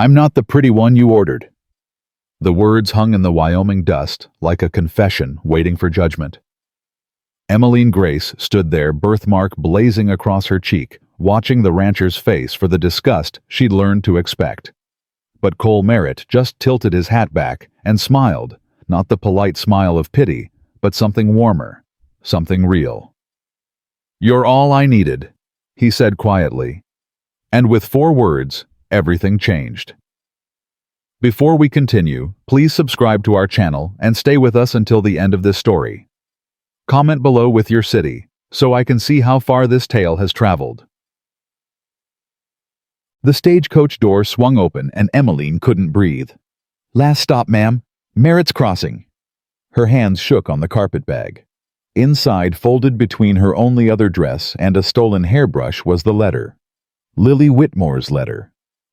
I'm not the pretty one you ordered." The words hung in the Wyoming dust like a confession waiting for judgment. Emmeline Grace stood there, birthmark blazing across her cheek, watching the rancher's face for the disgust she'd learned to expect. But Cole Merritt just tilted his hat back and smiled, not the polite smile of pity, but something warmer, something real. "You're all I needed," he said quietly. And with 4 words, everything changed. Before we continue, please subscribe to our channel and stay with us until the end of this story. Comment below with your city, so I can see how far this tale has traveled. The stagecoach door swung open and Emmeline couldn't breathe. "Last stop, ma'am. Merritt's Crossing." Her hands shook on the carpet bag. Inside, folded between her only other dress and a stolen hairbrush, was the letter. Lily Whitmore's letter.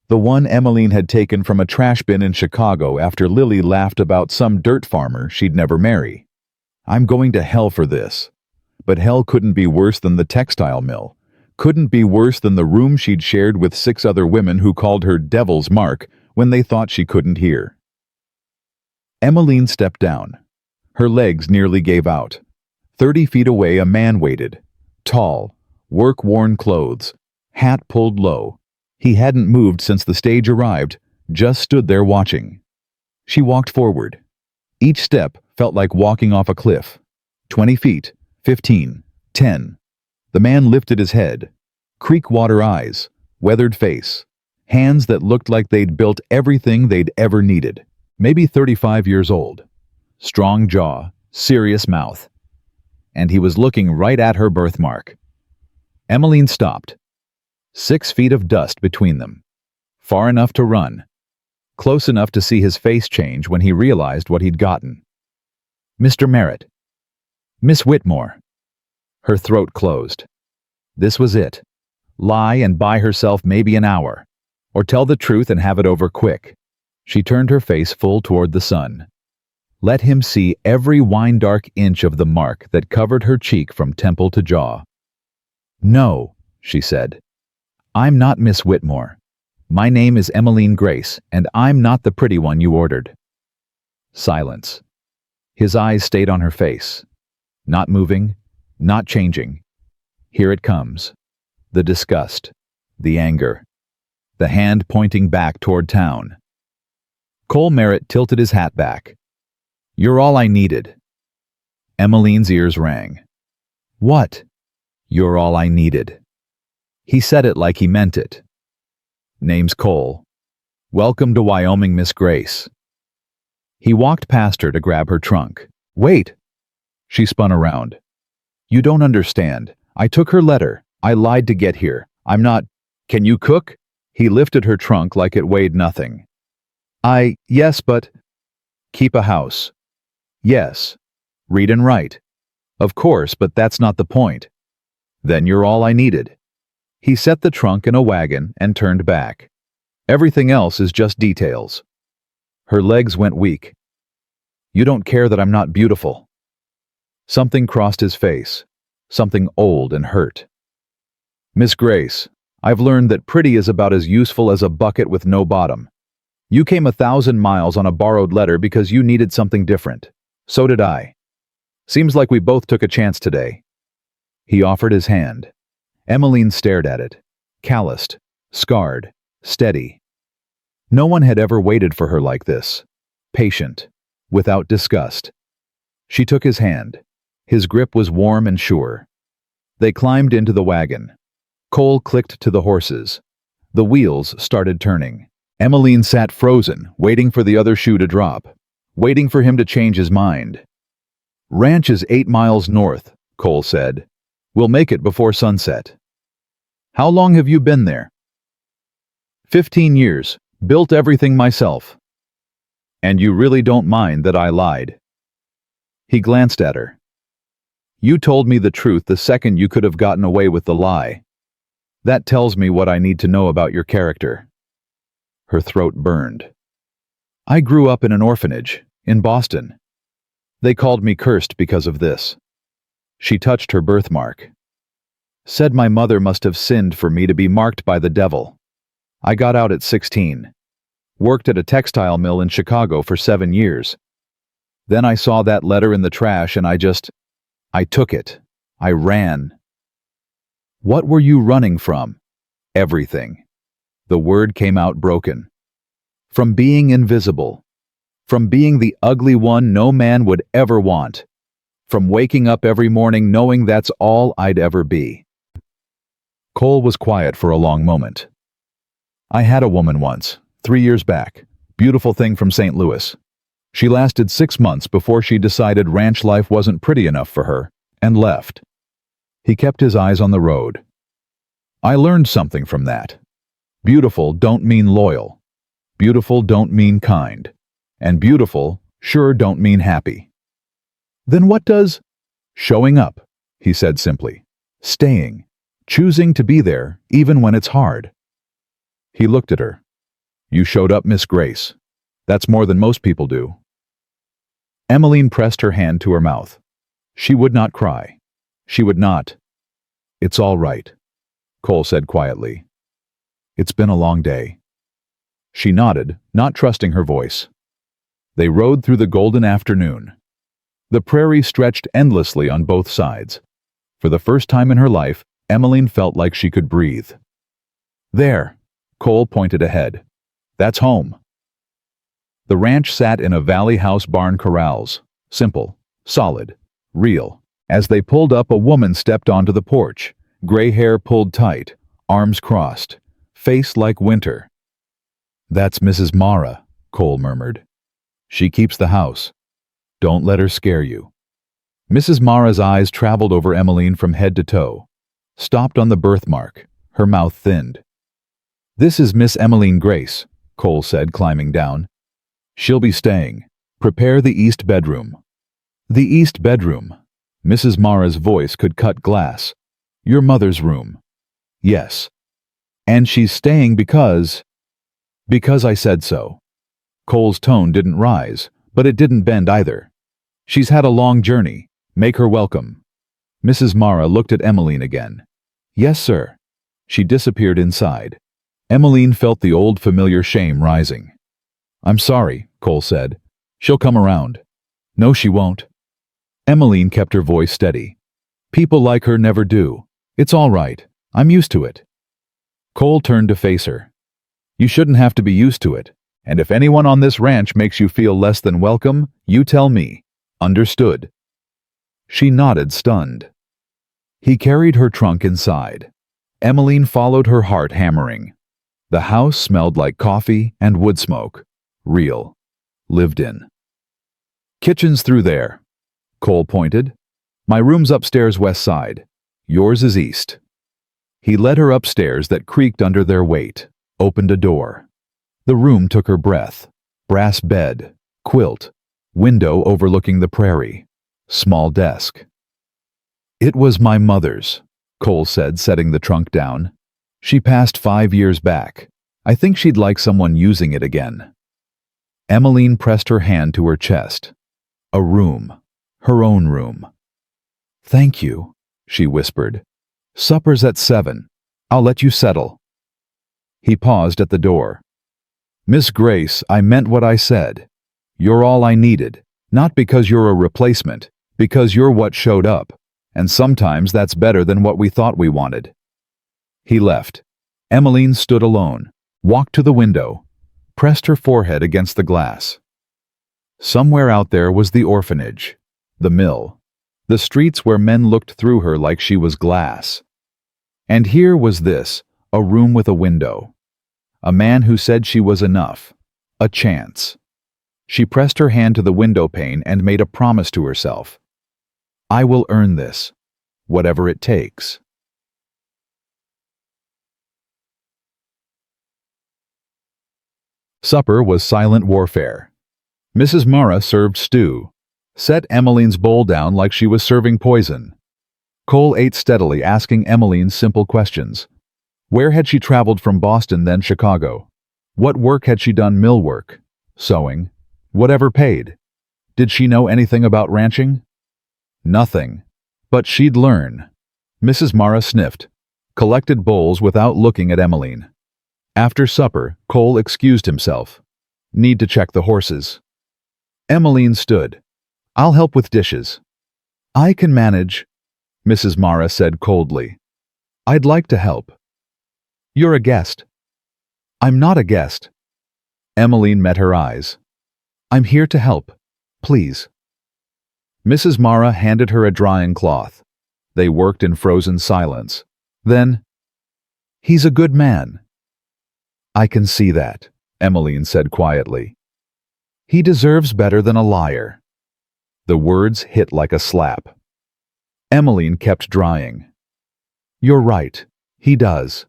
The one Emmeline had taken from a trash bin in Chicago after Lily laughed about some dirt farmer she'd never marry. "I'm going to hell for this." But hell couldn't be worse than the textile mill. Couldn't be worse than the room she'd shared with 6 other women who called her Devil's Mark when they thought she couldn't hear. Emmeline stepped down. Her legs nearly gave out. 30 feet away a man waited. Tall, work-worn clothes, hat pulled low. He hadn't moved since the stage arrived, just stood there watching. She walked forward. Each step felt like walking off a cliff. 20 feet, 15, 10. The man lifted his head. Creek-water eyes, weathered face, hands that looked like they'd built everything they'd ever needed. Maybe 35 years old. Strong jaw, serious mouth. And he was looking right at her birthmark. Emmeline stopped. 6 feet of dust between them. Far enough to run. Close enough to see his face change when he realized what he'd gotten. "Mr. Merritt." "Miss Whitmore." Her throat closed. This was it. Lie and buy herself maybe an hour. Or tell the truth and have it over quick. She turned her face full toward the sun. Let him see every wine-dark inch of the mark that covered her cheek from temple to jaw. "No," she said. "I'm not Miss Whitmore. My name is Emmeline Grace, and I'm not the pretty one you ordered." Silence. His eyes stayed on her face. Not moving, not changing. Here it comes. The disgust. The anger. The hand pointing back toward town. Cole Merritt tilted his hat back. "You're all I needed." Emmeline's ears rang. "What?" "You're all I needed." He said it like he meant it. "Name's Cole. Welcome to Wyoming, Miss Grace." He walked past her to grab her trunk. "Wait!" She spun around. "You don't understand. I took her letter. I lied to get here. I'm not— Can you cook?" He lifted her trunk like it weighed nothing. Yes, but—" "Keep a house." "Yes." "Read and write." "Of course, but that's not the point." "Then you're all I needed." He set the trunk in a wagon and turned back. "Everything else is just details." Her legs went weak. "You don't care that I'm not beautiful." Something crossed his face. Something old and hurt. "Miss Grace, I've learned that pretty is about as useful as a bucket with no bottom. You came 1,000 miles on a borrowed letter because you needed something different. So did I. Seems like we both took a chance today." He offered his hand. Emmeline stared at it. Calloused, scarred, steady. No one had ever waited for her like this. Patient, without disgust. She took his hand. His grip was warm and sure. They climbed into the wagon. Cole clicked to the horses. The wheels started turning. Emmeline sat frozen, waiting for the other shoe to drop, waiting for him to change his mind. "Ranch is 8 miles north," Cole said. "We'll make it before sunset." "How long have you been there?" 15 years. Built everything myself." "And you really don't mind that I lied?" He glanced at her. "You told me the truth the second you could have gotten away with the lie. That tells me what I need to know about your character." Her throat burned. "I grew up in an orphanage, in Boston. They called me cursed because of this." She touched her birthmark. "Said my mother must have sinned for me to be marked by the devil. I got out at 16. Worked at a textile mill in Chicago for 7 years. Then I saw that letter in the trash and I took it. I ran. What were you running from? Everything. The word came out broken. From being invisible. From being the ugly one no man would ever want. From waking up every morning knowing that's all I'd ever be. Cole was quiet for a long moment. I had a woman once, 3 years back. Beautiful thing from St. Louis. She lasted 6 months before she decided ranch life wasn't pretty enough for her, and left. He kept his eyes on the road. I learned something from that. Beautiful don't mean loyal. Beautiful don't mean kind. And beautiful sure don't mean happy. Then what does? Showing up, he said simply. Staying. Choosing to be there, even when it's hard. He looked at her. You showed up, Miss Grace. That's more than most people do. Emmeline pressed her hand to her mouth. She would not cry. She would not. It's all right, Cole said quietly. It's been a long day. She nodded, not trusting her voice. They rode through the golden afternoon. The prairie stretched endlessly on both sides. For the first time in her life, Emmeline felt like she could breathe. There, Cole pointed ahead. That's home. The ranch sat in a valley house barn corrals. Simple, solid, real. As they pulled up, a woman stepped onto the porch. Gray hair pulled tight, arms crossed, face like winter. That's Mrs. Mara, Cole murmured. She keeps the house. Don't let her scare you. Mrs. Mara's eyes traveled over Emmeline from head to toe. Stopped on the birthmark, her mouth thinned. This is Miss Emmeline Grace, Cole said, climbing down. She'll be staying. Prepare the east bedroom. The east bedroom. Mrs. Mara's voice could cut glass. Your mother's room. Yes. And she's staying because I said so. Cole's tone didn't rise, but it didn't bend either. She's had a long journey. Make her welcome. Mrs. Mara looked at Emmeline again. Yes, sir. She disappeared inside. Emmeline felt the old familiar shame rising. I'm sorry, Cole said. She'll come around. No, she won't. Emmeline kept her voice steady. People like her never do. It's all right. I'm used to it. Cole turned to face her. You shouldn't have to be used to it. And if anyone on this ranch makes you feel less than welcome, you tell me. Understood. She nodded, stunned. He carried her trunk inside. Emmeline followed, her heart hammering. The house smelled like coffee and wood smoke. Real. Lived in. Kitchen's through there. Cole pointed. My room's upstairs west side. Yours is east. He led her upstairs that creaked under their weight, opened a door. The room took her breath. Brass bed, quilt, window overlooking the prairie, small desk. It was my mother's, Cole said, setting the trunk down. She passed 5 years back. I think she'd like someone using it again. Emmeline pressed her hand to her chest. A room. Her own room. Thank you, she whispered. Supper's at 7. I'll let you settle. He paused at the door. Miss Grace, I meant what I said. You're all I needed, not because you're a replacement, because you're what showed up, and sometimes that's better than what we thought we wanted. He left. Emmeline stood alone, walked to the window, pressed her forehead against the glass. Somewhere out there was the orphanage, the mill, the streets where men looked through her like she was glass. And here was this, a room with a window. A man who said she was enough. A chance. She pressed her hand to the window pane and made a promise to herself. I will earn this, whatever it takes. Supper was silent warfare. Mrs. Mara served stew, set Emmeline's bowl down like she was serving poison. Cole ate steadily, asking Emmeline simple questions. Where had she traveled from Boston, then Chicago? What work had she done? Mill work, sewing, whatever paid. Did she know anything about ranching? Nothing. But she'd learn. Mrs. Mara sniffed, collected bowls without looking at Emmeline. After supper, Cole excused himself. Need to check the horses. Emmeline stood. I'll help with dishes. I can manage, Mrs. Mara said coldly. I'd like to help. You're a guest. I'm not a guest. Emmeline met her eyes. I'm here to help. Please. Mrs. Mara handed her a drying cloth. They worked in frozen silence. Then, he's a good man. I can see that, Emmeline said quietly. He deserves better than a liar. The words hit like a slap. Emmeline kept drying. You're right, he does.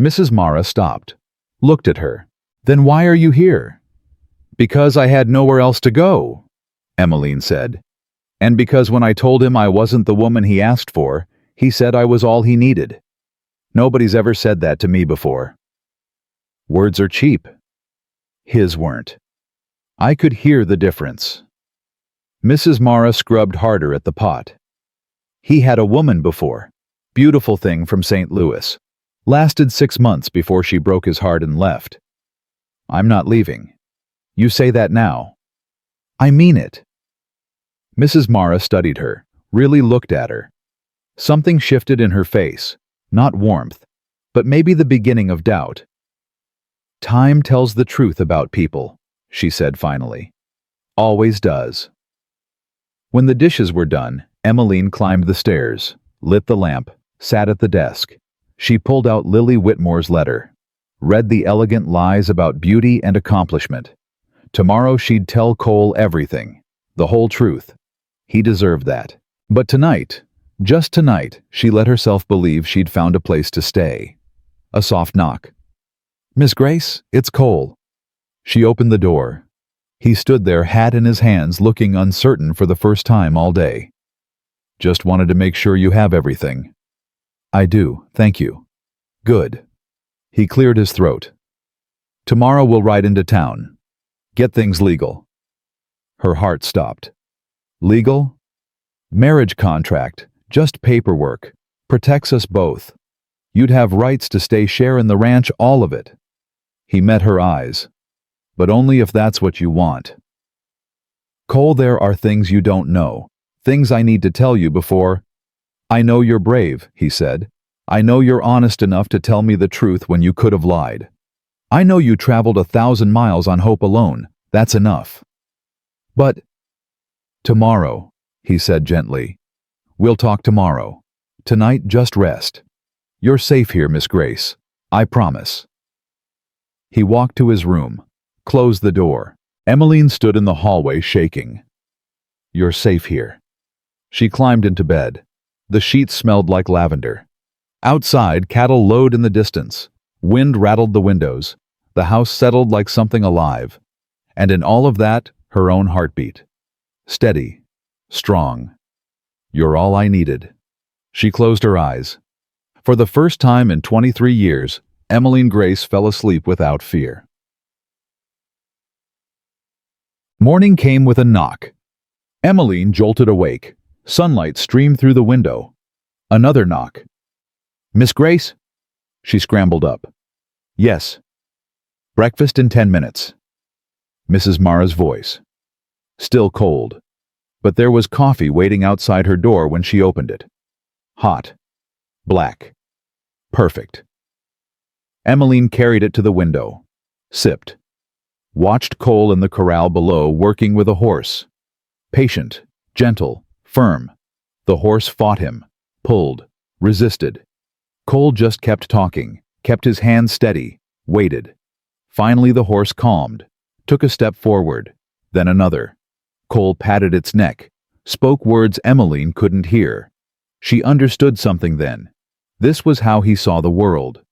Mrs. Mara stopped, looked at her. Then why are you here? Because I had nowhere else to go, Emmeline said. And because when I told him I wasn't the woman he asked for, he said I was all he needed. Nobody's ever said that to me before. Words are cheap. His weren't. I could hear the difference. Mrs. Mara scrubbed harder at the pot. He had a woman before. Beautiful thing from St. Louis. Lasted 6 months before she broke his heart and left. I'm not leaving. You say that now. I mean it. Mrs. Mara studied her, really looked at her. Something shifted in her face, not warmth, but maybe the beginning of doubt. Time tells the truth about people, she said finally. Always does. When the dishes were done, Emmeline climbed the stairs, lit the lamp, sat at the desk. She pulled out Lily Whitmore's letter, read the elegant lies about beauty and accomplishment. Tomorrow she'd tell Cole everything, the whole truth. He deserved that. But tonight, just tonight, she let herself believe she'd found a place to stay. A soft knock. Miss Grace, it's Cole. She opened the door. He stood there, hat in his hands, looking uncertain for the first time all day. Just wanted to make sure you have everything. I do, thank you. Good. He cleared his throat. Tomorrow we'll ride into town. Get things legal. Her heart stopped. Legal? Marriage contract, just paperwork. Protects us both. You'd have rights to stay share in the ranch, all of it. He met her eyes. But only if that's what you want. Cole, there are things you don't know. Things I need to tell you before. I know you're brave, he said. I know you're honest enough to tell me the truth when you could have lied. I know you traveled 1,000 miles on hope alone. That's enough. But tomorrow, he said gently. We'll talk tomorrow. Tonight, just rest. You're safe here, Miss Grace. I promise. He walked to his room, closed the door. Emmeline stood in the hallway shaking. You're safe here. She climbed into bed. The sheets smelled like lavender. Outside, cattle lowed in the distance. Wind rattled the windows. The house settled like something alive. And in all of that, her own heartbeat. Steady. Strong. You're all I needed. She closed her eyes. For the first time in 23 years, Emmeline Grace fell asleep without fear. Morning came with a knock. Emmeline jolted awake. Sunlight streamed through the window. Another knock. Miss Grace? She scrambled up. Yes. Breakfast in 10 minutes. Mrs. Mara's voice. Still cold. But there was coffee waiting outside her door when she opened it. Hot. Black. Perfect. Emmeline carried it to the window. Sipped. Watched Cole in the corral below working with a horse. Patient, gentle, firm. The horse fought him, pulled, resisted. Cole just kept talking, kept his hand steady, waited. Finally the horse calmed, took a step forward, then another. Cole patted its neck, spoke words Emmeline couldn't hear. She understood something then. This was how he saw the world.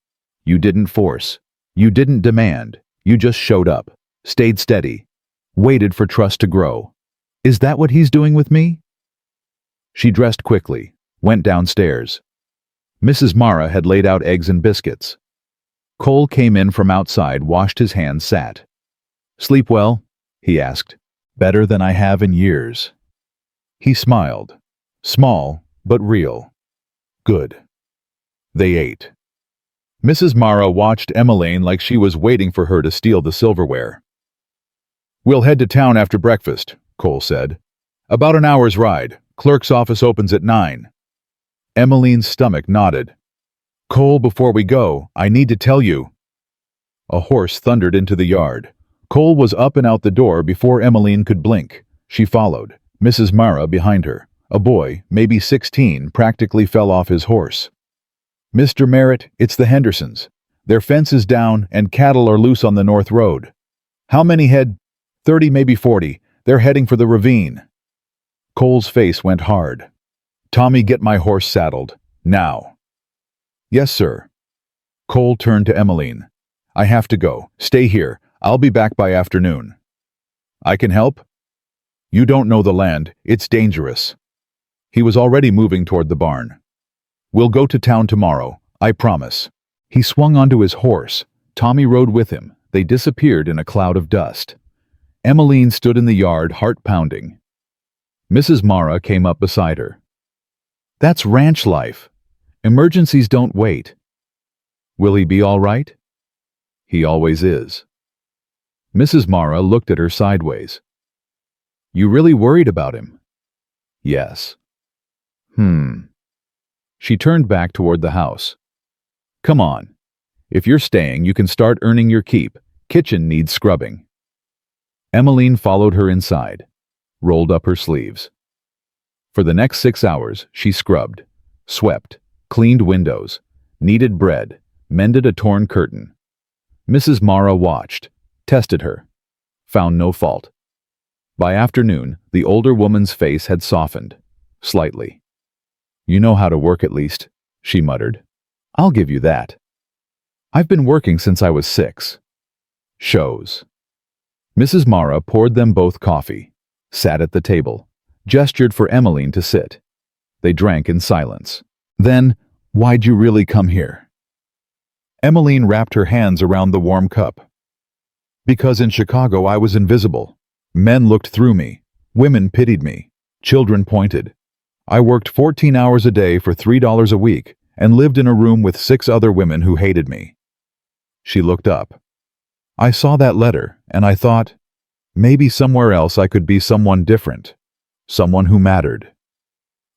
You didn't force. You didn't demand. You just showed up, stayed steady, waited for trust to grow. Is that what he's doing with me? She dressed quickly, went downstairs. Mrs. Mara had laid out eggs and biscuits. Cole came in from outside, washed his hands, sat. Sleep well? He asked. Better than I have in years. He smiled. Small, but real. Good. They ate. Mrs. Mara watched Emmeline like she was waiting for her to steal the silverware. We'll head to town after breakfast, Cole said. About an hour's ride. Clerk's office opens at 9. Emmeline's stomach nodded. Cole, before we go, I need to tell you. A horse thundered into the yard. Cole was up and out the door before Emmeline could blink. She followed, Mrs. Mara behind her. A boy, maybe 16, practically fell off his horse. Mr. Merritt, it's the Hendersons. Their fence is down and cattle are loose on the north road. How many head? 30, maybe 40. They're heading for the ravine. Cole's face went hard. Tommy, get my horse saddled. Now. Yes, sir. Cole turned to Emmeline. I have to go. Stay here. I'll be back by afternoon. I can help? You don't know the land. It's dangerous. He was already moving toward the barn. We'll go to town tomorrow. I promise. He swung onto his horse. Tommy rode with him. They disappeared in a cloud of dust. Emmeline stood in the yard, heart pounding. Mrs. Mara came up beside her. That's ranch life. Emergencies don't wait. Will he be all right? He always is. Mrs. Mara looked at her sideways. You really worried about him? Yes. She turned back toward the house. Come on. If you're staying, you can start earning your keep. Kitchen needs scrubbing. Emmeline followed her inside, rolled up her sleeves. For the next 6 hours, she scrubbed, swept, cleaned windows, kneaded bread, mended a torn curtain. Mrs. Mara watched, tested her, found no fault. By afternoon, the older woman's face had softened, slightly. You know how to work at least, she muttered. I'll give you that. I've been working since I was 6. Shows. Mrs. Mara poured them both coffee, sat at the table, gestured for Emmeline to sit. They drank in silence. Then, why'd you really come here? Emmeline wrapped her hands around the warm cup. Because in Chicago I was invisible. Men looked through me. Women pitied me. Children pointed. I worked 14 hours a day for $3 a week and lived in a room with 6 other women who hated me. She looked up. I saw that letter, and I thought, maybe somewhere else I could be someone different, someone who mattered.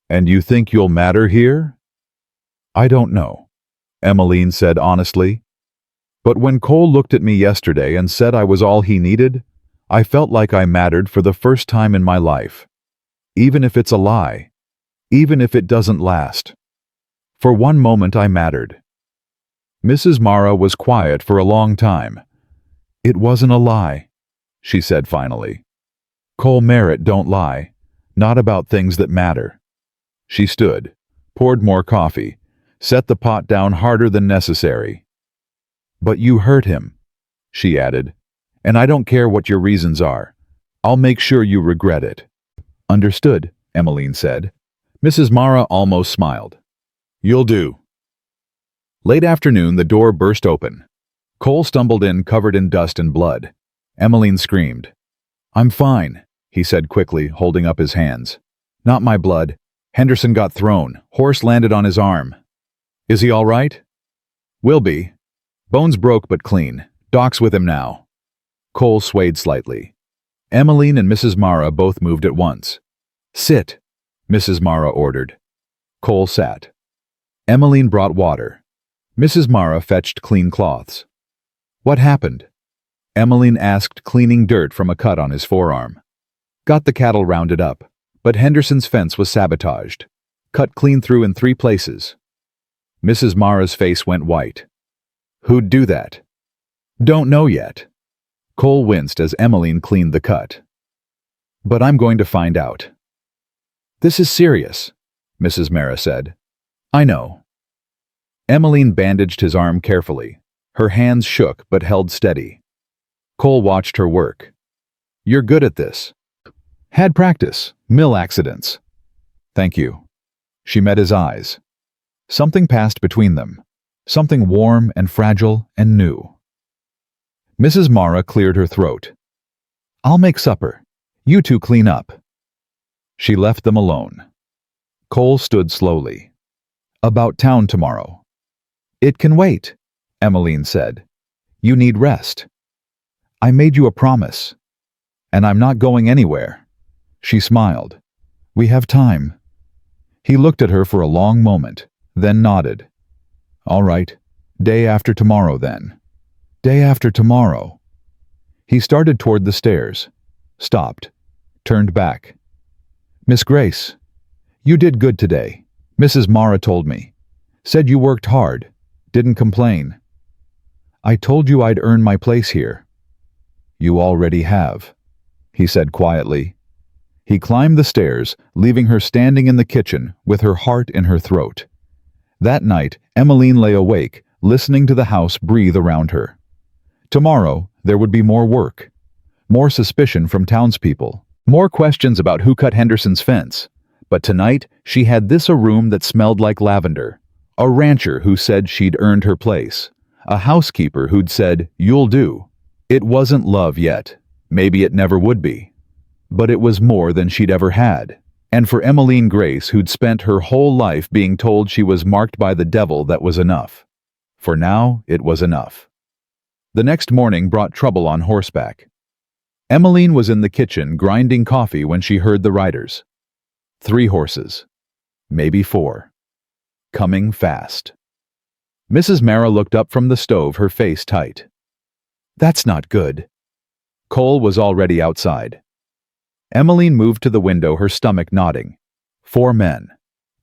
And you think you'll matter here? I don't know, Emmeline said honestly. But when Cole looked at me yesterday and said I was all he needed, I felt like I mattered for the first time in my life. Even if it's a lie. Even if it doesn't last. For one moment I mattered. Mrs. Mara was quiet for a long time. It wasn't a lie, she said finally. Cole Merritt don't lie, not about things that matter. She stood, poured more coffee, set the pot down harder than necessary. But you hurt him, she added, and I don't care what your reasons are. I'll make sure you regret it. Understood, Emmeline said. Mrs. Mara almost smiled. You'll do. Late afternoon, the door burst open. Cole stumbled in, covered in dust and blood. Emmeline screamed. I'm fine, he said quickly, holding up his hands. Not my blood. Henderson got thrown. Horse landed on his arm. Is he all right? Will be. Bones broke but clean. Doc's with him now. Cole swayed slightly. Emmeline and Mrs. Mara both moved at once. Sit, Mrs. Mara ordered. Cole sat. Emmeline brought water. Mrs. Mara fetched clean cloths. What happened? Emmeline asked, cleaning dirt from a cut on his forearm. Got the cattle rounded up, but Henderson's fence was sabotaged. Cut clean through in 3 places. Mrs. Mara's face went white. Who'd do that? Don't know yet. Cole winced as Emmeline cleaned the cut. But I'm going to find out. This is serious, Mrs. Mara said. I know. Emmeline bandaged his arm carefully. Her hands shook but held steady. Cole watched her work. You're good at this. Had practice. Mill accidents. Thank you. She met his eyes. Something passed between them. Something warm and fragile and new. Mrs. Mara cleared her throat. I'll make supper. You two clean up. She left them alone. Cole stood slowly. About town tomorrow. It can wait, Emmeline said. You need rest. I made you a promise. And I'm not going anywhere. She smiled. We have time. He looked at her for a long moment, then nodded. All right, day after tomorrow then. Day after tomorrow. He started toward the stairs, stopped, turned back. Miss Grace, you did good today. Mrs. Mara told me. Said you worked hard, didn't complain. I told you I'd earn my place here. You already have, he said quietly. He climbed the stairs, leaving her standing in the kitchen with her heart in her throat. That night, Emmeline lay awake, listening to the house breathe around her. Tomorrow, there would be more work, more suspicion from townspeople, more questions about who cut Henderson's fence. But tonight, she had a room that smelled like lavender, a rancher who said she'd earned her place, a housekeeper who'd said, you'll do. It wasn't love yet. Maybe it never would be. But it was more than she'd ever had. And for Emmeline Grace, who'd spent her whole life being told she was marked by the devil, that was enough. For now, it was enough. The next morning brought trouble on horseback. Emmeline was in the kitchen grinding coffee when she heard the riders. 3 horses. Maybe 4. Coming fast. Mrs. Mara looked up from the stove, her face tight. That's not good. Cole was already outside. Emmeline moved to the window, her stomach nodding. 4 men.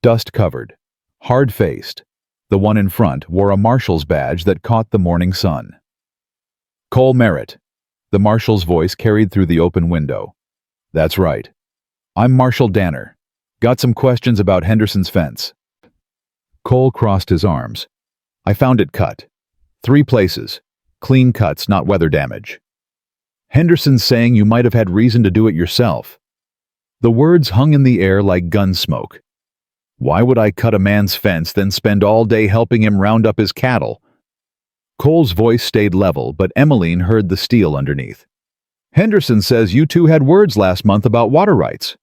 Dust-covered. Hard-faced. The one in front wore a marshal's badge that caught the morning sun. Cole Merritt. The marshal's voice carried through the open window. That's right. I'm Marshal Danner. Got some questions about Henderson's fence. Cole crossed his arms. I found it cut. 3 places. Clean cuts, not weather damage. Henderson's saying you might have had reason to do it yourself. The words hung in the air like gun smoke. Why would I cut a man's fence, then spend all day helping him round up his cattle? Cole's voice stayed level, but Emmeline heard the steel underneath. Henderson says you two had words last month about water rights.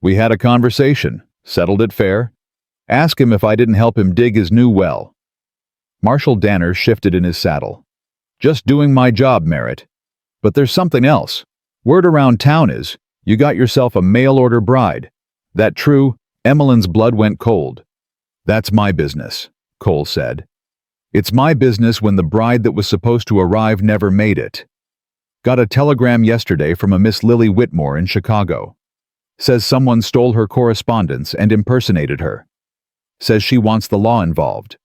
We had a conversation, settled it fair. Ask him if I didn't help him dig his new well. Marshal Danner shifted in his saddle. Just doing my job, Merritt. But there's something else. Word around town is, you got yourself a mail-order bride. That true? Emmeline's blood went cold. That's my business, Cole said. It's my business when the bride that was supposed to arrive never made it. Got a telegram yesterday from a Miss Lily Whitmore in Chicago. Says someone stole her correspondence and impersonated her. Says she wants the law involved.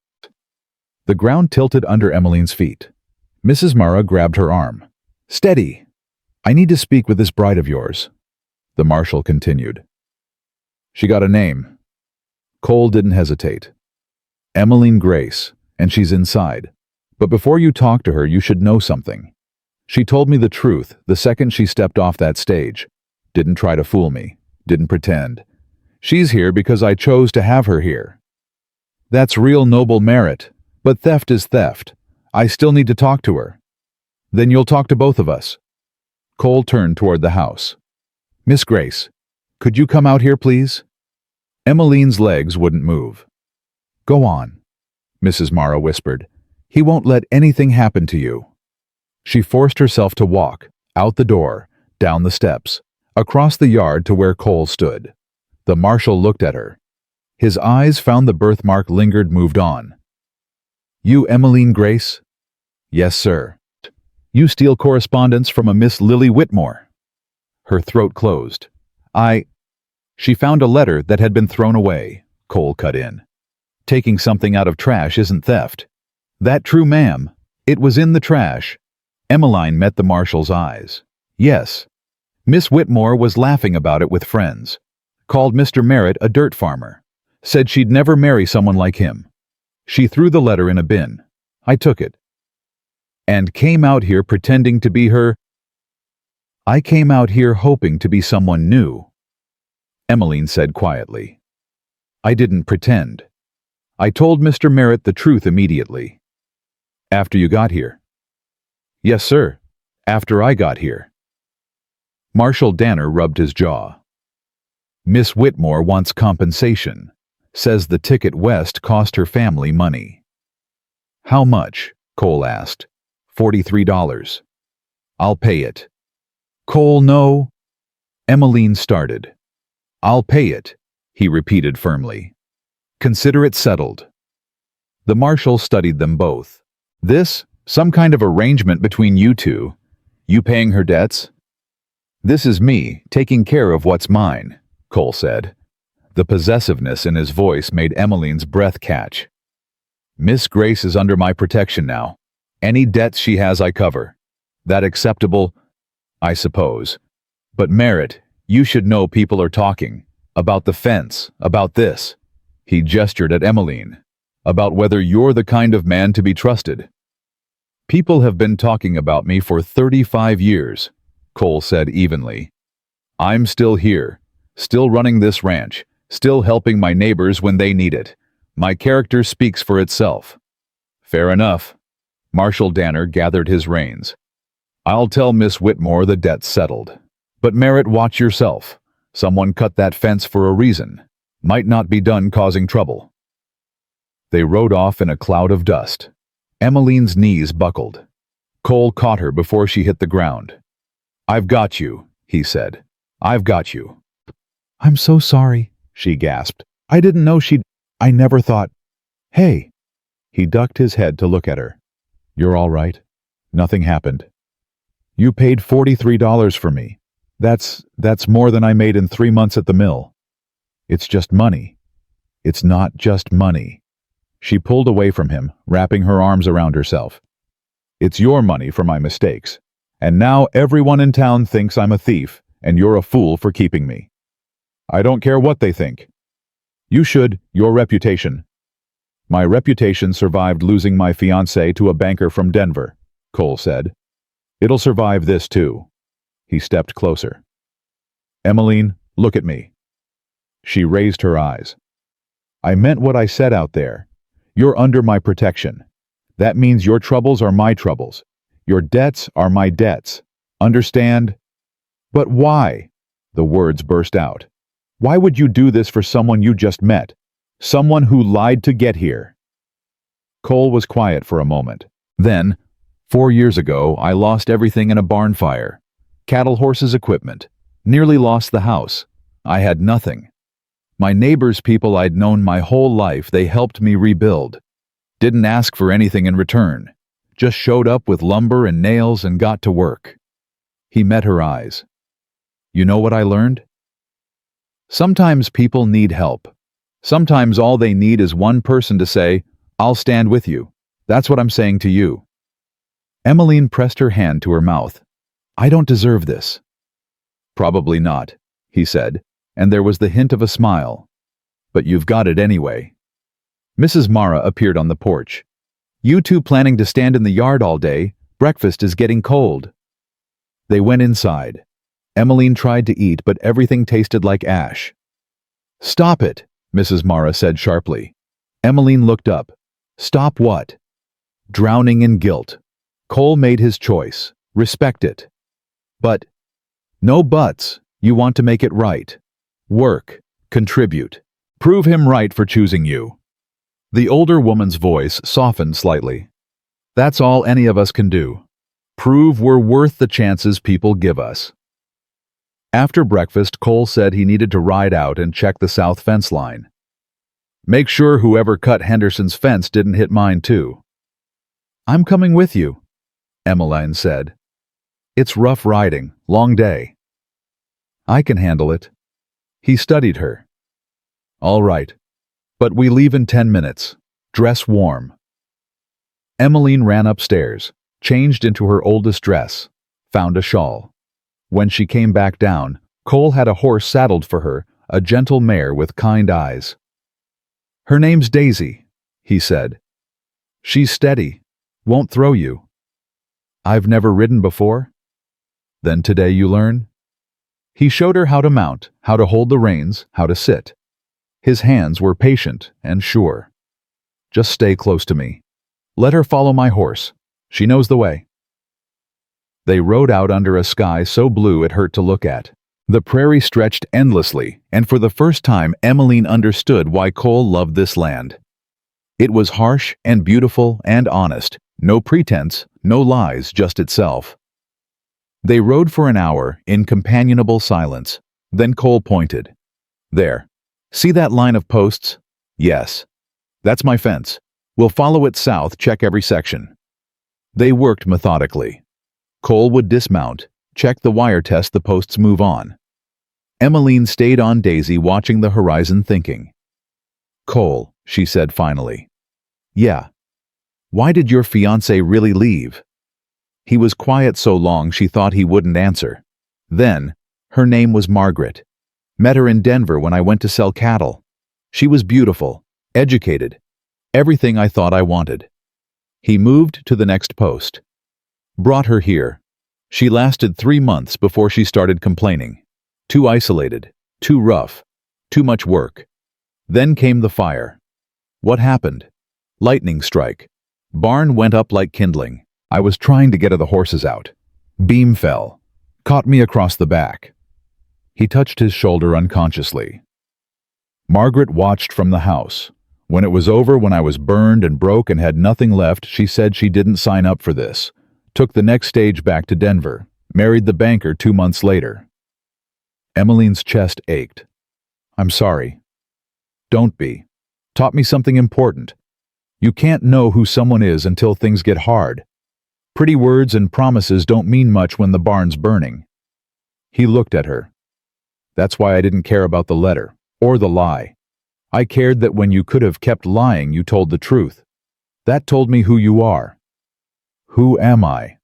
The ground tilted under Emmeline's feet. Mrs. Mara grabbed her arm. Steady. I need to speak with this bride of yours. The marshal continued. She got a name. Cole didn't hesitate. Emmeline Grace, and she's inside. But before you talk to her, you should know something. She told me the truth the second she stepped off that stage. Didn't try to fool me. Didn't pretend. She's here because I chose to have her here. That's real noble merit, but theft is theft. I still need to talk to her. Then you'll talk to both of us. Cole turned toward the house. Miss Grace, could you come out here, please? Emmeline's legs wouldn't move. Go on, Mrs. Mara whispered. He won't let anything happen to you. She forced herself to walk, out the door, down the steps, across the yard to where Cole stood. The marshal looked at her. His eyes found the birthmark, lingered, moved on. You Emmeline Grace? Yes, sir. You steal correspondence from a Miss Lily Whitmore. Her throat closed. She found a letter that had been thrown away, Cole cut in. Taking something out of trash isn't theft. That true, ma'am. It was in the trash. Emmeline met the marshal's eyes. Yes. Miss Whitmore was laughing about it with friends. Called Mr. Merritt a dirt farmer. Said she'd never marry someone like him. She threw the letter in a bin. I took it. And came out here pretending to be her. I came out here hoping to be someone new. Emmeline said quietly. I didn't pretend. I told Mr. Merritt the truth immediately. After you got here. Yes, sir. After I got here. Marshal Danner rubbed his jaw. Miss Whitmore wants compensation. Says the ticket west cost her family money. How much? Cole asked. $43. I'll pay it. Cole, no. Emmeline started. I'll pay it, he repeated firmly. Consider it settled. The marshal studied them both. This, some kind of arrangement between you two. You paying her debts? This is me, taking care of what's mine, Cole said. The possessiveness in his voice made Emmeline's breath catch. Miss Grace is under my protection now. Any debts she has I cover. That acceptable? I suppose. But Merritt, you should know people are talking. About the fence, about this. He gestured at Emmeline. About whether you're the kind of man to be trusted. People have been talking about me for 35 years, Cole said evenly. I'm still here, still running this ranch, still helping my neighbors when they need it. My character speaks for itself. Fair enough. Marshal Danner gathered his reins. I'll tell Miss Whitmore the debt's settled. But Merritt, watch yourself. Someone cut that fence for a reason. Might not be done causing trouble. They rode off in a cloud of dust. Emmeline's knees buckled. Cole caught her before she hit the ground. I've got you, he said. I've got you. I'm so sorry, she gasped. I didn't know I never thought. Hey. He ducked his head to look at her. You're all right. Nothing happened. You paid $43 for me. That's more than I made in 3 months at the mill. It's just money. It's not just money. She pulled away from him, wrapping her arms around herself. It's your money for my mistakes. And now everyone in town thinks I'm a thief, and you're a fool for keeping me. I don't care what they think. You should, your reputation. My reputation survived losing my fiancée to a banker from Denver, Cole said. It'll survive this too. He stepped closer. Emmeline, look at me. She raised her eyes. I meant what I said out there. You're under my protection. That means your troubles are my troubles. Your debts are my debts. Understand? But why? The words burst out. Why would you do this for someone you just met? Someone who lied to get here. Cole was quiet for a moment. Then, 4 years ago, I lost everything in a barn fire. Cattle, horses, equipment. Nearly lost the house. I had nothing. My neighbors, people I'd known my whole life, they helped me rebuild. Didn't ask for anything in return. Just showed up with lumber and nails and got to work. He met her eyes. You know what I learned? Sometimes people need help. Sometimes all they need is one person to say, I'll stand with you. That's what I'm saying to you. Emmeline pressed her hand to her mouth. I don't deserve this. Probably not, he said, and there was the hint of a smile. But you've got it anyway. Mrs. Mara appeared on the porch. You two planning to stand in the yard all day? Breakfast is getting cold. They went inside. Emmeline tried to eat, but everything tasted like ash. Stop it, Mrs. Mara said sharply. Emmeline looked up. Stop what? Drowning in guilt. Cole made his choice. Respect it. But, no buts. You want to make it right. Work. Contribute. Prove him right for choosing you. The older woman's voice softened slightly. That's all any of us can do. Prove we're worth the chances people give us. After breakfast, Cole said he needed to ride out and check the south fence line. Make sure whoever cut Henderson's fence didn't hit mine too. I'm coming with you, Emmeline said. It's rough riding, long day. I can handle it. He studied her. All right, but we leave in 10 minutes. Dress warm. Emmeline ran upstairs, changed into her oldest dress, found a shawl. When she came back down, Cole had a horse saddled for her, a gentle mare with kind eyes. Her name's Daisy, he said. She's steady, won't throw you. I've never ridden before. Then today you learn? He showed her how to mount, how to hold the reins, how to sit. His hands were patient and sure. Just stay close to me. Let her follow my horse. She knows the way. They rode out under a sky so blue it hurt to look at. The prairie stretched endlessly, and for the first time Emmeline understood why Cole loved this land. It was harsh and beautiful and honest, no pretense, no lies, just itself. They rode for an hour in companionable silence. Then Cole pointed. There. See that line of posts? Yes. That's my fence. We'll follow it south, check every section. They worked methodically. Cole would dismount, check the wire test the posts move on. Emmeline stayed on Daisy, watching the horizon, thinking. Cole, she said finally. Yeah. Why did your fiancé really leave? He was quiet so long she thought he wouldn't answer. Then, her name was Margaret. Met her in Denver when I went to sell cattle. She was beautiful, educated, everything I thought I wanted. He moved to the next post. Brought her here. She lasted 3 months before she started complaining. Too isolated, too rough, too much work. Then came the fire. What happened? Lightning strike. Barn went up like kindling. I was trying to get the horses out. Beam fell. Caught me across the back. He touched his shoulder unconsciously. Margaret watched from the house. When it was over, when I was burned and broke and had nothing left, she said she didn't sign up for this. Took the next stage back to Denver. Married the banker 2 months later. Emmeline's chest ached. I'm sorry. Don't be. Taught me something important. You can't know who someone is until things get hard. Pretty words and promises don't mean much when the barn's burning. He looked at her. That's why I didn't care about the letter, or the lie. I cared that when you could have kept lying, you told the truth. That told me who you are. Who am I?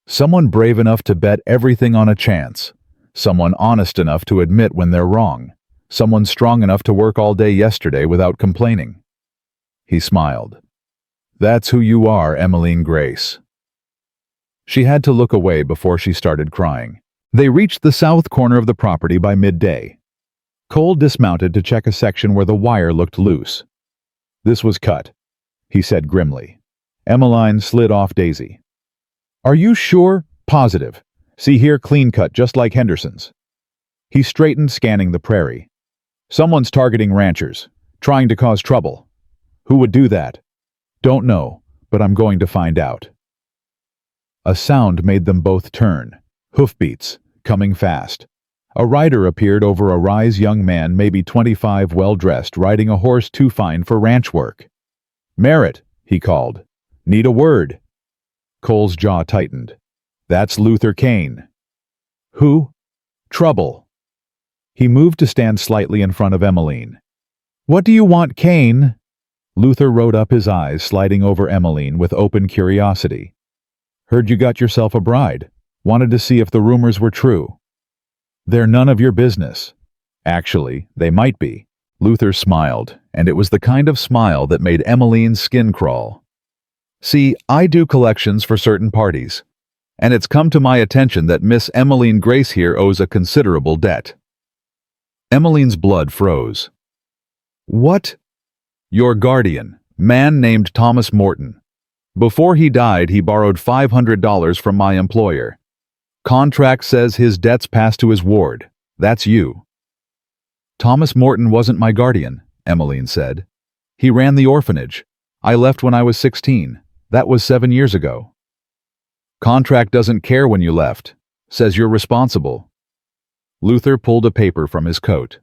Someone brave enough to bet everything on a chance. Someone honest enough to admit when they're wrong. Someone strong enough to work all day yesterday without complaining. He smiled. That's who you are, Emmeline Grace. She had to look away before she started crying. They reached the south corner of the property by midday. Cole dismounted to check a section where the wire looked loose. This was cut, he said grimly. Emmeline slid off Daisy. Are you sure? Positive. See here, clean cut, just like Henderson's. He straightened, scanning the prairie. Someone's targeting ranchers, trying to cause trouble. Who would do that? Don't know, but I'm going to find out. A sound made them both turn. Hoofbeats, coming fast. A rider appeared over a rise, young man, maybe 25, well-dressed, riding a horse too fine for ranch work. Merritt, he called. Need a word. Cole's jaw tightened. That's Luther Kane. Who? Trouble. He moved to stand slightly in front of Emmeline. What do you want, Kane? Luther rolled up his eyes, sliding over Emmeline with open curiosity. Heard you got yourself a bride. Wanted to see if the rumors were true. They're none of your business. Actually, they might be. Luther smiled, and it was the kind of smile that made Emmeline's skin crawl. See, I do collections for certain parties. And it's come to my attention that Miss Emmeline Grace here owes a considerable debt. Emmeline's blood froze. What? Your guardian, man named Thomas Morton. Before he died, he borrowed $500 from my employer. Contract says his debts pass to his ward. That's you. Thomas Morton wasn't my guardian, Emmeline said. He ran the orphanage. I left when I was 16. That was 7 years ago. Contract doesn't care when you left. Says you're responsible. Luther pulled a paper from his coat.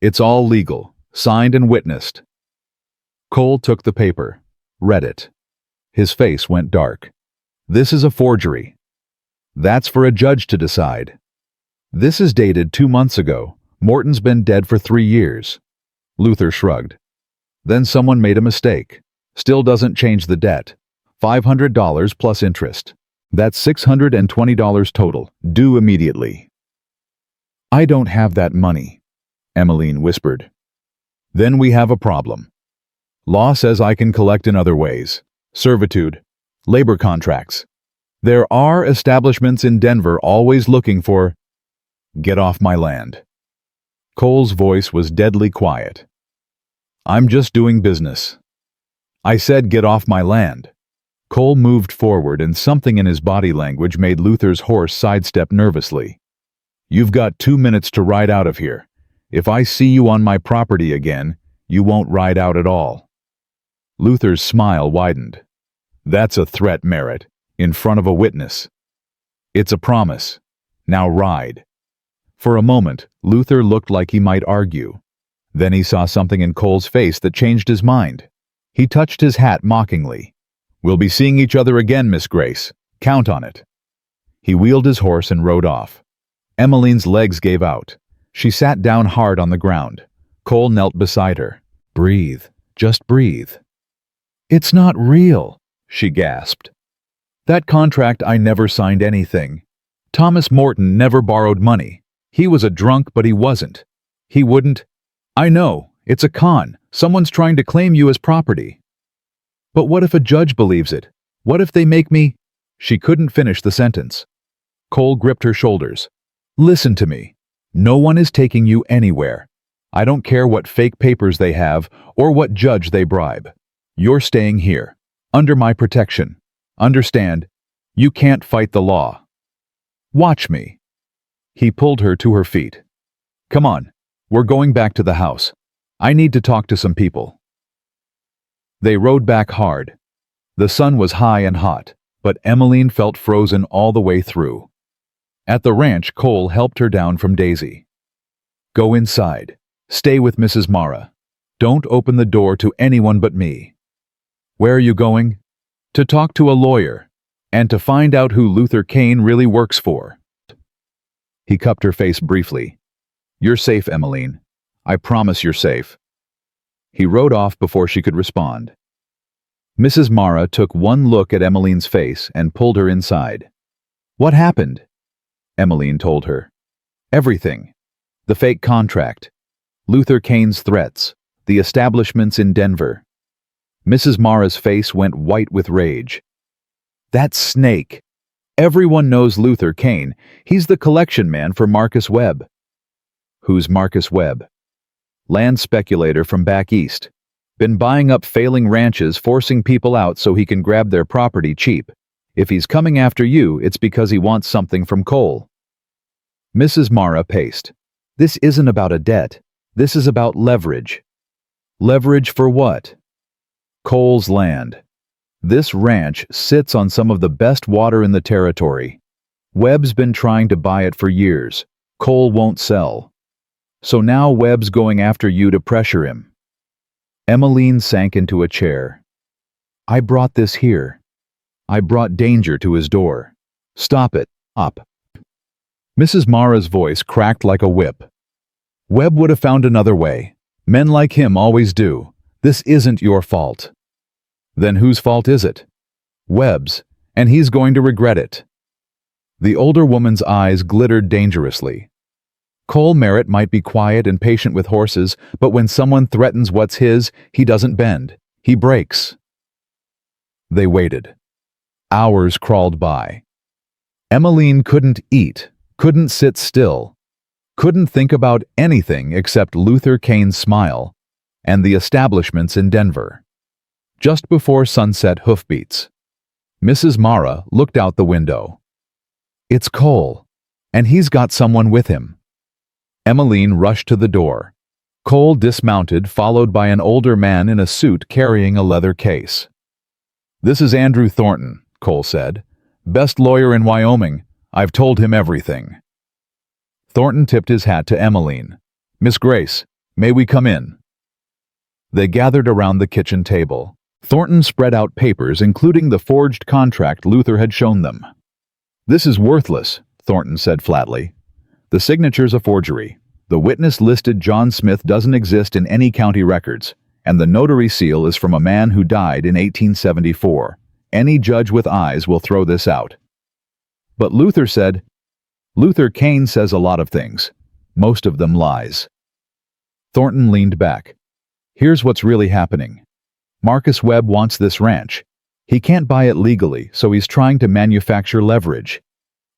It's all legal, signed and witnessed. Cole took the paper, read it. His face went dark. This is a forgery. That's for a judge to decide. This is dated 2 months ago. Morton's been dead for 3 years. Luther shrugged. Then someone made a mistake. Still doesn't change the debt. $500 plus interest. That's $620 total, due immediately. I don't have that money, Emmeline whispered. Then we have a problem. Law says I can collect in other ways. Servitude, labor contracts. There are establishments in Denver always looking for... Get off my land. Cole's voice was deadly quiet. I'm just doing business. I said get off my land. Cole moved forward, and something in his body language made Luther's horse sidestep nervously. You've got 2 minutes to ride out of here. If I see you on my property again, you won't ride out at all. Luther's smile widened. That's a threat, Merritt, in front of a witness. It's a promise. Now ride. For a moment, Luther looked like he might argue. Then he saw something in Cole's face that changed his mind. He touched his hat mockingly. "We'll be seeing each other again, Miss Grace. Count on it." He wheeled his horse and rode off. Emmeline's legs gave out. She sat down hard on the ground. Cole knelt beside her. "Breathe. Just breathe." "It's not real," she gasped. "That contract, I never signed anything. Thomas Morton never borrowed money. He was a drunk, but he wasn't. He wouldn't—" "I know. It's a con. Someone's trying to claim you as property." "But what if a judge believes it? What if they make me—" She couldn't finish the sentence. Cole gripped her shoulders. "Listen to me. No one is taking you anywhere. I don't care what fake papers they have or what judge they bribe. You're staying here, under my protection. Understand? You can't fight the law. Watch me." He pulled her to her feet. "Come on. We're going back to the house. I need to talk to some people." They rode back hard. The sun was high and hot, but Emmeline felt frozen all the way through. At the ranch, Cole helped her down from Daisy. "Go inside. Stay with Mrs. Mara. Don't open the door to anyone but me." "Where are you going?" "To talk to a lawyer, and to find out who Luther Kane really works for." He cupped her face briefly. "You're safe, Emmeline. I promise you're safe." He rode off before she could respond. Mrs. Mara took one look at Emmeline's face and pulled her inside. "What happened?" Emmeline told her. "Everything. The fake contract. Luther Kane's threats. The establishments in Denver." Mrs. Mara's face went white with rage. "That snake! Everyone knows Luther Kane. He's the collection man for Marcus Webb." "Who's Marcus Webb?" "Land speculator from back east. Been buying up failing ranches, forcing people out so he can grab their property cheap. If he's coming after you, it's because he wants something from Cole." Mrs. Mara paced. "This isn't about a debt. This is about leverage." "Leverage for what?" "Cole's land. This ranch sits on some of the best water in the territory. Webb's been trying to buy it for years. Cole won't sell. So now Webb's going after you to pressure him." Emmeline sank into a chair. "I brought this here. I brought danger to his door. Stop it. Up." Mrs. Mara's voice cracked like a whip. "Webb would have found another way. Men like him always do. This isn't your fault." "Then whose fault is it?" "Webb's, and he's going to regret it." The older woman's eyes glittered dangerously. "Cole Merritt might be quiet and patient with horses, but when someone threatens what's his, he doesn't bend. He breaks." They waited. Hours crawled by. Emmeline couldn't eat, couldn't sit still, couldn't think about anything except Luther Kane's smile and the establishments in Denver. Just before sunset hoofbeats, Mrs. Mara looked out the window. "It's Cole, and he's got someone with him." Emmeline rushed to the door. Cole dismounted, followed by an older man in a suit carrying a leather case. "This is Andrew Thornton," Cole said. "Best lawyer in Wyoming. I've told him everything." Thornton tipped his hat to Emmeline. "Miss Grace, may we come in?" They gathered around the kitchen table. Thornton spread out papers, including the forged contract Luther had shown them. "This is worthless," Thornton said flatly. "The signature's a forgery. The witness listed John Smith doesn't exist in any county records, and the notary seal is from a man who died in 1874. Any judge with eyes will throw this out." "But Luther said—" "Luther Kane says a lot of things. Most of them lies." Thornton leaned back. "Here's what's really happening. Marcus Webb wants this ranch. He can't buy it legally, so he's trying to manufacture leverage.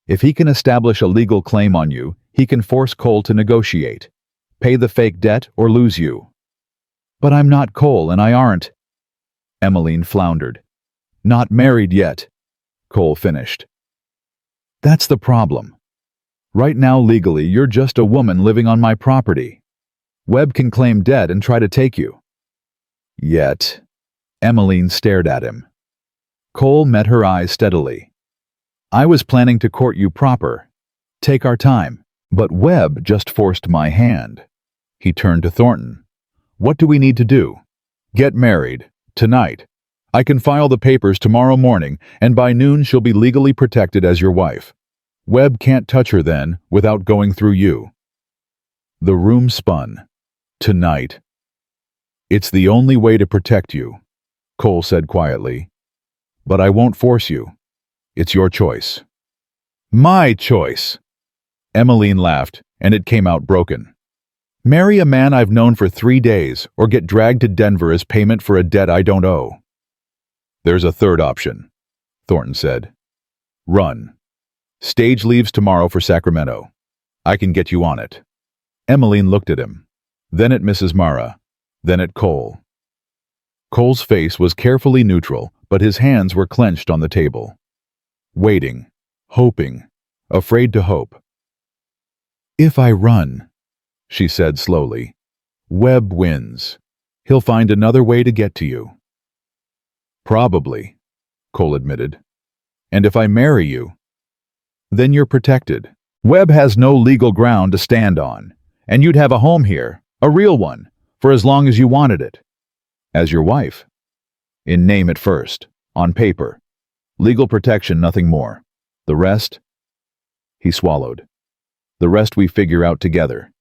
If he can establish a legal claim on you, he can force Cole to negotiate. Pay the fake debt or lose you." "But I'm not Cole, and I aren't—" Emmeline floundered. "Not married yet," Cole finished. "That's the problem. Right now, legally, you're just a woman living on my property. Webb can claim debt and try to take you." "Yet." Emmeline stared at him. Cole met her eyes steadily. I was planning to court you proper. Take our time. But Webb just forced my hand. He turned to Thornton. What do we need to do? Get married. Tonight. I can file the papers tomorrow morning, and by noon she'll be legally protected as your wife. Webb can't touch her then, without going through you. The room spun. Tonight. It's the only way to protect you, Cole said quietly. But I won't force you. It's your choice. My choice. Emmeline laughed, and it came out broken. Marry a man I've known for 3 days, or get dragged to Denver as payment for a debt I don't owe. There's a third option, Thornton said. Run. Stage leaves tomorrow for Sacramento. I can get you on it. Emmeline looked at him, then at Mrs. Mara, then at Cole. Cole's face was carefully neutral, but his hands were clenched on the table. Waiting, hoping, afraid to hope. If I run, she said slowly, Webb wins. He'll find another way to get to you. Probably, Cole admitted. And if I marry you, then you're protected. Webb has no legal ground to stand on, and you'd have a home here, a real one, for as long as you wanted it. As your wife. In name at first, on paper. Legal protection, nothing more. The rest? He swallowed. The rest we figure out together.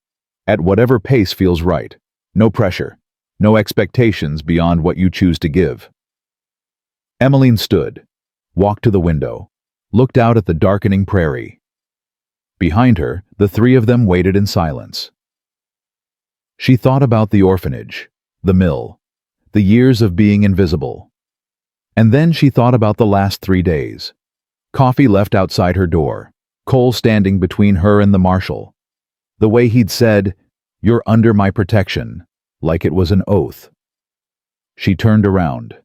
At whatever pace feels right. No pressure. No expectations beyond what you choose to give. Emmeline stood, walked to the window, looked out at the darkening prairie. Behind her, the three of them waited in silence. She thought about the orphanage, the mill, the years of being invisible. And then she thought about the last 3 days. Coffee left outside her door, Cole standing between her and the marshal. The way he'd said, "You're under my protection," like it was an oath. She turned around.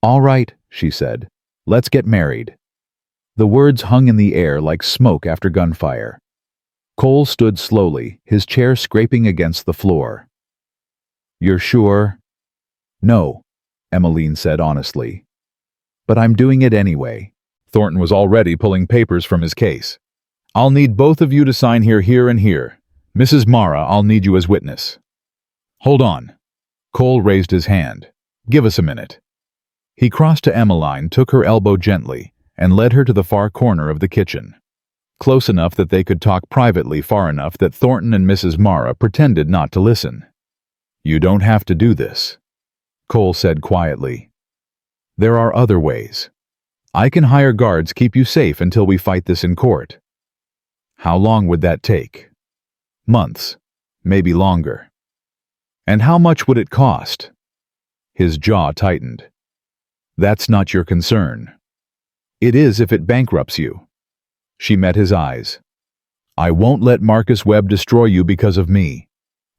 "All right," she said. "Let's get married." The words hung in the air like smoke after gunfire. Cole stood slowly, his chair scraping against the floor. "You're sure?" "No," Emmeline said honestly. "But I'm doing it anyway." Thornton was already pulling papers from his case. "I'll need both of you to sign here, and here. Mrs. Mara, I'll need you as witness." "Hold on." Cole raised his hand. "Give us a minute." He crossed to Emmeline, took her elbow gently, and led her to the far corner of the kitchen. Close enough that they could talk privately, far enough that Thornton and Mrs. Mara pretended not to listen. "You don't have to do this," Cole said quietly. "There are other ways. I can hire guards, keep you safe until we fight this in court." "How long would that take?" "Months, maybe longer." "And how much would it cost?" His jaw tightened. "That's not your concern." "It is if it bankrupts you." She met his eyes. "I won't let Marcus Webb destroy you because of me.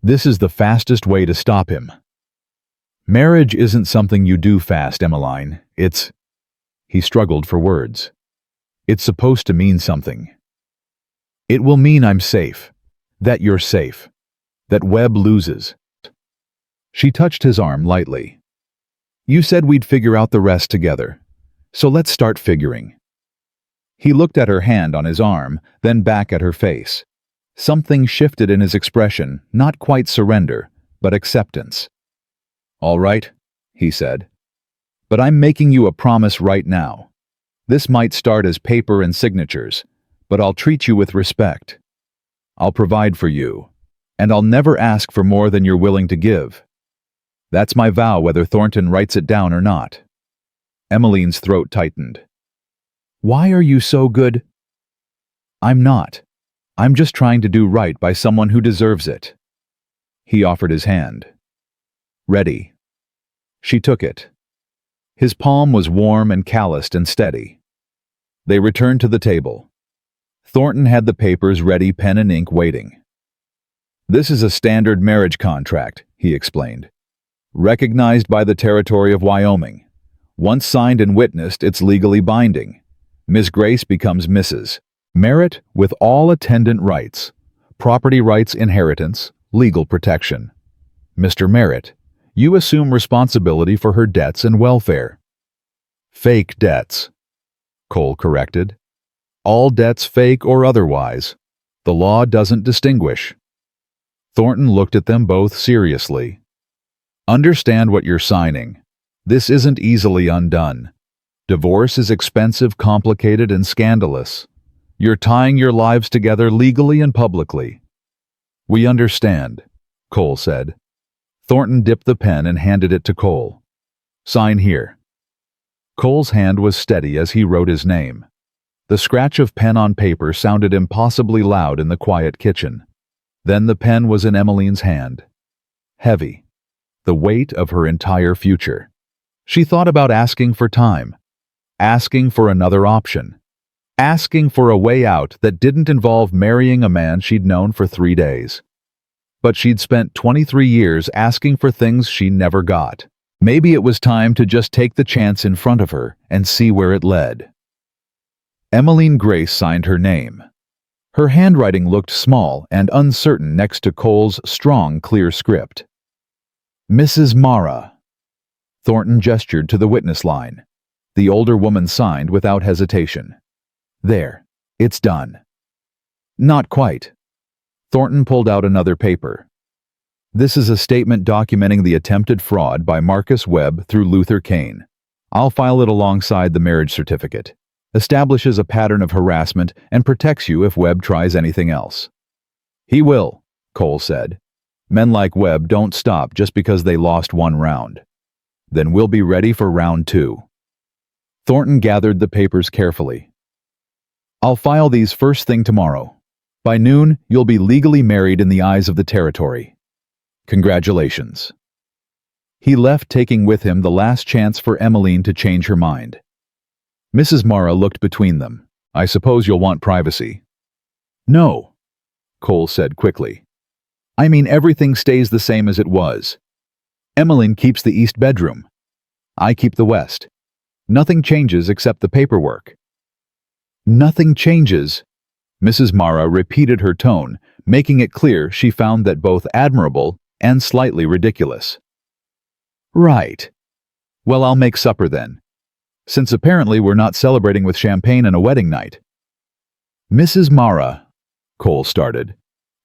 This is the fastest way to stop him." "Marriage isn't something you do fast, Emmeline. It's—" He struggled for words. "It's supposed to mean something. It will mean I'm safe. That you're safe. That Webb loses." She touched his arm lightly. "You said we'd figure out the rest together. So let's start figuring." He looked at her hand on his arm, then back at her face. Something shifted in his expression, not quite surrender, but acceptance. "All right," he said. "But I'm making you a promise right now. This might start as paper and signatures, but I'll treat you with respect. I'll provide for you, and I'll never ask for more than you're willing to give. That's my vow whether Thornton writes it down or not." Emmeline's throat tightened. "Why are you so good?" "I'm not. I'm just trying to do right by someone who deserves it." He offered his hand. "Ready." She took it. His palm was warm and calloused and steady. They returned to the table. Thornton had the papers ready, pen and ink waiting. "This is a standard marriage contract," he explained. "Recognized by the territory of Wyoming. Once signed and witnessed, it's legally binding. Miss Grace becomes Mrs. Merritt with all attendant rights, property rights, inheritance, legal protection. Mr. Merritt, you assume responsibility for her debts and welfare." "Fake debts," Cole corrected. All debts, fake or otherwise. The law doesn't distinguish. Thornton looked at them both seriously. Understand what you're signing. This isn't easily undone. Divorce is expensive, complicated, and scandalous. You're tying your lives together legally and publicly. We understand, Cole said. Thornton dipped the pen and handed it to Cole. Sign here. Cole's hand was steady as he wrote his name. The scratch of pen on paper sounded impossibly loud in the quiet kitchen. Then the pen was in Emmeline's hand. Heavy. The weight of her entire future. She thought about asking for time. Asking for another option. Asking for a way out that didn't involve marrying a man she'd known for 3 days. But she'd spent 23 years asking for things she never got. Maybe it was time to just take the chance in front of her and see where it led. Emmeline Grace signed her name. Her handwriting looked small and uncertain next to Cole's strong, clear script. Mrs. Mara. Thornton gestured to the witness line. The older woman signed without hesitation. There. It's done. Not quite. Thornton pulled out another paper. This is a statement documenting the attempted fraud by Marcus Webb through Luther Kane. I'll file it alongside the marriage certificate. Establishes a pattern of harassment and protects you if Webb tries anything else. He will, Cole said. Men like Webb don't stop just because they lost 1 round. Then we'll be ready for round 2. Thornton gathered the papers carefully. I'll file these first thing tomorrow. By noon, you'll be legally married in the eyes of the territory. Congratulations. He left, taking with him the last chance for Emmeline to change her mind. Mrs. Mara looked between them. I suppose you'll want privacy. No, Cole said quickly. I mean everything stays the same as it was. Emmeline keeps the east bedroom. I keep the west. Nothing changes except the paperwork. Nothing changes. Mrs. Mara repeated her tone, making it clear she found that both admirable and slightly ridiculous. Right. Well, I'll make supper then. Since apparently we're not celebrating with champagne and a wedding night. Mrs. Mara, Cole started.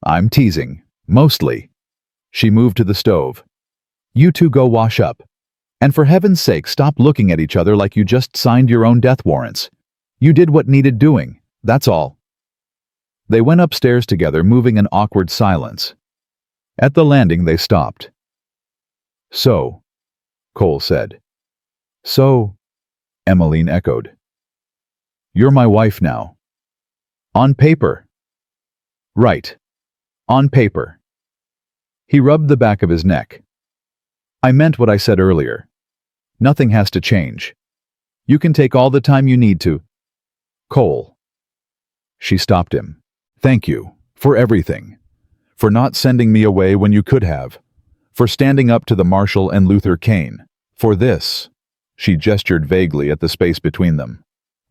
I'm teasing, mostly. She moved to the stove. You two go wash up. And for heaven's sake, stop looking at each other like you just signed your own death warrants. You did what needed doing, that's all. They went upstairs together, moving in awkward silence. At the landing, they stopped. So, Cole said. So, Emmeline echoed. You're my wife now. On paper. Right. On paper. He rubbed the back of his neck. I meant what I said earlier. Nothing has to change. You can take all the time you need to. Cole. She stopped him. Thank you, for everything. For not sending me away when you could have. For standing up to the Marshal and Luther Kane. For this. She gestured vaguely at the space between them.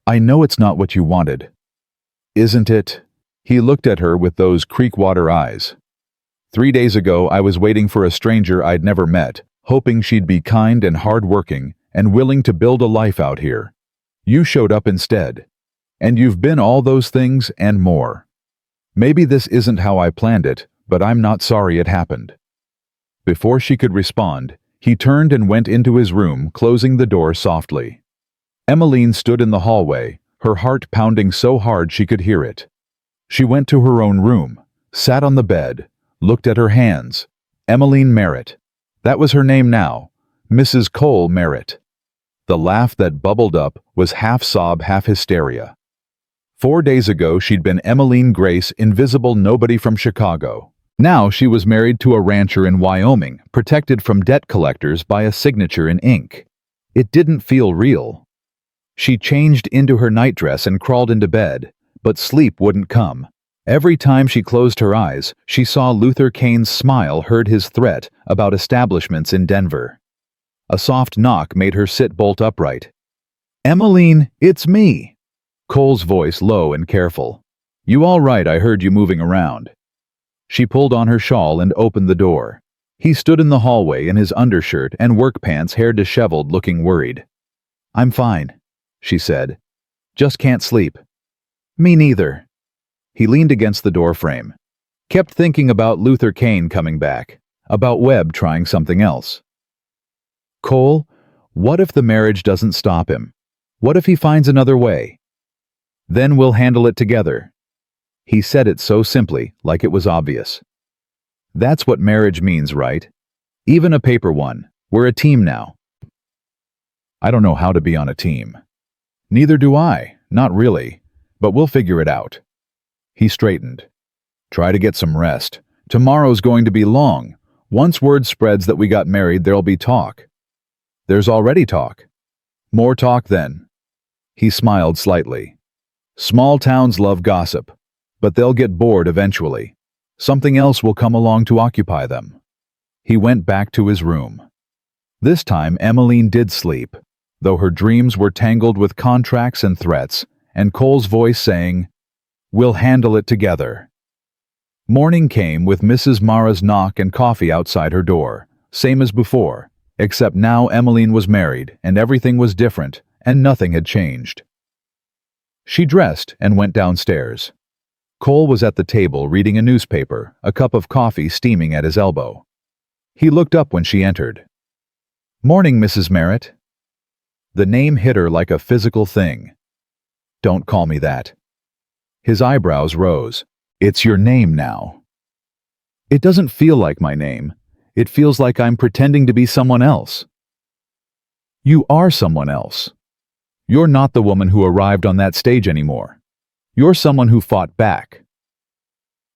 I know it's not what you wanted. Isn't it? He looked at her with those creekwater eyes. 3 days ago, I was waiting for a stranger I'd never met, hoping she'd be kind and hard-working and willing to build a life out here. You showed up instead. And you've been all those things and more. Maybe this isn't how I planned it, but I'm not sorry it happened. Before she could respond, he turned and went into his room, closing the door softly. Emmeline stood in the hallway, her heart pounding so hard she could hear it. She went to her own room, sat on the bed, looked at her hands. Emmeline Merritt. That was her name now, Mrs. Cole Merritt. The laugh that bubbled up was half sob, half hysteria. 4 days ago, she'd been Emmeline Grace, invisible nobody from Chicago. Now she was married to a rancher in Wyoming, protected from debt collectors by a signature in ink. It didn't feel real. She changed into her nightdress and crawled into bed, but sleep wouldn't come. Every time she closed her eyes, she saw Luther Kane's smile, heard his threat about establishments in Denver. A soft knock made her sit bolt upright. Emmeline, it's me. Cole's voice low and careful. You all right? I heard you moving around. She pulled on her shawl and opened the door. He stood in the hallway in his undershirt and work pants, hair disheveled, looking worried. I'm fine, she said. Just can't sleep. Me neither. He leaned against the door frame. Kept thinking about Luther Kane coming back, about Webb trying something else. Cole, what if the marriage doesn't stop him? What if he finds another way? Then we'll handle it together. He said it so simply, like it was obvious. That's what marriage means, right? Even a paper one. We're a team now. I don't know how to be on a team. Neither do I, not really, but we'll figure it out. He straightened. Try to get some rest. Tomorrow's going to be long. Once word spreads that we got married, there'll be talk. There's already talk. More talk then. He smiled slightly. Small towns love gossip, but they'll get bored eventually. Something else will come along to occupy them. He went back to his room. This time Emmeline did sleep, though her dreams were tangled with contracts and threats, and Cole's voice saying, "We'll handle it together." Morning came with Mrs. Mara's knock and coffee outside her door, same as before, except now Emmeline was married and everything was different and nothing had changed. She dressed and went downstairs. Cole was at the table reading a newspaper, a cup of coffee steaming at his elbow. He looked up when she entered. "Morning, Mrs. Merritt." The name hit her like a physical thing. "Don't call me that." His eyebrows rose. "It's your name now." "It doesn't feel like my name. It feels like I'm pretending to be someone else." "You are someone else. You're not the woman who arrived on that stage anymore. You're someone who fought back."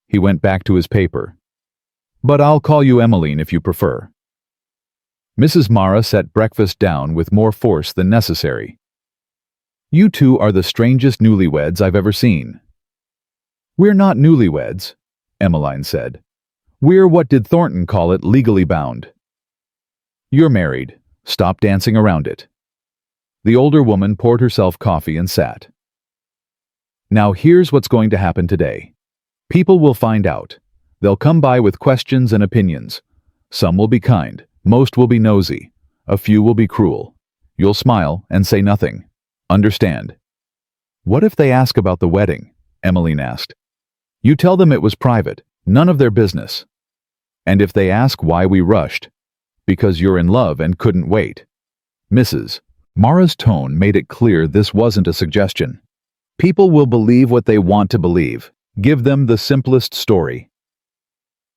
He went back to his paper. "But I'll call you Emmeline if you prefer." Mrs. Mara set breakfast down with more force than necessary. "You two are the strangest newlyweds I've ever seen." "We're not newlyweds," Emmeline said. "We're what did Thornton call it, legally bound." "You're married. Stop dancing around it." The older woman poured herself coffee and sat. "Now here's what's going to happen today. People will find out. They'll come by with questions and opinions. Some will be kind, most will be nosy, a few will be cruel. You'll smile and say nothing. Understand?" "What if they ask about the wedding?" Emmeline asked. "You tell them it was private, none of their business. And if they ask why we rushed, because you're in love and couldn't wait." Mrs. Mara's tone made it clear this wasn't a suggestion. People will believe what they want to believe. Give them the simplest story.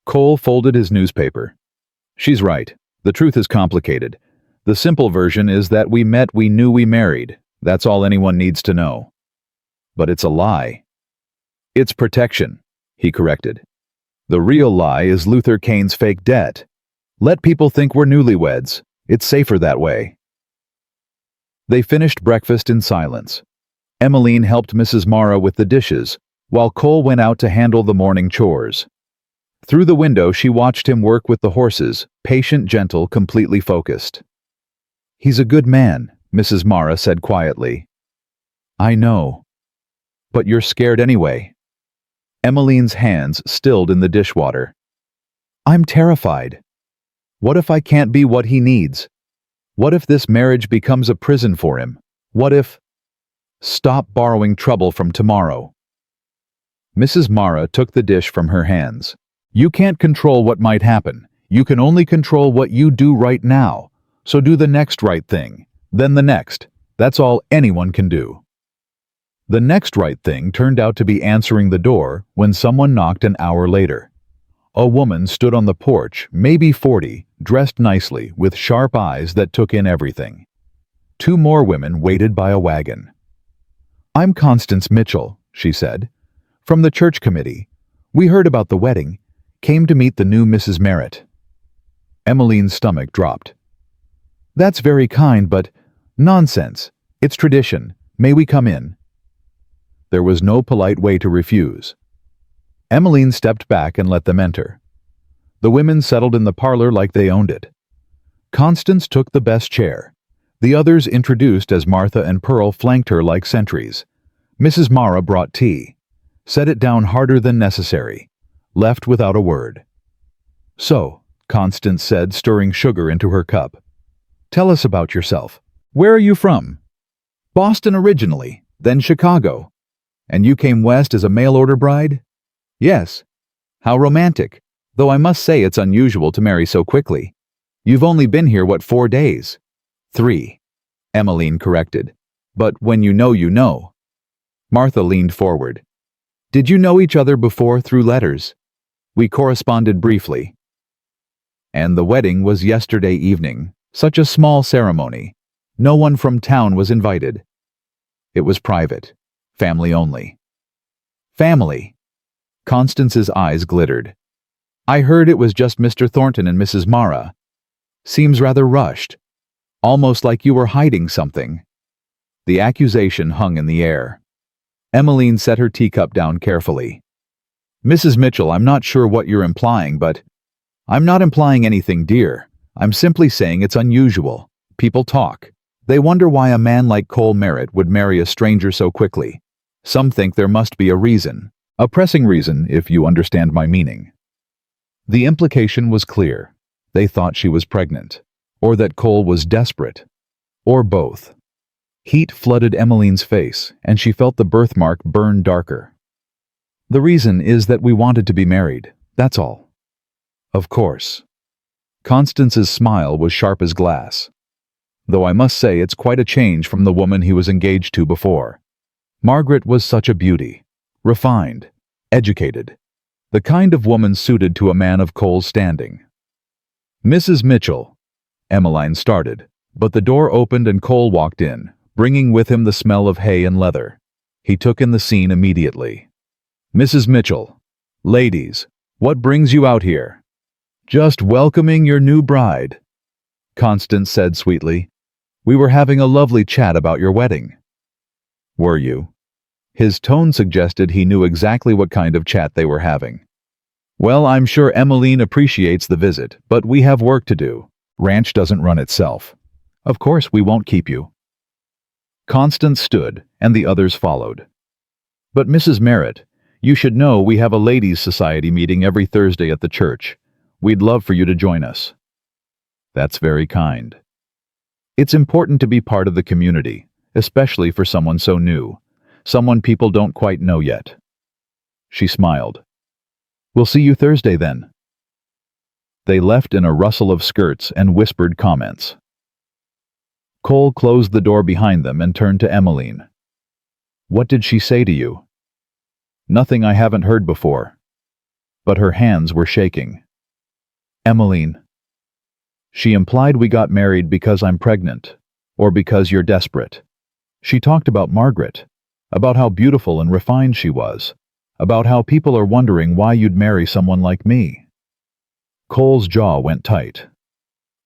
Cole folded his newspaper. "She's right. The truth is complicated. The simple version is that we met, we knew, we married. That's all anyone needs to know." "But it's a lie." "It's protection," he corrected. "The real lie is Luther Kane's fake debt. Let people think we're newlyweds. It's safer that way." They finished breakfast in silence. Emmeline helped Mrs. Mara with the dishes, while Cole went out to handle the morning chores. Through the window she watched him work with the horses, patient, gentle, completely focused. "He's a good man," Mrs. Mara said quietly. "I know. But you're scared anyway." Emmeline's hands stilled in the dishwater. "I'm terrified. What if I can't be what he needs? What if this marriage becomes a prison for him? What if—" "Stop borrowing trouble from tomorrow." Mrs. Mara took the dish from her hands. "You can't control what might happen. You can only control what you do right now. So do the next right thing, then the next. That's all anyone can do." The next right thing turned out to be answering the door when someone knocked an hour later. A woman stood on the porch, maybe 40, dressed nicely, with sharp eyes that took in everything. Two more women waited by a wagon. "I'm Constance Mitchell," she said, "from the church committee. We heard about the wedding. Came to meet the new Mrs. Merritt." Emmeline's stomach dropped. "That's very kind, but nonsense. It's tradition. May we come in?" There was no polite way to refuse. Emmeline stepped back and let them enter. The women settled in the parlor like they owned it. Constance took the best chair. The others, introduced as Martha and Pearl, flanked her like sentries. Mrs. Mara brought tea, set it down harder than necessary, left without a word. "So," Constance said, stirring sugar into her cup, "tell us about yourself. Where are you from?" "Boston originally, then Chicago." And you came west as a mail-order bride? Yes. How romantic. Though I must say it's unusual to marry so quickly. You've only been here, 4 days? 3. Emmeline corrected. But when you know, you know. Martha leaned forward. Did you know each other before through letters? We corresponded briefly. And the wedding was yesterday evening. Such a small ceremony. No one from town was invited. It was private. Family only. Family. Constance's eyes glittered. I heard it was just Mr. Thornton and Mrs. Mara. Seems rather rushed. Almost like you were hiding something. The accusation hung in the air. Emmeline set her teacup down carefully. Mrs. Mitchell, I'm not sure what you're implying, but... I'm not implying anything, dear. I'm simply saying it's unusual. People talk. They wonder why a man like Cole Merritt would marry a stranger so quickly. Some think there must be a reason. A pressing reason, if you understand my meaning. The implication was clear. They thought she was pregnant, or that Cole was desperate, or both. Heat flooded Emmeline's face, and she felt the birthmark burn darker. The reason is that we wanted to be married, that's all. Of course. Constance's smile was sharp as glass. Though I must say it's quite a change from the woman he was engaged to before. Margaret was such a beauty. Refined, educated, the kind of woman suited to a man of Cole's standing. Mrs. Mitchell, Emmeline started, but the door opened and Cole walked in, bringing with him the smell of hay and leather. He took in the scene immediately. Mrs. Mitchell, ladies, what brings you out here? Just welcoming your new bride, Constance said sweetly. We were having a lovely chat about your wedding. Were you? His tone suggested he knew exactly what kind of chat they were having. Well, I'm sure Emmeline appreciates the visit, but we have work to do. Ranch doesn't run itself. Of course, we won't keep you. Constance stood, and the others followed. But Mrs. Merritt, you should know we have a ladies' society meeting every Thursday at the church. We'd love for you to join us. That's very kind. It's important to be part of the community, especially for someone so new. Someone people don't quite know yet. She smiled. We'll see you Thursday then. They left in a rustle of skirts and whispered comments. Cole closed the door behind them and turned to Emmeline. What did she say to you? Nothing I haven't heard before. But her hands were shaking. Emmeline. She implied we got married because I'm pregnant, or because you're desperate. She talked about Margaret. About how beautiful and refined she was, about how people are wondering why you'd marry someone like me. Cole's jaw went tight.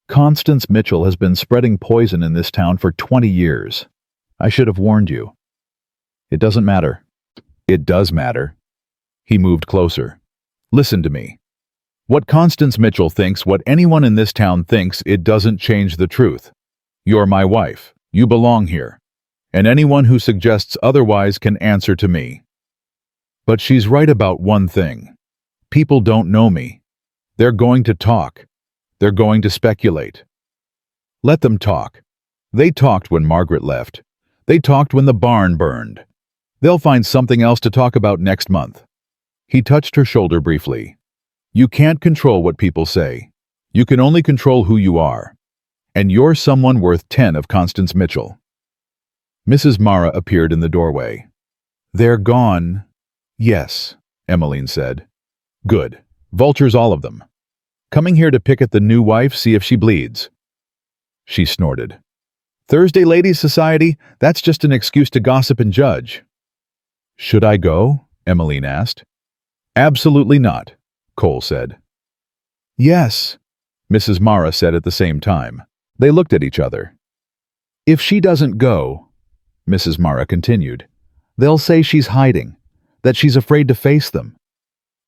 Constance Mitchell has been spreading poison in this town for 20 years. I should have warned you. It doesn't matter. It does matter. He moved closer. Listen to me. What Constance Mitchell thinks, what anyone in this town thinks, it doesn't change the truth. You're my wife. You belong here. And anyone who suggests otherwise can answer to me. But she's right about one thing. People don't know me. They're going to talk. They're going to speculate. Let them talk. They talked when Margaret left. They talked when the barn burned. They'll find something else to talk about next month. He touched her shoulder briefly. You can't control what people say. You can only control who you are. And you're someone worth 10 of Constance Mitchell. Mrs. Mara appeared in the doorway. They're gone. Yes, Emmeline said. Good. Vultures, all of them. Coming here to pick at the new wife, see if she bleeds. She snorted. Thursday Ladies' Society? That's just an excuse to gossip and judge. Should I go? Emmeline asked. Absolutely not, Cole said. Yes, Mrs. Mara said at the same time. They looked at each other. If she doesn't go, Mrs. Mara continued, they'll say she's hiding, that she's afraid to face them.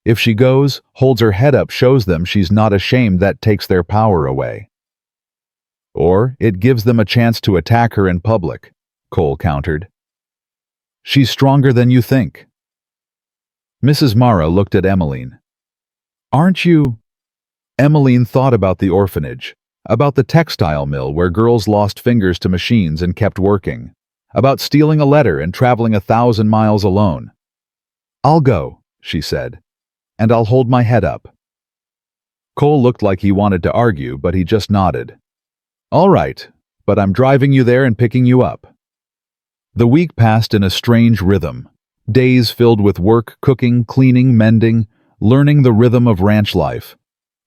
If she goes, holds her head up, shows them she's not ashamed, that takes their power away. Or it gives them a chance to attack her in public, Cole countered. She's stronger than you think. Mrs. Mara looked at Emmeline. Aren't you? Emmeline thought about the orphanage, about the textile mill where girls lost fingers to machines and kept working, about stealing a letter and traveling 1,000 miles alone. "I'll go," she said, "and I'll hold my head up." Cole looked like he wanted to argue, but he just nodded. "All right, but I'm driving you there and picking you up." The week passed in a strange rhythm. Days filled with work, cooking, cleaning, mending, learning the rhythm of ranch life.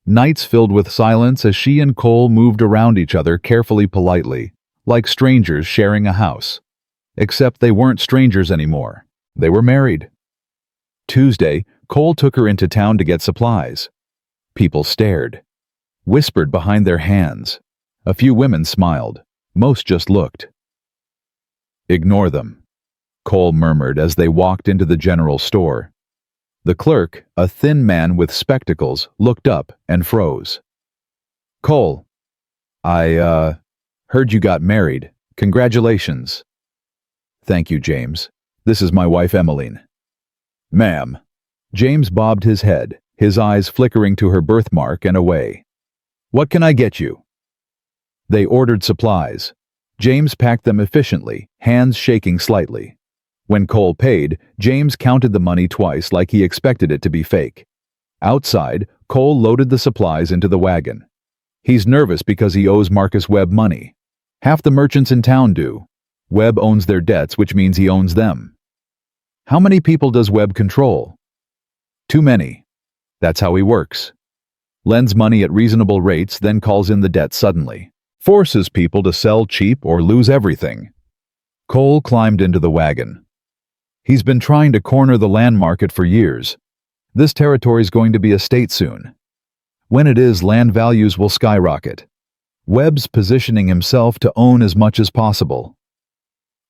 Nights filled with silence as she and Cole moved around each other carefully, politely, like strangers sharing a house. Except they weren't strangers anymore. They were married. Tuesday, Cole took her into town to get supplies. People stared, whispered behind their hands. A few women smiled. Most just looked. "Ignore them," Cole murmured as they walked into the general store. The clerk, a thin man with spectacles, looked up and froze. "Cole, I heard you got married. Congratulations." "Thank you, James. This is my wife, Emmeline." "Ma'am." James bobbed his head, his eyes flickering to her birthmark and away. "What can I get you?" They ordered supplies. James packed them efficiently, hands shaking slightly. When Cole paid, James counted the money twice like he expected it to be fake. Outside, Cole loaded the supplies into the wagon. He's nervous because he owes Marcus Webb money. Half the merchants in town do. Webb owns their debts, which means he owns them. How many people does Webb control? Too many. That's how he works. Lends money at reasonable rates, then calls in the debt suddenly. Forces people to sell cheap or lose everything. Cole climbed into the wagon. He's been trying to corner the land market for years. This territory's going to be a state soon. When it is, land values will skyrocket. Webb's positioning himself to own as much as possible.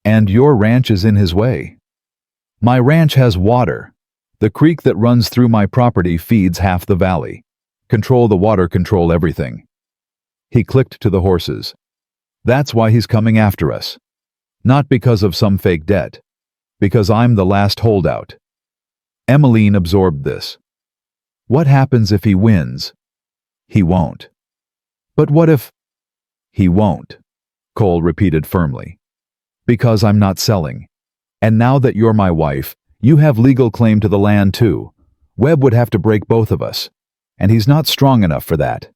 And your ranch is in his way. My ranch has water. The creek that runs through my property feeds half the valley. Control the water, control everything. He clicked to the horses. That's why he's coming after us. Not because of some fake debt. Because I'm the last holdout. Emmeline absorbed this. What happens if he wins? He won't. But what if... He won't, Cole repeated firmly. Because I'm not selling. And now that you're my wife, you have legal claim to the land too. Webb would have to break both of us. And he's not strong enough for that.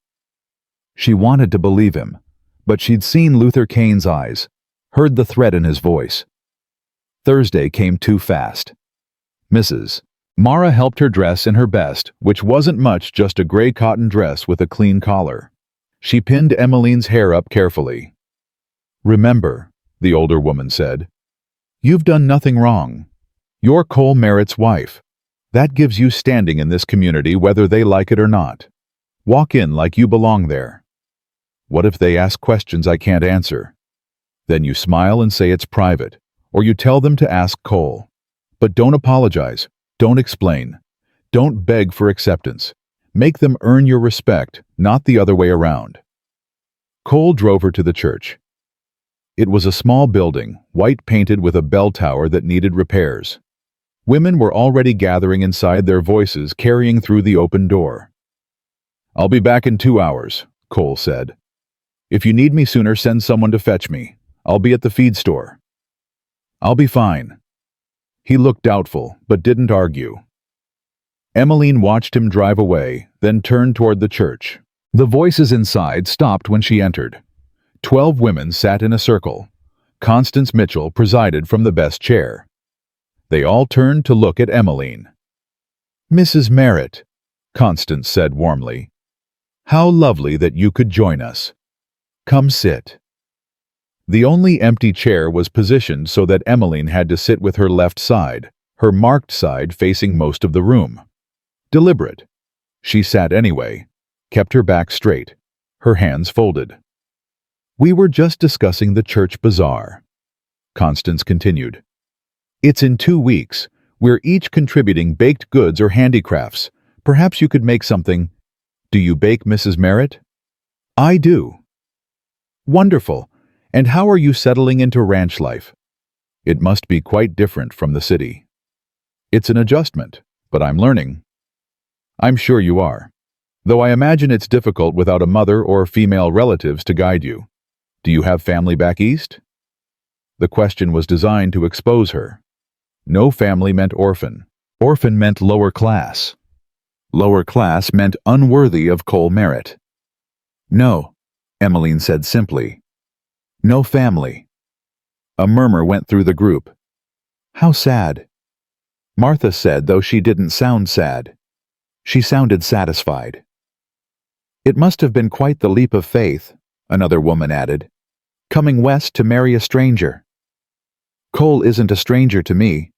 She wanted to believe him, but she'd seen Luther Kane's eyes, heard the threat in his voice. Thursday came too fast. Mrs. Mara helped her dress in her best, which wasn't much, just a gray cotton dress with a clean collar. She pinned Emmeline's hair up carefully. "Remember," the older woman said, "you've done nothing wrong. You're Cole Merritt's wife. That gives you standing in this community whether they like it or not. Walk in like you belong there. What if they ask questions I can't answer? Then you smile and say it's private, or you tell them to ask Cole. But don't apologize, don't explain, don't beg for acceptance. Make them earn your respect, not the other way around." Cole drove her to the church. It was a small building, white painted with a bell tower that needed repairs. Women were already gathering inside, their voices carrying through the open door. "I'll be back in 2 hours," Cole said. "If you need me sooner, send someone to fetch me. I'll be at the feed store." "I'll be fine." He looked doubtful, but didn't argue. Emmeline watched him drive away, then turned toward the church. The voices inside stopped when she entered. 12 women sat in a circle. Constance Mitchell presided from the best chair. They all turned to look at Emmeline. "Mrs. Merritt," Constance said warmly, "how lovely that you could join us. Come sit." The only empty chair was positioned so that Emmeline had to sit with her left side, her marked side facing most of the room. Deliberate. She sat anyway, kept her back straight, her hands folded. "We were just discussing the church bazaar," Constance continued. "It's in 2 weeks. We're each contributing baked goods or handicrafts. Perhaps you could make something. Do you bake, Mrs. Merritt?" "I do." "Wonderful. And how are you settling into ranch life?" "It must be quite different from the city." "It's an adjustment, but I'm learning." "I'm sure you are. Though I imagine it's difficult without a mother or female relatives to guide you. Do you have family back east?" The question was designed to expose her. No family meant orphan. Orphan meant lower class. Lower class meant unworthy of Cole Merritt. No, Emmeline said simply. No family. A murmur went through the group. How sad. Martha said, though she didn't sound sad. She sounded satisfied. It must have been quite the leap of faith, another woman added. Coming west to marry a stranger. Cole isn't a stranger to me.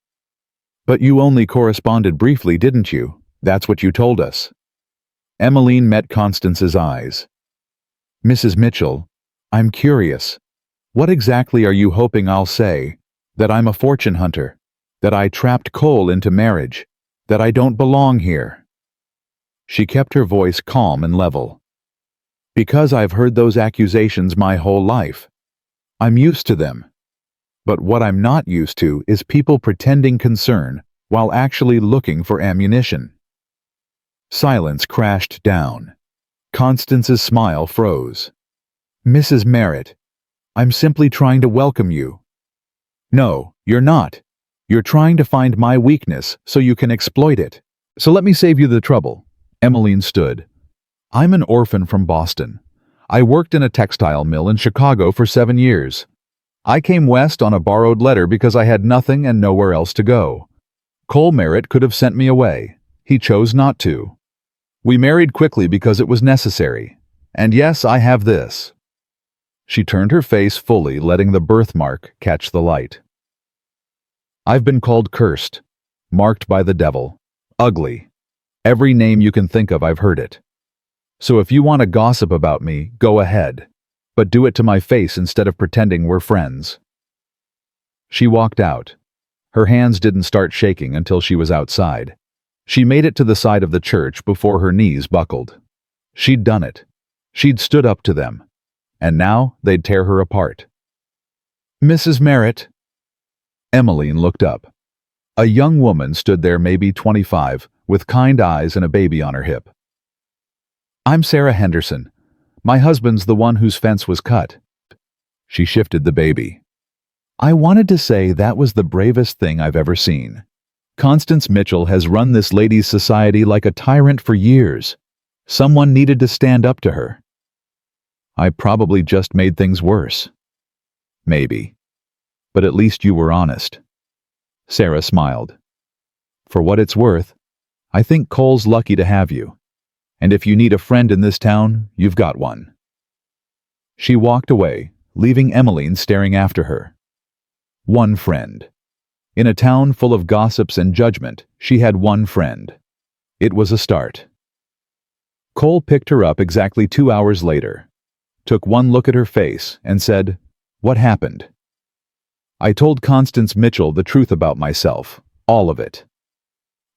But you only corresponded briefly, didn't you? That's what you told us. Emmeline met Constance's eyes. Mrs. Mitchell, I'm curious. What exactly are you hoping I'll say? That I'm a fortune hunter? That I trapped Cole into marriage? That I don't belong here? She kept her voice calm and level. Because I've heard those accusations my whole life. I'm used to them. But what I'm not used to is people pretending concern while actually looking for ammunition. Silence crashed down. Constance's smile froze. Mrs. Merritt, I'm simply trying to welcome you. No, you're not. You're trying to find my weakness so you can exploit it. So let me save you the trouble. Emmeline stood. I'm an orphan from Boston. I worked in a textile mill in Chicago for 7 years. I came west on a borrowed letter because I had nothing and nowhere else to go. Cole Merritt could have sent me away. He chose not to. We married quickly because it was necessary. And yes, I have this. She turned her face fully, letting the birthmark catch the light. I've been called cursed, marked by the devil, ugly. Every name you can think of, I've heard it. So if you want to gossip about me, go ahead. But do it to my face instead of pretending we're friends. She walked out. Her hands didn't start shaking until she was outside. She made it to the side of the church before her knees buckled. She'd done it. She'd stood up to them. And now they'd tear her apart. Mrs. Merritt. Emmeline looked up. A young woman stood there, maybe 25, with kind eyes and a baby on her hip. I'm Sarah Henderson. My husband's the one whose fence was cut. She shifted the baby. I wanted to say that was the bravest thing I've ever seen. Constance Mitchell has run this ladies' society like a tyrant for years. Someone needed to stand up to her. I probably just made things worse. Maybe. But at least you were honest. Sarah smiled. For what it's worth, I think Cole's lucky to have you. And if you need a friend in this town, you've got one. She walked away, leaving Emmeline staring after her. One friend. In a town full of gossips and judgment, she had one friend. It was a start. Cole picked her up exactly 2 hours later, took one look at her face, and said, What happened? I told Constance Mitchell the truth about myself, all of it.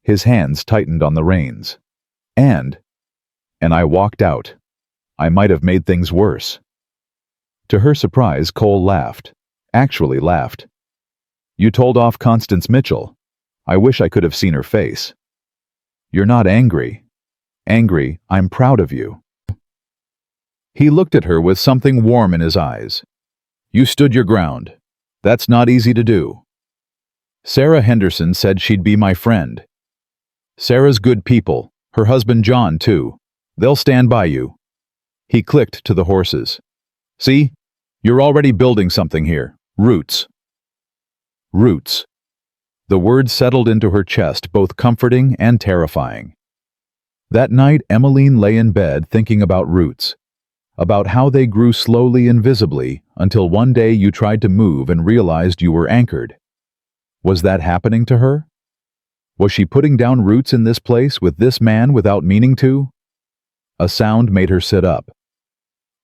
His hands tightened on the reins. And I walked out. I might have made things worse. To her surprise, Cole laughed. Actually laughed. You told off Constance Mitchell. I wish I could have seen her face. You're not angry. Angry, I'm proud of you. He looked at her with something warm in his eyes. You stood your ground. That's not easy to do. Sarah Henderson said she'd be my friend. Sarah's good people, her husband John too. They'll stand by you. He clicked to the horses. See? You're already building something here. Roots. Roots. The word settled into her chest, both comforting and terrifying. That night, Emmeline lay in bed thinking about roots, about how they grew slowly and visibly until one day you tried to move and realized you were anchored. Was that happening to her? Was she putting down roots in this place with this man without meaning to? A sound made her sit up.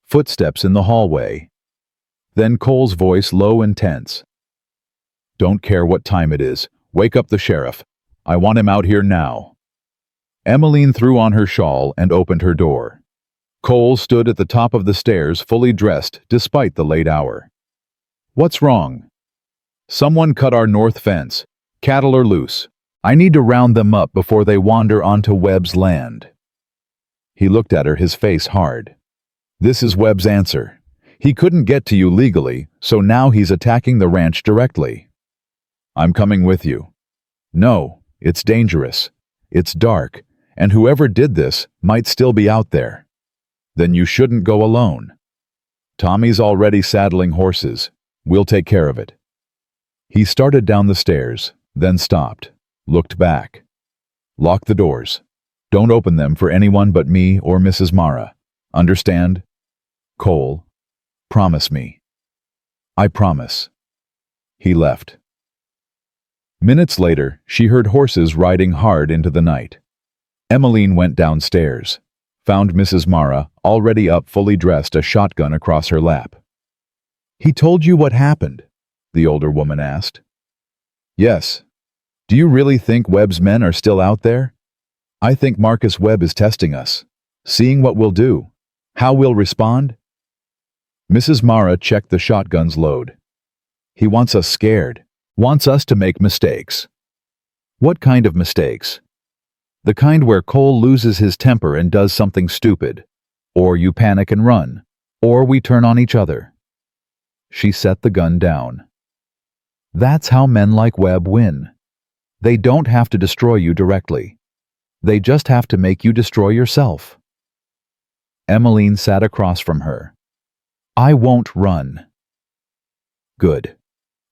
Footsteps in the hallway. Then Cole's voice, low and tense. Don't care what time it is. Wake up the sheriff. I want him out here now. Emmeline threw on her shawl and opened her door. Cole stood at the top of the stairs, fully dressed despite the late hour. What's wrong? Someone cut our north fence. Cattle are loose. I need to round them up before they wander onto Webb's land. He looked at her, his face hard. This is Webb's answer. He couldn't get to you legally, so now he's attacking the ranch directly. I'm coming with you. No, it's dangerous. It's dark, and whoever did this might still be out there. Then you shouldn't go alone. Tommy's already saddling horses. We'll take care of it. He started down the stairs, then stopped, looked back. Lock the doors. Don't open them for anyone but me or Mrs. Mara. Understand? Cole, promise me. I promise. He left. Minutes later, she heard horses riding hard into the night. Emmeline went downstairs, found Mrs. Mara already up fully dressed, a shotgun across her lap. He told you what happened? The older woman asked. Yes. Do you really think Webb's men are still out there? I think Marcus Webb is testing us, seeing what we'll do, how we'll respond. Mrs. Mara checked the shotgun's load. He wants us scared, wants us to make mistakes. What kind of mistakes? The kind where Cole loses his temper and does something stupid, or you panic and run, or we turn on each other. She set the gun down. That's how men like Webb win. They don't have to destroy you directly. They just have to make you destroy yourself. Emmeline sat across from her. I won't run. Good.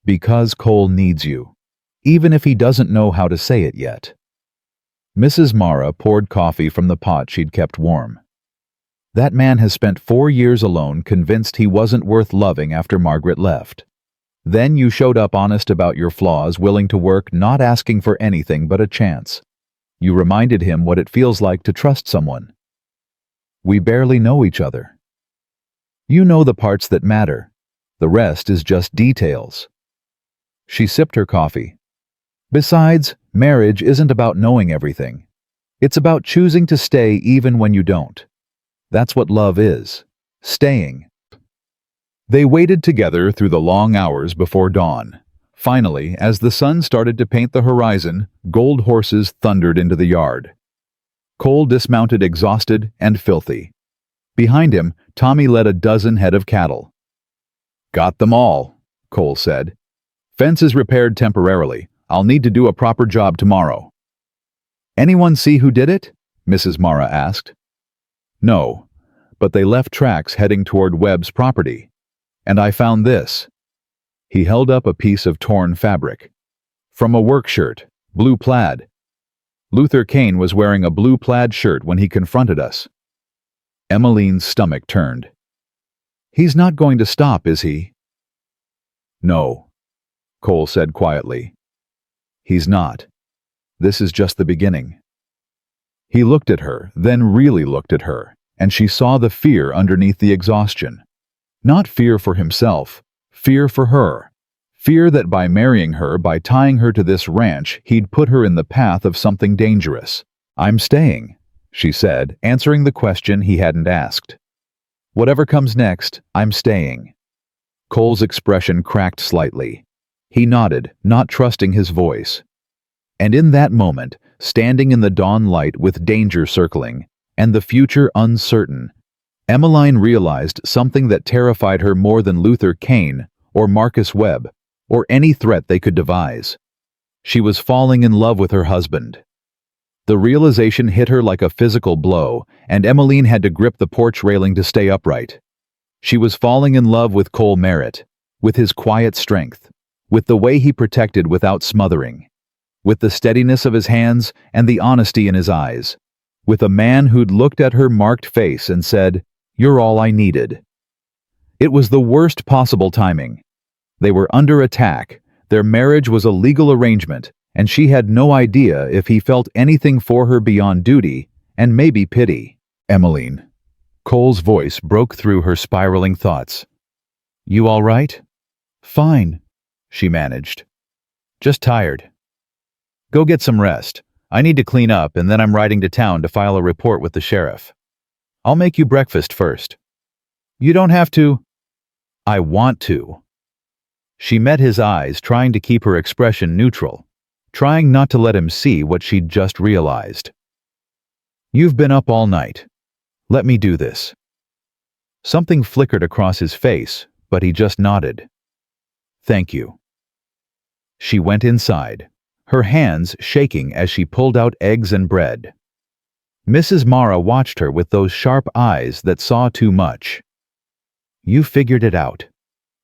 Because Cole needs you, even if he doesn't know how to say it yet. Mrs. Mara poured coffee from the pot she'd kept warm. That man has spent 4 years alone, convinced he wasn't worth loving after Margaret left. Then you showed up honest about your flaws, willing to work, not asking for anything but a chance. You reminded him what it feels like to trust someone. We barely know each other. You know the parts that matter. The rest is just details. She sipped her coffee. Besides, marriage isn't about knowing everything. It's about choosing to stay even when you don't. That's what love is. Staying. They waited together through the long hours before dawn. Finally, as the sun started to paint the horizon, gold horses thundered into the yard. Cole dismounted exhausted and filthy. Behind him, Tommy led a dozen head of cattle. Got them all, Cole said. Fence is repaired temporarily. I'll need to do a proper job tomorrow. Anyone see who did it? Mrs. Mara asked. No, but they left tracks heading toward Webb's property. And I found this. He held up a piece of torn fabric. From a work shirt, blue plaid. Luther Kane was wearing a blue plaid shirt when he confronted us. Emmeline's stomach turned. He's not going to stop, is he? No, Cole said quietly. He's not. This is just the beginning. He looked at her, then really looked at her, and she saw the fear underneath the exhaustion. Not fear for himself, fear for her. Fear that by marrying her, by tying her to this ranch, he'd put her in the path of something dangerous. I'm staying, she said, answering the question he hadn't asked. Whatever comes next, I'm staying. Cole's expression cracked slightly. He nodded, not trusting his voice. And in that moment, standing in the dawn light with danger circling, and the future uncertain, Emmeline realized something that terrified her more than Luther Kane or Marcus Webb or any threat they could devise. She was falling in love with her husband. The realization hit her like a physical blow, and Emmeline had to grip the porch railing to stay upright. She was falling in love with Cole Merritt, with his quiet strength, with the way he protected without smothering, with the steadiness of his hands and the honesty in his eyes, with a man who'd looked at her marked face and said, "You're all I needed." It was the worst possible timing. They were under attack, their marriage was a legal arrangement, and she had no idea if he felt anything for her beyond duty and maybe pity. Emmeline. Cole's voice broke through her spiraling thoughts. You all right? Fine, she managed. Just tired. Go get some rest. I need to clean up, and then I'm riding to town to file a report with the sheriff. I'll make you breakfast first. You don't have to. I want to. She met his eyes, trying to keep her expression neutral, trying not to let him see what she'd just realized. You've been up all night. Let me do this. Something flickered across his face, but he just nodded. "Thank you." She went inside, her hands shaking as she pulled out eggs and bread. Mrs. Mara watched her with those sharp eyes that saw too much. "You figured it out,"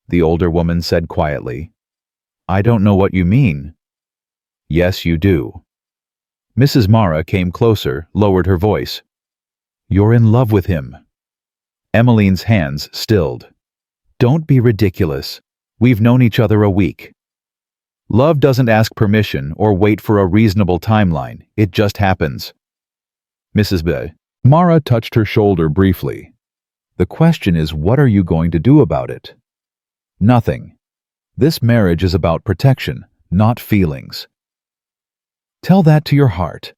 the older woman said quietly. "I don't know what you mean." "Yes, you do." Mrs. Mara came closer, lowered her voice. "You're in love with him." Emmeline's hands stilled. "Don't be ridiculous. We've known each other a week." Love doesn't ask permission or wait for a reasonable timeline. It just happens. Mrs. B. Mara touched her shoulder briefly. "The question is, what are you going to do about it?" "Nothing. This marriage is about protection, not feelings." "Tell that to your heart."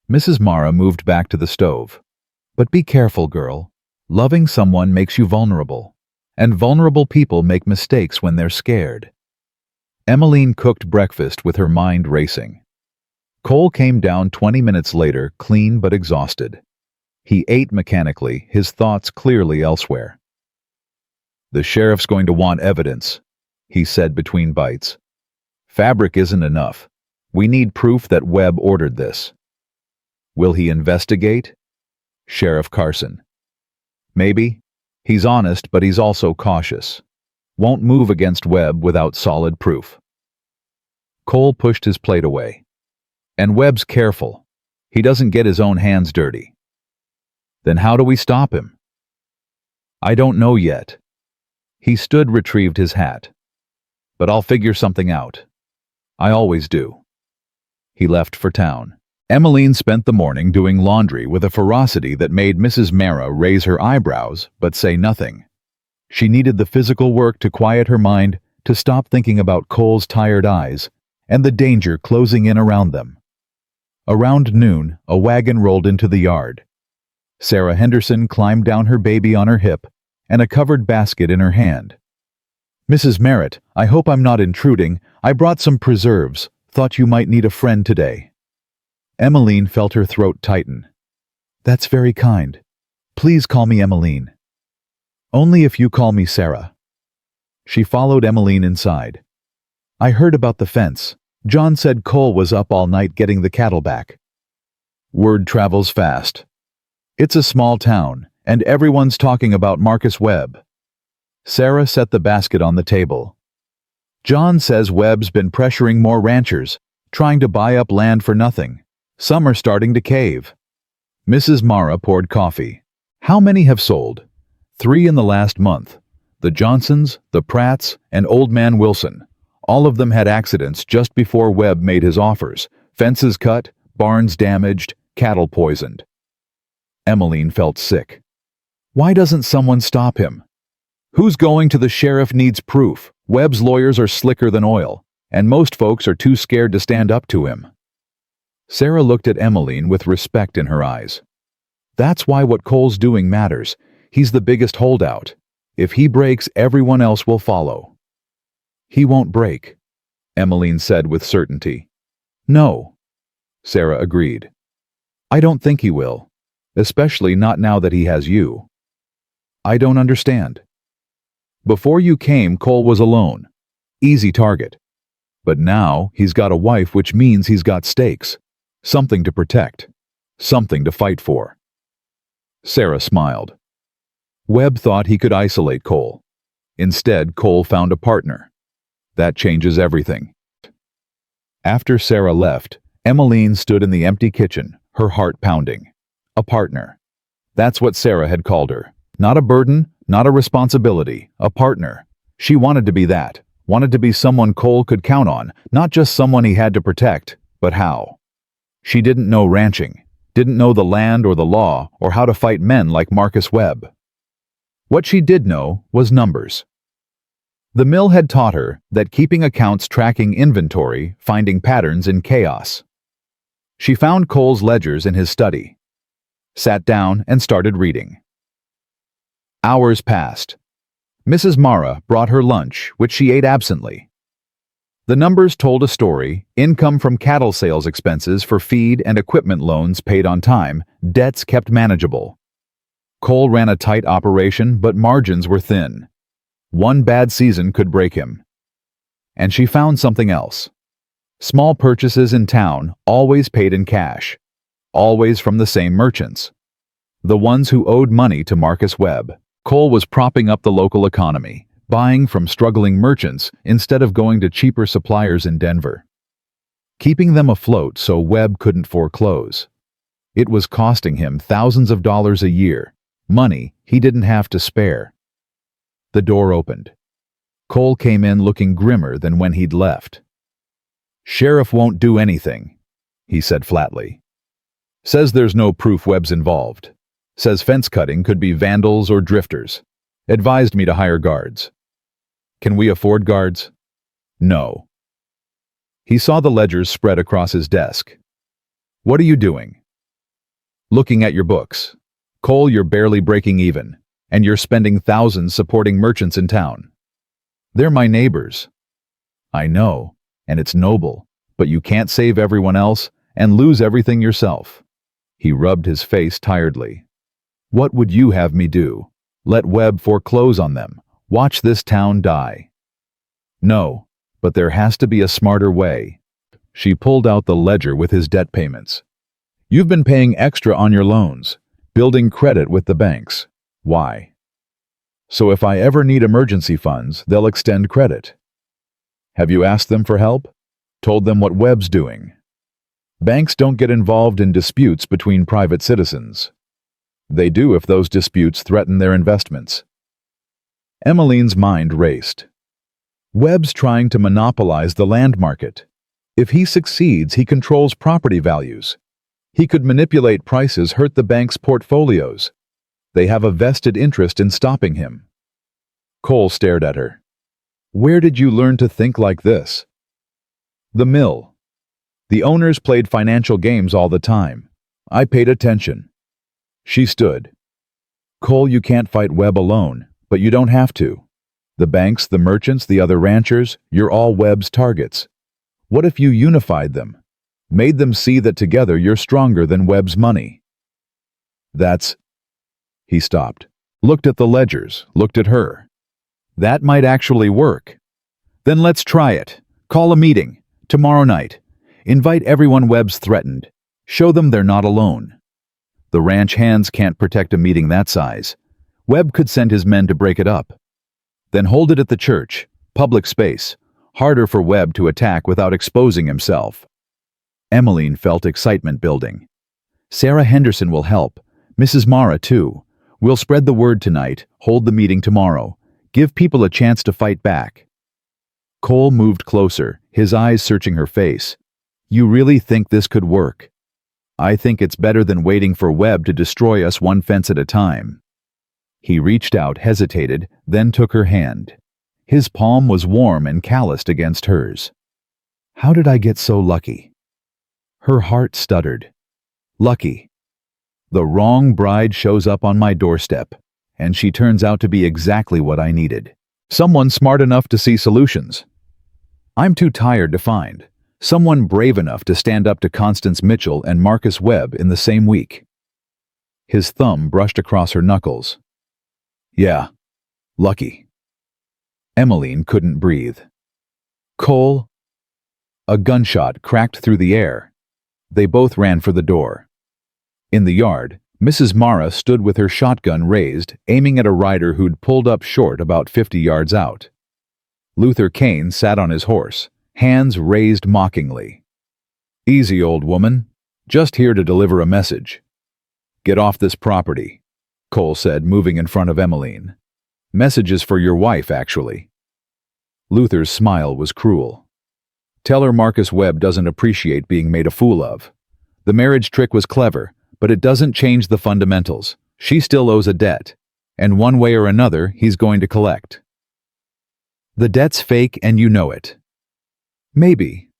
Mrs. Mara moved back to the stove. "But be careful, girl. Loving someone makes you vulnerable, and vulnerable people make mistakes when they're scared." Emmeline cooked breakfast with her mind racing. Cole came down 20 minutes later, clean but exhausted. He ate mechanically, his thoughts clearly elsewhere. "The sheriff's going to want evidence," he said between bites. "Fabric isn't enough. We need proof that Webb ordered this." "Will he investigate?" Sheriff Carson. "Maybe. He's honest, but he's also cautious. Won't move against Webb without solid proof." Cole pushed his plate away. "And Webb's careful. He doesn't get his own hands dirty." "Then how do we stop him?" "I don't know yet." He stood, retrieved his hat. "But I'll figure something out. I always do." He left for town. Emmeline spent the morning doing laundry with a ferocity that made Mrs. Mara raise her eyebrows but say nothing. She needed the physical work to quiet her mind, to stop thinking about Cole's tired eyes and the danger closing in around them. Around noon, a wagon rolled into the yard. Sarah Henderson climbed down, her baby on her hip and a covered basket in her hand. "Mrs. Merritt, I hope I'm not intruding. I brought some preserves. Thought you might need a friend today." Emmeline felt her throat tighten. "That's very kind. Please call me Emmeline." "Only if you call me Sarah." She followed Emmeline inside. "I heard about the fence. John said Cole was up all night getting the cattle back." "Word travels fast. It's a small town, and everyone's talking about Marcus Webb." Sarah set the basket on the table. "John says Webb's been pressuring more ranchers, trying to buy up land for nothing. Some are starting to cave." Mrs. Mara poured coffee. "How many have sold?" "3 in the last month. The Johnsons, the Pratts, and Old Man Wilson. All of them had accidents just before Webb made his offers. Fences cut, barns damaged, cattle poisoned." Emmeline felt sick. "Why doesn't someone stop him?" "Who's going to the sheriff needs proof. Webb's lawyers are slicker than oil, and most folks are too scared to stand up to him." Sarah looked at Emmeline with respect in her eyes. "That's why what Cole's doing matters. He's the biggest holdout. If he breaks, everyone else will follow." "He won't break," Emmeline said with certainty. "No," Sarah agreed. "I don't think he will, especially not now that he has you." "I don't understand." "Before you came, Cole was alone. Easy target. But now he's got a wife, which means he's got stakes. Something to protect. Something to fight for." Sarah smiled. Webb thought he could isolate Cole. Instead, Cole found a partner. That changes everything. After Sarah left, Emmeline stood in the empty kitchen, her heart pounding. A partner. That's what Sarah had called her. Not a burden, not a responsibility, a partner. She wanted to be that, wanted to be someone Cole could count on, not just someone he had to protect, but how. She didn't know ranching, didn't know the land or the law or how to fight men like Marcus Webb. What she did know was numbers. The mill had taught her that keeping accounts, tracking inventory, finding patterns in chaos. She found Cole's ledgers in his study, sat down and started reading. Hours passed. Mrs. Mara brought her lunch, which she ate absently. The numbers told a story: income from cattle sales, expenses for feed and equipment, loans paid on time, debts kept manageable. Cole ran a tight operation, but margins were thin. One bad season could break him. And she found something else. Small purchases in town, always paid in cash. Always from the same merchants. The ones who owed money to Marcus Webb. Cole was propping up the local economy, buying from struggling merchants instead of going to cheaper suppliers in Denver. Keeping them afloat so Webb couldn't foreclose. It was costing him thousands of dollars a year, money he didn't have to spare. The door opened. Cole came in looking grimmer than when he'd left. "Sheriff won't do anything," he said flatly. "Says there's no proof Webb's involved. Says fence cutting could be vandals or drifters. Advised me to hire guards." "Can we afford guards?" "No." He saw the ledgers spread across his desk. "What are you doing?" "Looking at your books. Cole, you're barely breaking even, and you're spending thousands supporting merchants in town." "They're my neighbors." "I know, and it's noble, but you can't save everyone else and lose everything yourself." He rubbed his face tiredly. "What would you have me do? Let Webb foreclose on them? Watch this town die?" "No, but there has to be a smarter way." She pulled out the ledger with his debt payments. "You've been paying extra on your loans, building credit with the banks. Why?" "So if I ever need emergency funds, they'll extend credit." "Have you asked them for help? Told them what Webb's doing?" "Banks don't get involved in disputes between private citizens." "They do if those disputes threaten their investments." Emmeline's mind raced. Webb's trying to monopolize the land market. If he succeeds, he controls property values. He could manipulate prices, hurt the bank's portfolios. They have a vested interest in stopping him. Cole stared at her. "Where did you learn to think like this?" "The mill. The owners played financial games all the time. I paid attention." She stood. "Cole, you can't fight Webb alone, but you don't have to. The banks, the merchants, the other ranchers, you're all Webb's targets. What if you unified them? Made them see that together you're stronger than Webb's money?" "That's—" He stopped, looked at the ledgers, looked at her. "That might actually work." "Then let's try it. Call a meeting. Tomorrow night. Invite everyone Webb's threatened. Show them they're not alone." The ranch hands can't protect a meeting that size. Webb could send his men to break it up. Then hold it at the church, public space. Harder for Webb to attack without exposing himself. Emmeline felt excitement building. "Sarah Henderson will help. Mrs. Mara, too. We'll spread the word tonight, hold the meeting tomorrow. Give people a chance to fight back." Cole moved closer, his eyes searching her face. "You really think this could work?" "I think it's better than waiting for Webb to destroy us one fence at a time." He reached out, hesitated, then took her hand. His palm was warm and calloused against hers. "How did I get so lucky?" Her heart stuttered. "Lucky. The wrong bride shows up on my doorstep, and she turns out to be exactly what I needed. Someone smart enough to see solutions. I'm too tired to find. Someone brave enough to stand up to Constance Mitchell and Marcus Webb in the same week." His thumb brushed across her knuckles. "Yeah, lucky." Emmeline couldn't breathe. "Cole?" A gunshot cracked through the air. They both ran for the door. In the yard, Mrs. Mara stood with her shotgun raised, aiming at a rider who'd pulled up short about 50 yards out. Luther Kane sat on his horse, hands raised mockingly. "Easy, old woman. Just here to deliver a message." "Get off this property," Cole said, moving in front of Emmeline. "Message is for your wife, actually." Luther's smile was cruel. "Tell her Marcus Webb doesn't appreciate being made a fool of. The marriage trick was clever, but it doesn't change the fundamentals. She still owes a debt, and one way or another, he's going to collect. The debt's fake and you know it." "Maybe.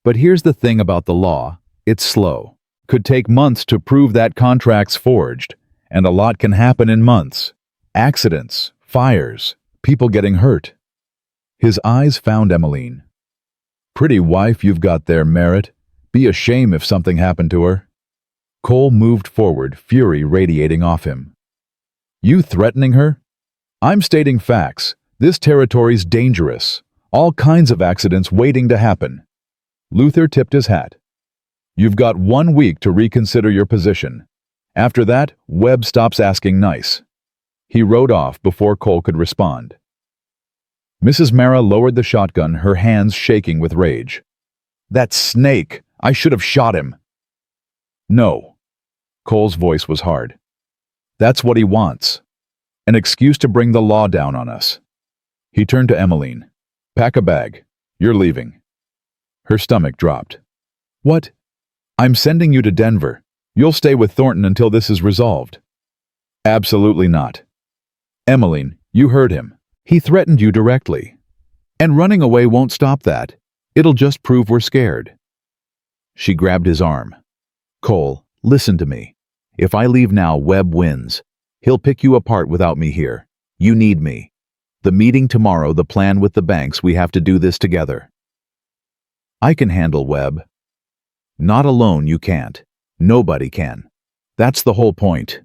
But here's the thing about the law. It's slow. Could take months to prove that contract's forged, and a lot can happen in months. Accidents, fires, people getting hurt." His eyes found Emmeline. "Pretty wife you've got there, Merritt. Be a shame if something happened to her." Cole moved forward, fury radiating off him. You threatening her? I'm stating facts. This territory's dangerous. All kinds of accidents waiting to happen. Luther tipped his hat. You've got 1 week to reconsider your position. After that, Webb stops asking nice. He rode off before Cole could respond. Mrs. Mara lowered the shotgun, her hands shaking with rage. That snake! I should have shot him. No. Cole's voice was hard. That's what he wants. An excuse to bring the law down on us. He turned to Emmeline. Pack a bag. You're leaving. Her stomach dropped. What? I'm sending you to Denver. You'll stay with Thornton until this is resolved. Absolutely not. Emmeline, you heard him. He threatened you directly. And running away won't stop that. It'll just prove we're scared. She grabbed his arm. Cole, listen to me. If I leave now, Webb wins. He'll pick you apart without me here. You need me. The meeting tomorrow, the plan with the banks, we have to do this together. I can handle Webb. Not alone, you can't. Nobody can. That's the whole point.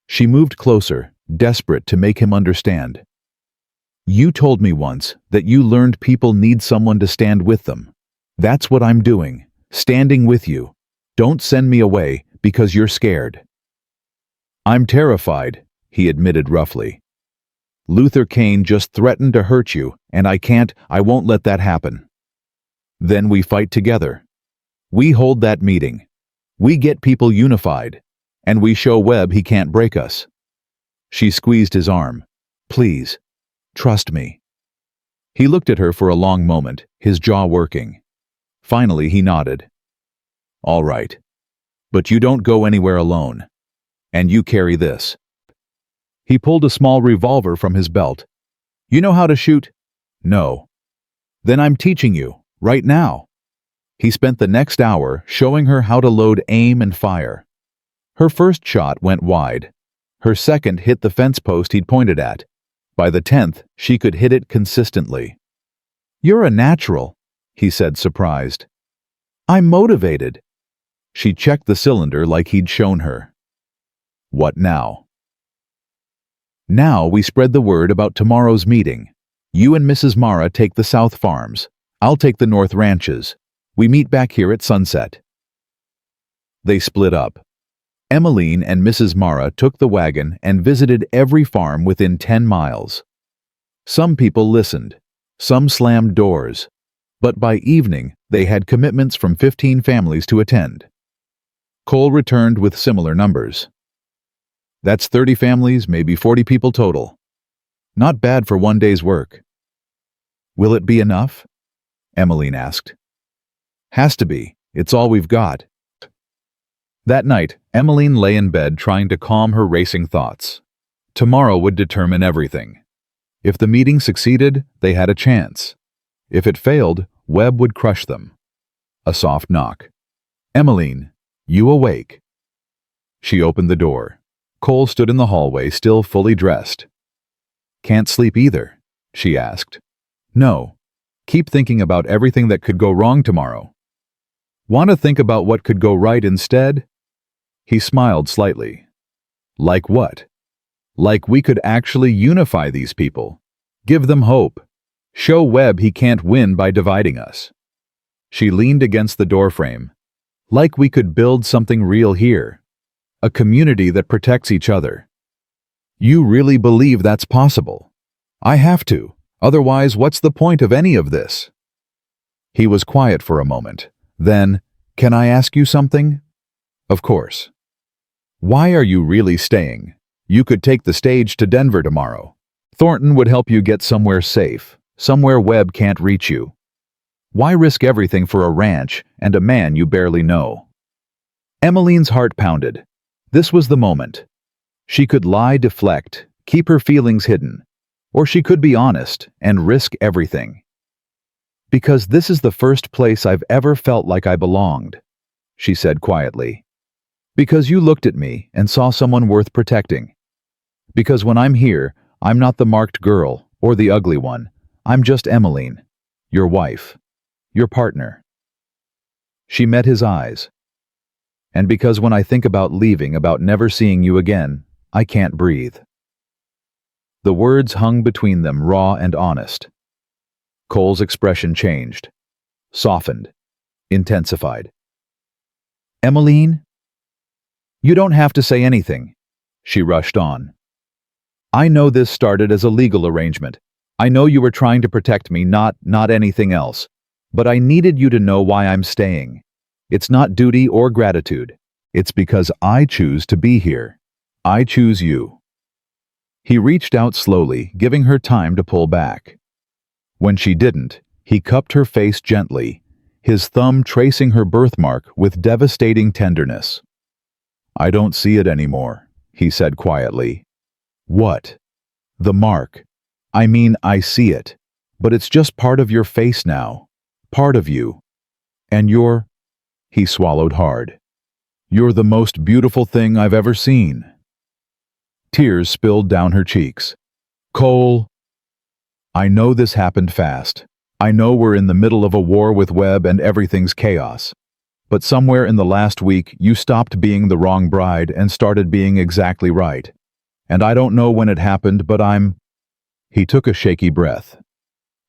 She moved closer, desperate to make him understand. You told me once that you learned people need someone to stand with them. That's what I'm doing, standing with you. Don't send me away because you're scared. I'm terrified, he admitted roughly. Luther Kane just threatened to hurt you, and I won't let that happen. Then we fight together. We hold that meeting. We get people unified, and we show Webb he can't break us. She squeezed his arm. Please, trust me. He looked at her for a long moment, his jaw working. Finally, he nodded. All right. But you don't go anywhere alone. And you carry this. He pulled a small revolver from his belt. You know how to shoot? No. Then I'm teaching you, right now. He spent the next hour showing her how to load, aim, and fire. Her first shot went wide. Her second hit the fence post he'd pointed at. By the 10th, she could hit it consistently. You're a natural, he said, surprised. I'm motivated. She checked the cylinder like he'd shown her. What now? Now we spread the word about tomorrow's meeting. You and Mrs. Mara take the South Farms. I'll take the North Ranches. We meet back here at sunset. They split up. Emmeline and Mrs. Mara took the wagon and visited every farm within 10 miles. Some people listened. Some slammed doors. But by evening, they had commitments from 15 families to attend. Cole returned with similar numbers. That's 30 families, maybe 40 people total. Not bad for one day's work. Will it be enough? Emmeline asked. Has to be. It's all we've got. That night, Emmeline lay in bed trying to calm her racing thoughts. Tomorrow would determine everything. If the meeting succeeded, they had a chance. If it failed, Webb would crush them. A soft knock. Emmeline, you awake? She opened the door. Cole stood in the hallway, still fully dressed. Can't sleep either? She asked. No. Keep thinking about everything that could go wrong tomorrow. Want to think about what could go right instead? He smiled slightly. Like what? Like we could actually unify these people. Give them hope. Show Webb he can't win by dividing us. She leaned against the doorframe. Like we could build something real here. A community that protects each other. You really believe that's possible? I have to. Otherwise, what's the point of any of this? He was quiet for a moment. Then, can I ask you something? Of course. Why are you really staying? You could take the stage to Denver tomorrow. Thornton would help you get somewhere safe, somewhere Webb can't reach you. Why risk everything for a ranch and a man you barely know? Emmeline's heart pounded. This was the moment. She could lie, deflect, keep her feelings hidden, or she could be honest and risk everything. Because this is the first place I've ever felt like I belonged, she said quietly. Because you looked at me and saw someone worth protecting. Because when I'm here, I'm not the marked girl or the ugly one. I'm just Emmeline, your wife, your partner. She met his eyes. And because when I think about leaving, about never seeing you again, I can't breathe." The words hung between them, raw and honest. Cole's expression changed, softened, intensified. "Emmeline?" "You don't have to say anything," she rushed on. "I know this started as a legal arrangement. I know you were trying to protect me, not anything else. But I needed you to know why I'm staying. It's not duty or gratitude. It's because I choose to be here. I choose you." He reached out slowly, giving her time to pull back. When she didn't, he cupped her face gently, his thumb tracing her birthmark with devastating tenderness. "I don't see it anymore," he said quietly. "What?" "The mark. I mean, I see it. But it's just part of your face now. Part of you. And you're—" he swallowed hard. "You're the most beautiful thing I've ever seen." Tears spilled down her cheeks. "Cole, I know this happened fast. I know we're in the middle of a war with Webb and everything's chaos. But somewhere in the last week, you stopped being the wrong bride and started being exactly right. And I don't know when it happened, but I'm—" He took a shaky breath.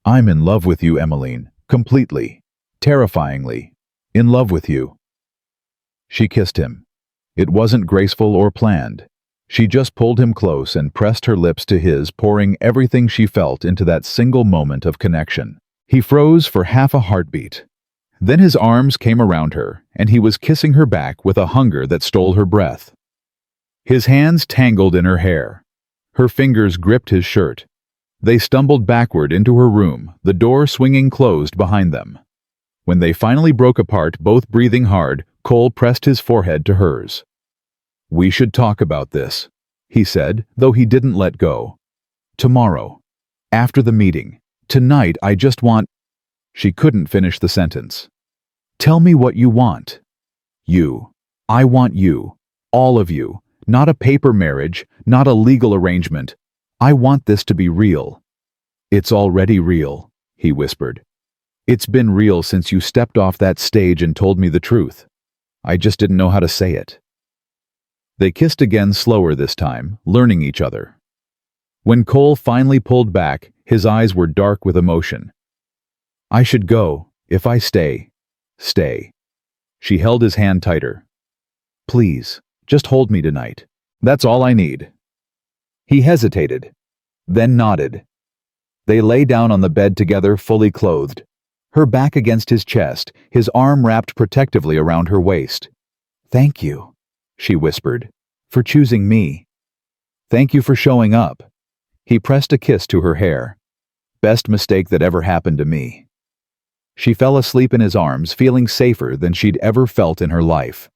"I'm in love with you, Emmeline. Completely. Terrifyingly. In love with you." She kissed him. It wasn't graceful or planned. She just pulled him close and pressed her lips to his, pouring everything she felt into that single moment of connection. He froze for half a heartbeat. Then his arms came around her, and he was kissing her back with a hunger that stole her breath. His hands tangled in her hair. Her fingers gripped his shirt. They stumbled backward into her room, the door swinging closed behind them. When they finally broke apart, both breathing hard, Cole pressed his forehead to hers. "We should talk about this," he said, though he didn't let go. "Tomorrow. After the meeting. Tonight I just want—" She couldn't finish the sentence. "Tell me what you want." "You. I want you. All of you. Not a paper marriage, not a legal arrangement. I want this to be real." "It's already real," he whispered. "It's been real since you stepped off that stage and told me the truth. I just didn't know how to say it." They kissed again, slower this time, learning each other. When Cole finally pulled back, his eyes were dark with emotion. "I should go. If I stay. Stay." She held his hand tighter. "Please, just hold me tonight. That's all I need." He hesitated, then nodded. They lay down on the bed together, fully clothed. Her back against his chest, his arm wrapped protectively around her waist. "Thank you," she whispered, "for choosing me. Thank you for showing up." He pressed a kiss to her hair. "Best mistake that ever happened to me." She fell asleep in his arms, feeling safer than she'd ever felt in her life.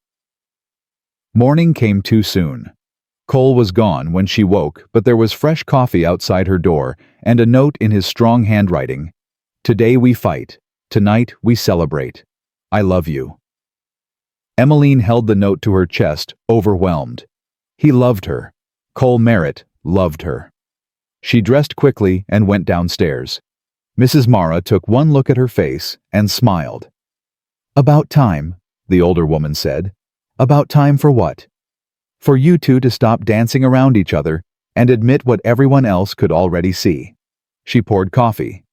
Morning came too soon. Cole was gone when she woke, but there was fresh coffee outside her door and a note in his strong handwriting. "Today we fight. Tonight we celebrate. I love you." Emmeline held the note to her chest, overwhelmed. He loved her. Cole Merritt loved her. She dressed quickly and went downstairs. Mrs. Mara took one look at her face and smiled. "About time," the older woman said. "About time for what?" "For you two to stop dancing around each other and admit what everyone else could already see." She poured coffee.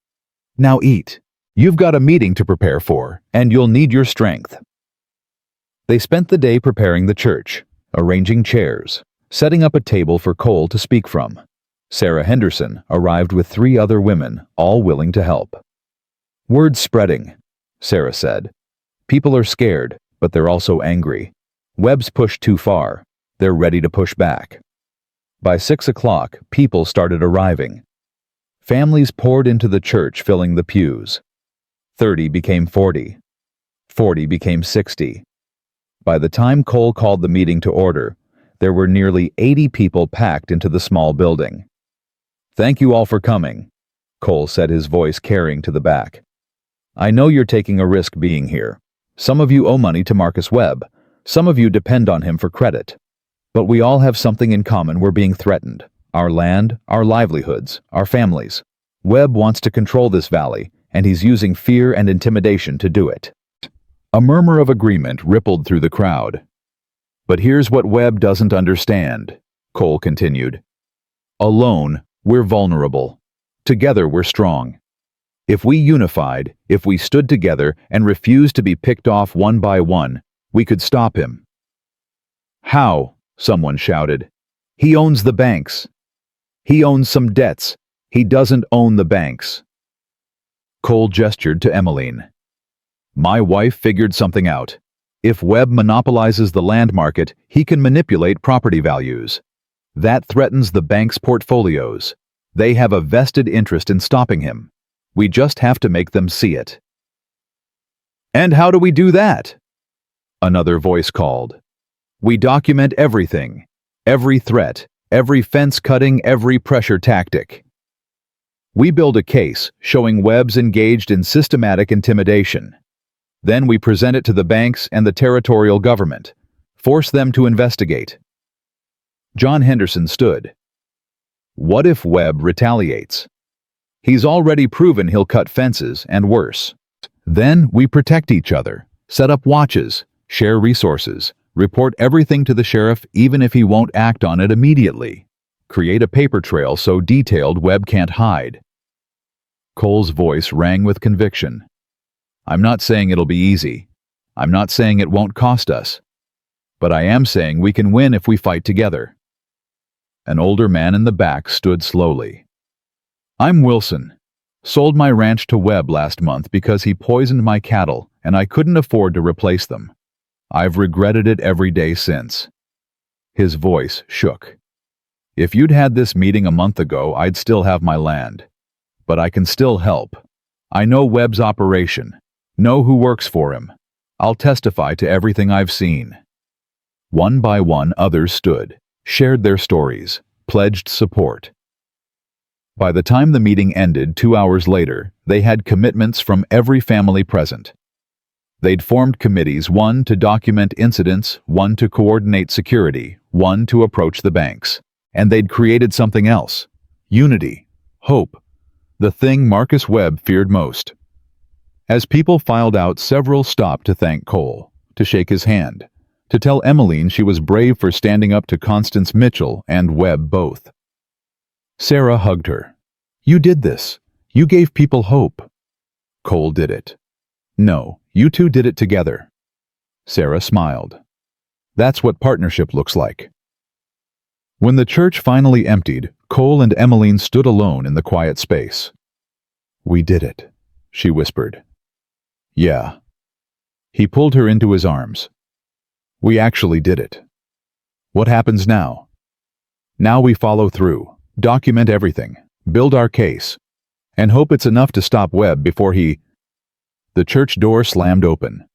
"Now eat. You've got a meeting to prepare for, and you'll need your strength." They spent the day preparing the church, arranging chairs, setting up a table for Cole to speak from. Sarah Henderson arrived with 3 other women, all willing to help. "Word's spreading," Sarah said. "People are scared, but they're also angry. Webb's pushed too far. They're ready to push back." By 6 o'clock, people started arriving. Families poured into the church, filling the pews. 30 became 40. 40 became 60. By the time Cole called the meeting to order, there were nearly 80 people packed into the small building. "Thank you all for coming," Cole said, his voice carrying to the back. "I know you're taking a risk being here. Some of you owe money to Marcus Webb. Some of you depend on him for credit. But we all have something in common. We're being threatened. Our land, our livelihoods, our families. Webb wants to control this valley, and he's using fear and intimidation to do it." A murmur of agreement rippled through the crowd. "But here's what Webb doesn't understand," Cole continued. Alone, we're vulnerable. Together, we're strong. If we unified, if we stood together and refused to be picked off one by one, we could stop him. How? Someone shouted. He owns the banks. He owns some debts. He doesn't own the banks. Cole gestured to Emmeline. My wife figured something out. If Webb monopolizes the land market, he can manipulate property values. That threatens the bank's portfolios. They have a vested interest in stopping him. We just have to make them see it. And how do we do that? Another voice called. We document everything, every threat, every fence cutting, every pressure tactic. We build a case showing Webb's engaged in systematic intimidation. Then we present it to the banks and the territorial government, force them to investigate. John Henderson stood. What if Webb retaliates? He's already proven he'll cut fences and worse. Then we protect each other, set up watches, share resources, report everything to the sheriff even if he won't act on it immediately. Create a paper trail so detailed Webb can't hide. Cole's voice rang with conviction. I'm not saying it'll be easy. I'm not saying it won't cost us. But I am saying we can win if we fight together. An older man in the back stood slowly. I'm Wilson. Sold my ranch to Webb last month because he poisoned my cattle and I couldn't afford to replace them. I've regretted it every day since. His voice shook. If you'd had this meeting a month ago, I'd still have my land. But I can still help. I know Webb's operation. Know who works for him. I'll testify to everything I've seen. One by one, others stood, shared their stories, pledged support. By the time the meeting ended 2 hours later, they had commitments from every family present. They'd formed committees, one to document incidents, one to coordinate security, one to approach the banks. And they'd created something else. Unity. Hope. The thing Marcus Webb feared most. As people filed out, several stopped to thank Cole, to shake his hand, to tell Emmeline she was brave for standing up to Constance Mitchell and Webb both. Sarah hugged her. You did this. You gave people hope. Cole did it. No, you two did it together. Sarah smiled. That's what partnership looks like. When the church finally emptied, Cole and Emmeline stood alone in the quiet space. We did it, she whispered. Yeah. He pulled her into his arms. We actually did it. What happens now? Now we follow through, document everything, build our case, and hope it's enough to stop Webb before he... The church door slammed open.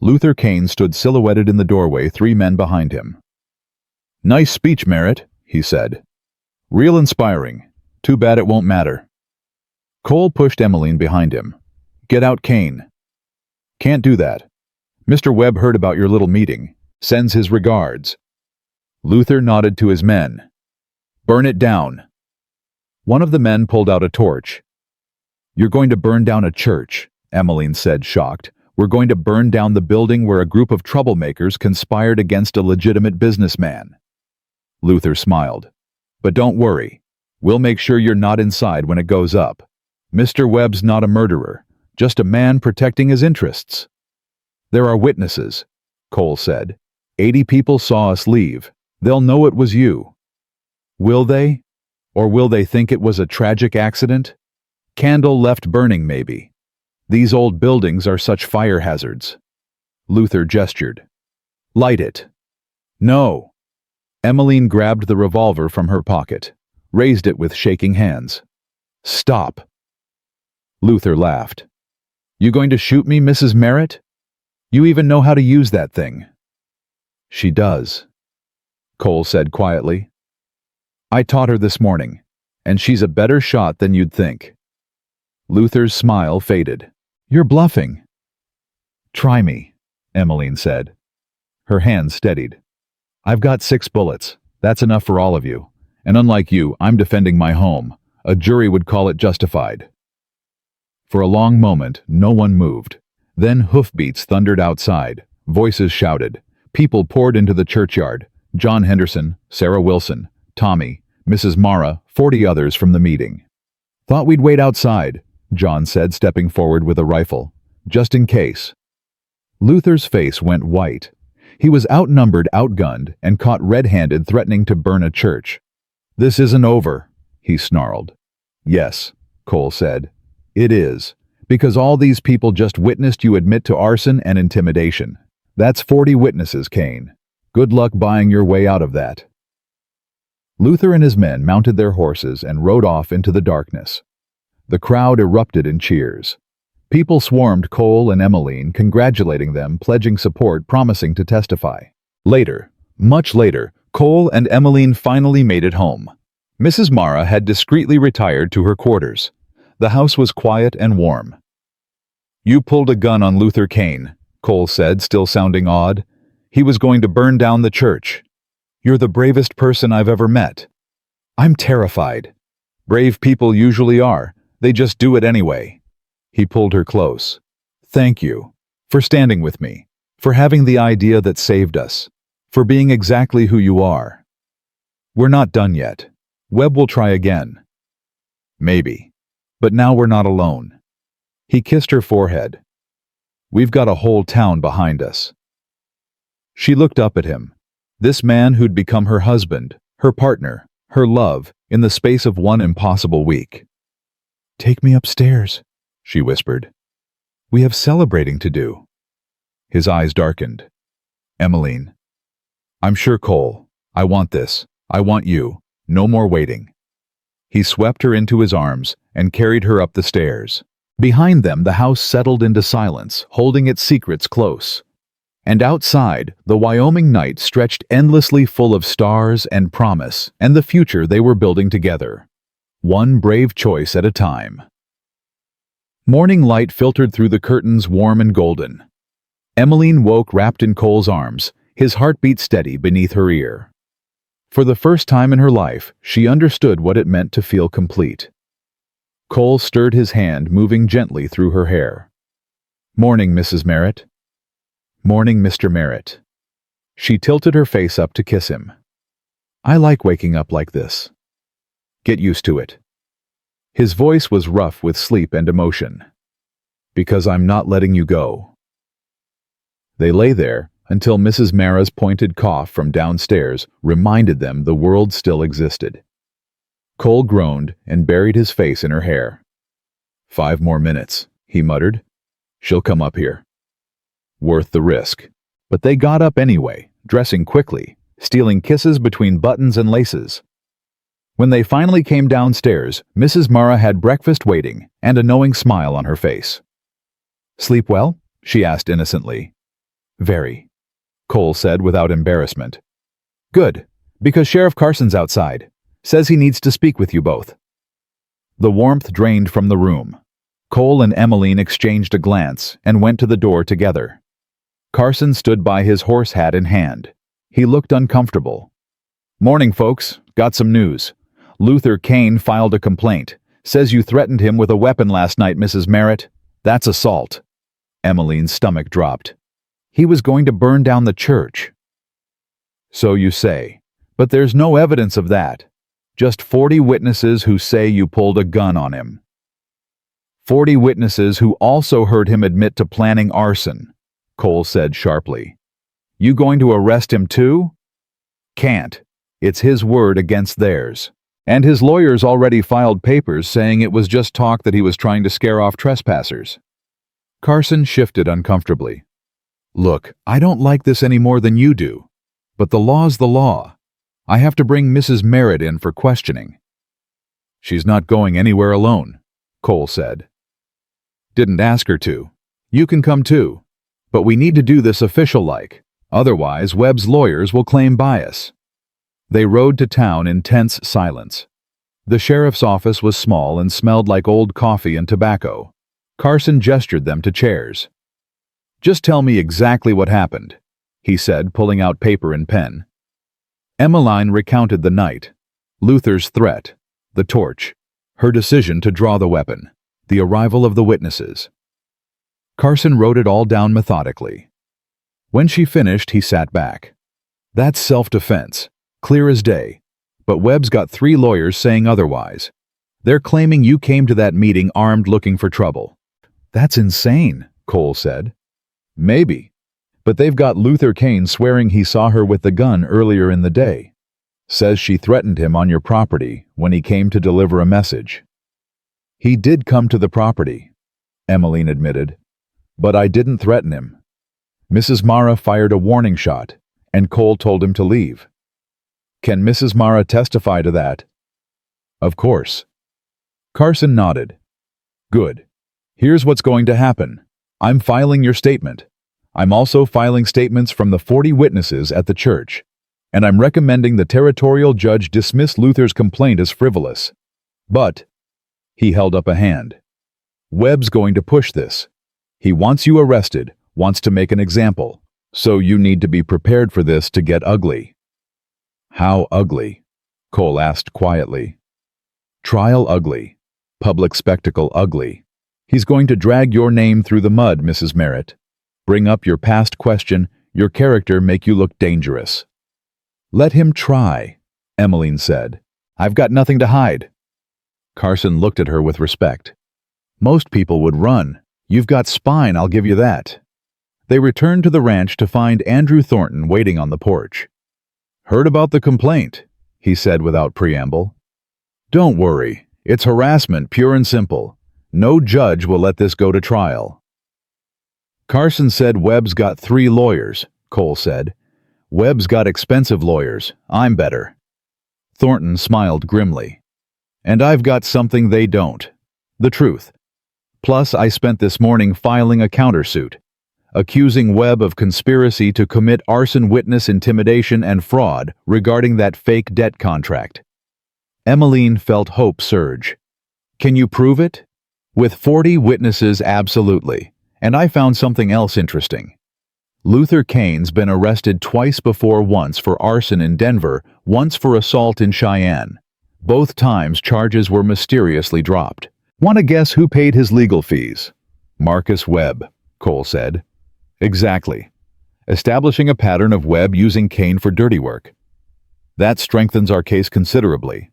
Luther Kane stood silhouetted in the doorway, 3 men behind him. Nice speech, Merritt, he said. Real inspiring. Too bad it won't matter. Cole pushed Emmeline behind him. Get out, Kane. Can't do that. Mr. Webb heard about your little meeting. Sends his regards. Luther nodded to his men. Burn it down. One of the men pulled out a torch. You're going to burn down a church, Emmeline said, shocked. We're going to burn down the building where a group of troublemakers conspired against a legitimate businessman. Luther smiled. But don't worry. We'll make sure you're not inside when it goes up. Mr. Webb's not a murderer, just a man protecting his interests. There are witnesses, Cole said. 80 people saw us leave. They'll know it was you. Will they? Or will they think it was a tragic accident? Candle left burning, maybe. These old buildings are such fire hazards. Luther gestured. Light it. No. Emmeline grabbed the revolver from her pocket, raised it with shaking hands. Stop. Luther laughed. You going to shoot me, Mrs. Merritt? You even know how to use that thing. She does, Cole said quietly. I taught her this morning, and she's a better shot than you'd think. Luther's smile faded. You're bluffing. Try me, Emmeline said. Her hands steadied. I've got 6 bullets. That's enough for all of you. And unlike you, I'm defending my home. A jury would call it justified. For a long moment, no one moved. Then hoofbeats thundered outside. Voices shouted. People poured into the churchyard. John Henderson, Sarah Wilson, Tommy, Mrs. Mara, 40 others from the meeting. "Thought we'd wait outside," John said, stepping forward with a rifle. "Just in case." Luther's face went white. He was outnumbered, outgunned, and caught red-handed threatening to burn a church. "This isn't over," he snarled. "Yes," Cole said. "It is. Because all these people just witnessed you admit to arson and intimidation. That's 40 witnesses, Kane. Good luck buying your way out of that." Luther and his men mounted their horses and rode off into the darkness. The crowd erupted in cheers. People swarmed Cole and Emmeline, congratulating them, pledging support, promising to testify. Later, much later, Cole and Emmeline finally made it home. Mrs. Mara had discreetly retired to her quarters. The house was quiet and warm. "You pulled a gun on Luther Kane," Cole said, still sounding awed. "He was going to burn down the church. You're the bravest person I've ever met." "I'm terrified." "Brave people usually are. They just do it anyway." He pulled her close. "Thank you. For standing with me. For having the idea that saved us. For being exactly who you are. We're not done yet. Webb will try again. Maybe. But now we're not alone." He kissed her forehead. "We've got a whole town behind us." She looked up at him. This man who'd become her husband, her partner, her love, in the space of one impossible week. "Take me upstairs," she whispered. "We have celebrating to do." His eyes darkened. "Emmeline." "I'm sure, Cole. I want this. I want you. No more waiting." He swept her into his arms and carried her up the stairs. Behind them, the house settled into silence, holding its secrets close. And outside, the Wyoming night stretched endlessly, full of stars and promise and the future they were building together. One brave choice at a time. Morning light filtered through the curtains, warm and golden. Emmeline woke wrapped in Cole's arms, his heartbeat steady beneath her ear. For the first time in her life, she understood what it meant to feel complete. Cole stirred his hand, moving gently through her hair. "Morning, Mrs. Merritt." "Morning, Mr. Merritt." She tilted her face up to kiss him. "I like waking up like this." "Get used to it." His voice was rough with sleep and emotion. "Because I'm not letting you go." They lay there until Mrs. Mara's pointed cough from downstairs reminded them the world still existed. Cole groaned and buried his face in her hair. "5 more minutes," he muttered. "She'll come up here." Worth the risk. But they got up anyway, dressing quickly, stealing kisses between buttons and laces. When they finally came downstairs, Mrs. Mara had breakfast waiting and a knowing smile on her face. "Sleep well?" she asked innocently. "Very," Cole said without embarrassment. "Good, because Sheriff Carson's outside. Says he needs to speak with you both." The warmth drained from the room. Cole and Emmeline exchanged a glance and went to the door together. Carson stood by, his horse hat in hand. He looked uncomfortable. "Morning, folks. Got some news. Luther Kane filed a complaint. Says you threatened him with a weapon last night, Mrs. Merritt. That's assault." Emmeline's stomach dropped. "He was going to burn down the church." "So you say. But there's no evidence of that. Just 40 witnesses who say you pulled a gun on him. 40 witnesses who also heard him admit to planning arson," Cole said sharply. "You going to arrest him too?" "Can't. It's his word against theirs. And his lawyers already filed papers saying it was just talk that he was trying to scare off trespassers." Carson shifted uncomfortably. "Look, I don't like this any more than you do. But the law's the law. I have to bring Mrs. Merritt in for questioning." "She's not going anywhere alone," Cole said. "Didn't ask her to. You can come too. But we need to do this official-like. Otherwise, Webb's lawyers will claim bias." They rode to town in tense silence. The sheriff's office was small and smelled like old coffee and tobacco. Carson gestured them to chairs. "Just tell me exactly what happened," he said, pulling out paper and pen. Emmeline recounted the night, Luther's threat, the torch, her decision to draw the weapon, the arrival of the witnesses. Carson wrote it all down methodically. When she finished, he sat back. "That's self-defense, clear as day. but Webb's got 3 lawyers saying otherwise. They're claiming you came to that meeting armed looking for trouble. That's insane, Cole said. Maybe. But they've got Luther Kane swearing he saw her with the gun earlier in the day. Says she threatened him on your property when he came to deliver a message. He did come to the property, Emmeline admitted. But I didn't threaten him. Mrs. Mara fired a warning shot, and Cole told him to leave. Can Mrs. Mara testify to that? Of course. Carson nodded. Good. Here's what's going to happen. I'm filing your statement. I'm also filing statements from the 40 witnesses at the church, and I'm recommending the territorial judge dismiss Luther's complaint as frivolous. But, he held up a hand, Webb's going to push this. He wants you arrested, wants to make an example, so you need to be prepared for this to get ugly. How ugly? Cole asked quietly. Trial ugly. Public spectacle ugly. He's going to drag your name through the mud, Mrs. Merritt. Bring up your past question, your character make you look dangerous. Let him try, Emmeline said. I've got nothing to hide. Carson looked at her with respect. Most people would run. You've got spine, I'll give you that. They returned to the ranch to find Andrew Thornton waiting on the porch. Heard about the complaint, he said without preamble. Don't worry. It's harassment, pure and simple. No judge will let this go to trial. Carson said Webb's got 3 lawyers, Cole said. Webb's got expensive lawyers. I'm better. Thornton smiled grimly. And I've got something they don't. The truth. Plus, I spent this morning filing a countersuit, accusing Webb of conspiracy to commit arson, witness intimidation, and fraud regarding that fake debt contract. Emmeline felt hope surge. Can you prove it? With 40 witnesses, absolutely. And I found something else interesting. Luther Kane's been arrested twice before, once for arson in Denver, once for assault in Cheyenne. Both times charges were mysteriously dropped. Want to guess who paid his legal fees? Marcus Webb, Cole said. Exactly. Establishing a pattern of Webb using Kane for dirty work. That strengthens our case considerably.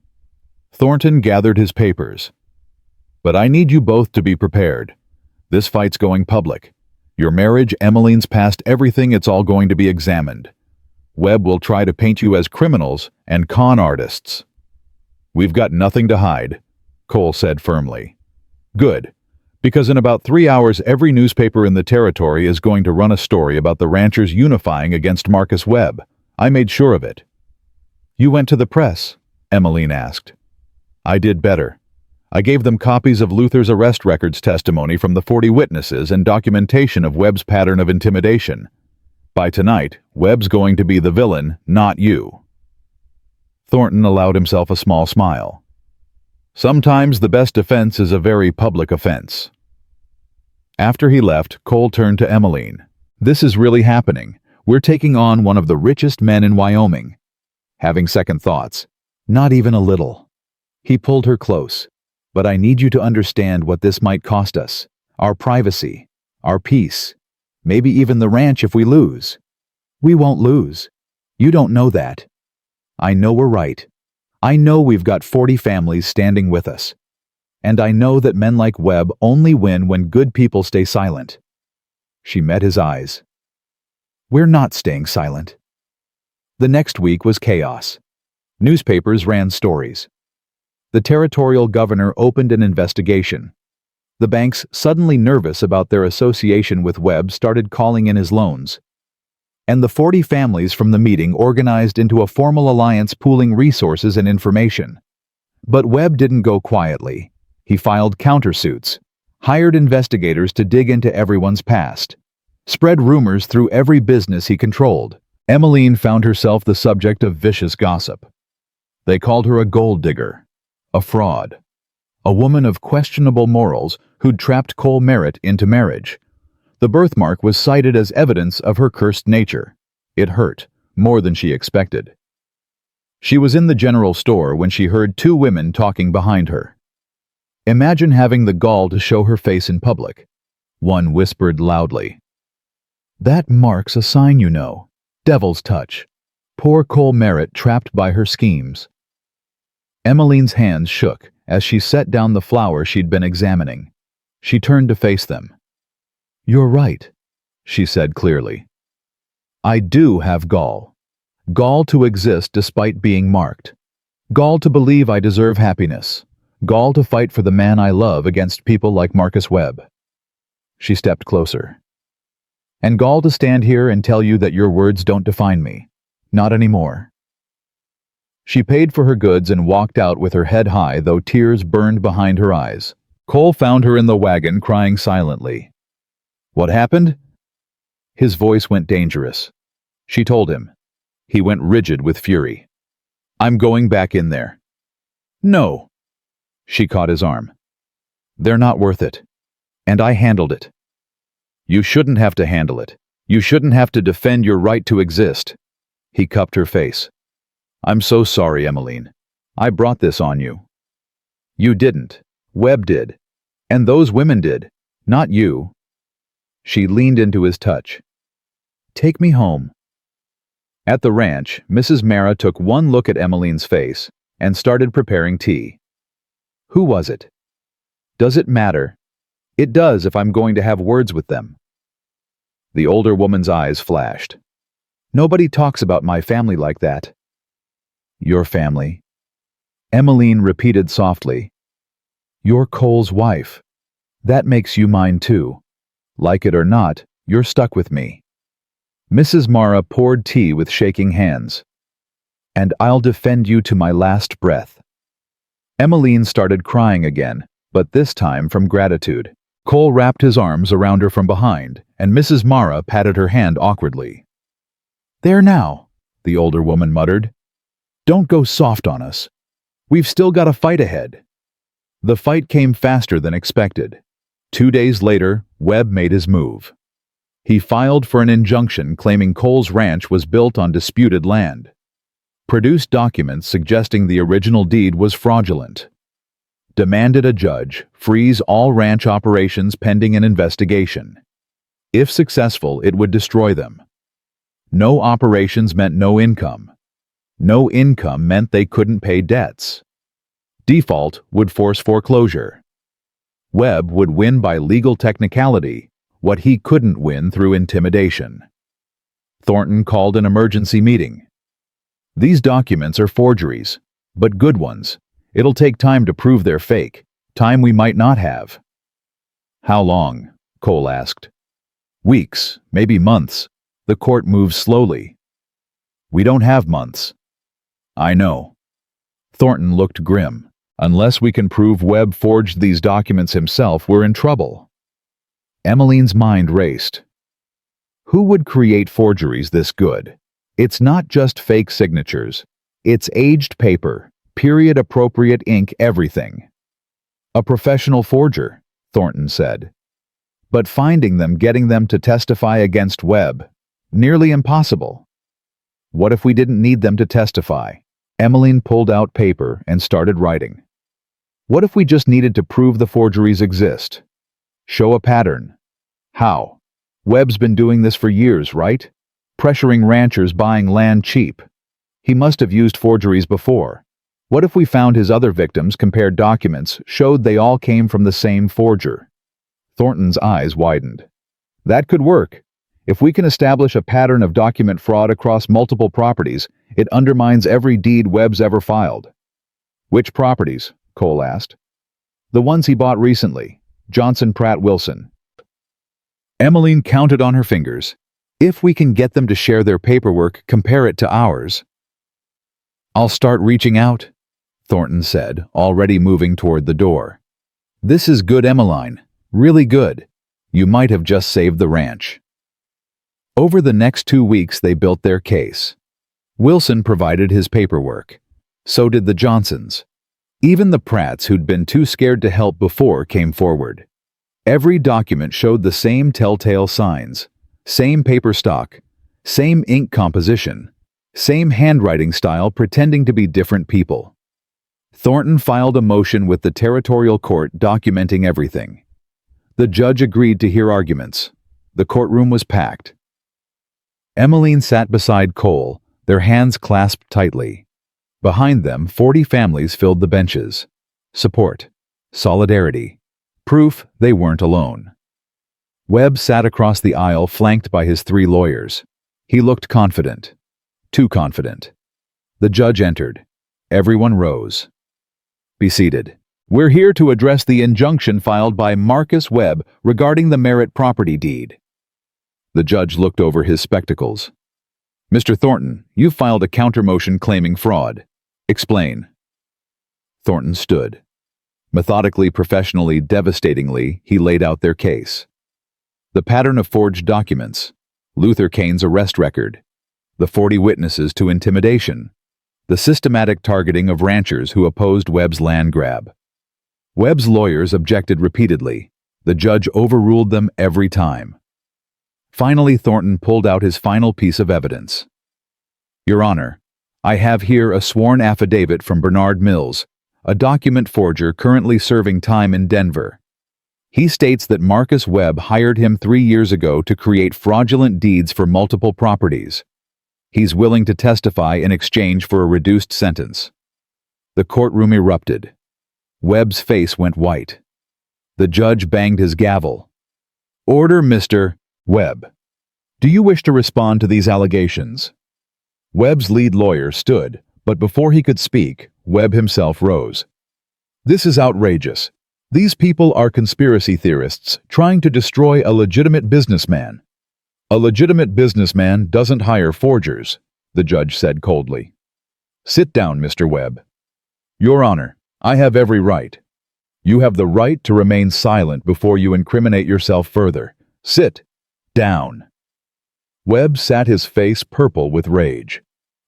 Thornton gathered his papers. But I need you both to be prepared. This fight's going public. Your marriage, Emmeline's past everything, it's all going to be examined. Webb will try to paint you as criminals and con artists. We've got nothing to hide, Cole said firmly. Good, because in about 3 hours every newspaper in the territory is going to run a story about the ranchers unifying against Marcus Webb. I made sure of it. You went to the press? Emmeline asked. I did better. I gave them copies of Luther's arrest records testimony from the 40 witnesses and documentation of Webb's pattern of intimidation. By tonight, Webb's going to be the villain, not you. Thornton allowed himself a small smile. Sometimes the best defense is a very public offense. After he left, Cole turned to Emmeline. This is really happening. We're taking on one of the richest men in Wyoming. Having second thoughts. Not even a little. He pulled her close. But I need you to understand what this might cost us. Our privacy. Our peace. Maybe even the ranch if we lose. We won't lose. You don't know that. I know we're right. I know we've got 40 families standing with us. And I know that men like Webb only win when good people stay silent. She met his eyes. We're not staying silent. The next week was chaos. Newspapers ran stories. The territorial governor opened an investigation. The banks, suddenly nervous about their association with Webb, started calling in his loans. And the 40 families from the meeting organized into a formal alliance pooling resources and information. But Webb didn't go quietly. He filed countersuits, hired investigators to dig into everyone's past, spread rumors through every business he controlled. Emmeline found herself the subject of vicious gossip. They called her a gold digger, a fraud, a woman of questionable morals who'd trapped Cole Merritt into marriage. The birthmark was cited as evidence of her cursed nature. It hurt, more than she expected. She was in the general store when she heard 2 women talking behind her. Imagine having the gall to show her face in public. One whispered loudly. That marks a sign, you know. Devil's touch. Poor Cole Merritt trapped by her schemes. Emmeline's hands shook as she set down the flower she'd been examining. She turned to face them. "You're right," she said clearly. "I do have gall. Gall to exist despite being marked. Gall to believe I deserve happiness. Gall to fight for the man I love against people like Marcus Webb." She stepped closer. "And gall to stand here and tell you that your words don't define me. Not anymore." She paid for her goods and walked out with her head high, though tears burned behind her eyes. Cole found her in the wagon, crying silently. "What happened?" His voice went dangerous. She told him. He went rigid with fury. "I'm going back in there." "No." She caught his arm. "They're not worth it. And I handled it." "You shouldn't have to handle it. You shouldn't have to defend your right to exist." He cupped her face. "I'm so sorry, Emmeline. I brought this on you." "You didn't. Webb did. And those women did. Not you." She leaned into his touch. "Take me home." At the ranch, Mrs. Mara took one look at Emmeline's face and started preparing tea. "Who was it?" "Does it matter?" "It does if I'm going to have words with them." The older woman's eyes flashed. "Nobody talks about my family like that." "Your family?" Emmeline repeated softly. "You're Cole's wife. That makes you mine too. Like it or not, you're stuck with me." Mrs. Mara poured tea with shaking hands. "And I'll defend you to my last breath." Emmeline started crying again, but this time from gratitude. Cole wrapped his arms around her from behind, and Mrs. Mara patted her hand awkwardly. "There now," the older woman muttered. "Don't go soft on us. We've still got a fight ahead." The fight came faster than expected. 2 days later, Webb made his move. He filed for an injunction claiming Cole's ranch was built on disputed land. Produced documents suggesting the original deed was fraudulent. Demanded a judge freeze all ranch operations pending an investigation. If successful, it would destroy them. No operations meant no income. No income meant they couldn't pay debts. Default would force foreclosure. Webb would win by legal technicality what he couldn't win through intimidation. Thornton called an emergency meeting. "These documents are forgeries, but good ones. It'll take time to prove they're fake, time we might not have." "How long?" Cole asked. "Weeks, maybe months. The court moves slowly." "We don't have months." "I know." Thornton looked grim. "Unless we can prove Webb forged these documents himself, we're in trouble." Emmeline's mind raced. Who would create forgeries this good? It's not just fake signatures. It's aged paper, period-appropriate ink, everything. "A professional forger," Thornton said. "But finding them, getting them to testify against Webb, nearly impossible." "What if we didn't need them to testify?" Emmeline pulled out paper and started writing. "What if we just needed to prove the forgeries exist? Show a pattern. How? Webb's been doing this for years, right? Pressuring ranchers buying land cheap. He must have used forgeries before. What if we found his other victims, compared documents, showed they all came from the same forger?" Thornton's eyes widened. "That could work. If we can establish a pattern of document fraud across multiple properties, it undermines every deed Webb's ever filed." "Which properties?" Cole asked. "The ones he bought recently. Johnson Pratt Wilson." Emmeline counted on her fingers. "If we can get them to share their paperwork, compare it to ours." "I'll start reaching out," Thornton said, already moving toward the door. "This is good, Emmeline. Really good. You might have just saved the ranch." Over the next 2 weeks, they built their case. Wilson provided his paperwork. So did the Johnsons. Even the Pratts, who'd been too scared to help before, came forward. Every document showed the same telltale signs, same paper stock, same ink composition, same handwriting style pretending to be different people. Thornton filed a motion with the territorial court documenting everything. The judge agreed to hear arguments. The courtroom was packed. Emmeline sat beside Cole, their hands clasped tightly. Behind them, 40 families filled the benches. Support. Solidarity. Proof they weren't alone. Webb sat across the aisle flanked by his 3 lawyers. He looked confident. Too confident. The judge entered. Everyone rose. Be seated. We're here to address the injunction filed by Marcus Webb regarding the Merritt property deed. The judge looked over his spectacles. Mr. Thornton, you've filed a counter-motion claiming fraud. Explain. Thornton stood. Methodically, professionally, devastatingly, he laid out their case. The pattern of forged documents, Luther Kane's arrest record, the 40 witnesses to intimidation, the systematic targeting of ranchers who opposed Webb's land grab. Webb's lawyers objected repeatedly. The judge overruled them every time. Finally, Thornton pulled out his final piece of evidence. Your Honor, I have here a sworn affidavit from Bernard Mills, a document forger currently serving time in Denver. He states that Marcus Webb hired him 3 years ago to create fraudulent deeds for multiple properties. He's willing to testify in exchange for a reduced sentence. The courtroom erupted. Webb's face went white. The judge banged his gavel. Order, Mr. Webb. Do you wish to respond to these allegations? Webb's lead lawyer stood, but before he could speak, Webb himself rose. This is outrageous. These people are conspiracy theorists trying to destroy a legitimate businessman. A legitimate businessman doesn't hire forgers, the judge said coldly. Sit down, Mr. Webb. Your Honor, I have every right. You have the right to remain silent before you incriminate yourself further. Sit down. Webb sat, his face purple with rage.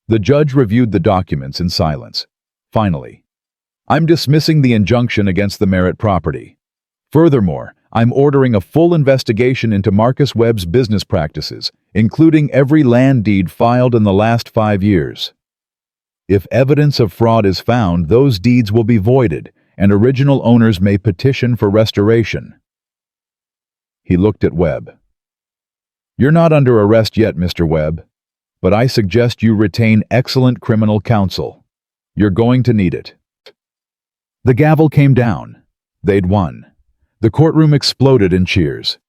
The judge reviewed the documents in silence. Finally, I'm dismissing the injunction against the Merritt property. Furthermore, I'm ordering a full investigation into Marcus Webb's business practices, including every land deed filed in the last 5 years. If evidence of fraud is found, those deeds will be voided, and original owners may petition for restoration. He looked at Webb. You're not under arrest yet, Mr. Webb, but I suggest you retain excellent criminal counsel. You're going to need it. The gavel came down. They'd won. The courtroom exploded in cheers.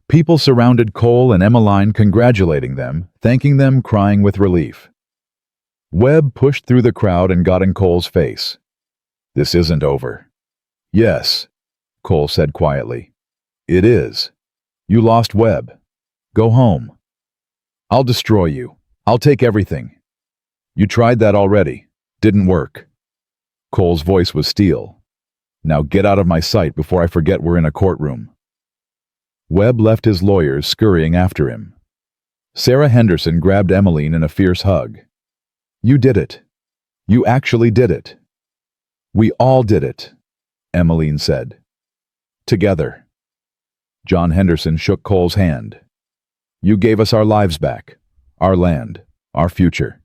People surrounded Cole and Emmeline, congratulating them, thanking them, crying with relief. Webb pushed through the crowd and got in Cole's face. This isn't over. Yes, Cole said quietly. It is. You lost Webb. Go home. I'll destroy you. I'll take everything. You tried that already. Didn't work. Cole's voice was steel. Now get out of my sight before I forget we're in a courtroom. Webb left his lawyers scurrying after him. Sarah Henderson grabbed Emmeline in a fierce hug. You did it. You actually did it. We all did it, Emmeline said. Together. John Henderson shook Cole's hand. You gave us our lives back, our land, our future.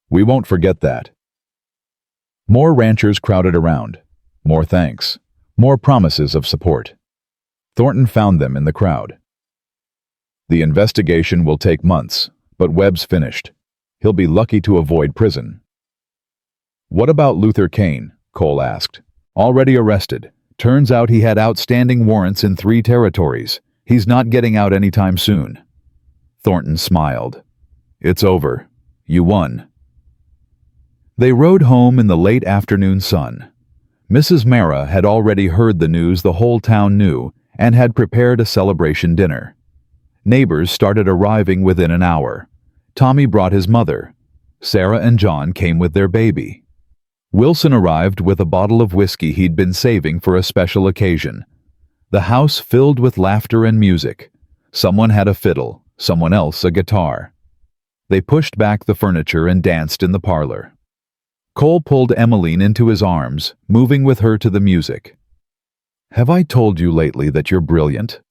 We won't forget that. More ranchers crowded around. More thanks. More promises of support. Thornton found them in the crowd. The investigation will take months, but Webb's finished. He'll be lucky to avoid prison. What about Luther Kane? Cole asked. Already arrested. Turns out he had outstanding warrants in 3 territories. He's not getting out anytime soon. Thornton smiled. It's over. You won. They rode home in the late afternoon sun. Mrs. Mara had already heard the news the whole town knew and had prepared a celebration dinner. Neighbors started arriving within an hour. Tommy brought his mother. Sarah and John came with their baby. Wilson arrived with a bottle of whiskey he'd been saving for a special occasion. The house filled with laughter and music. Someone had a fiddle, someone else a guitar. They pushed back the furniture and danced in the parlor. Cole pulled Emmeline into his arms, moving with her to the music. Have I told you lately that you're brilliant?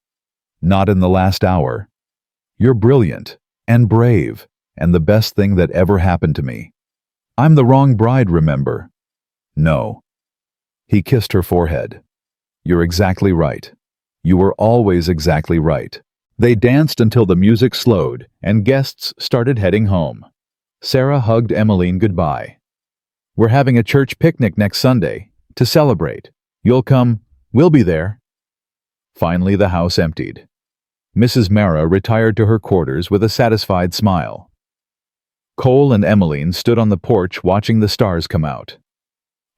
Not in the last hour. You're brilliant and brave and the best thing that ever happened to me. I'm the wrong bride, remember? No. He kissed her forehead. You're exactly right. You were always exactly right. They danced until the music slowed and guests started heading home. Sarah hugged Emmeline goodbye. We're having a church picnic next Sunday to celebrate. You'll come. We'll be there." Finally, the house emptied. Mrs. Mara retired to her quarters with a satisfied smile. Cole and Emmeline stood on the porch watching the stars come out.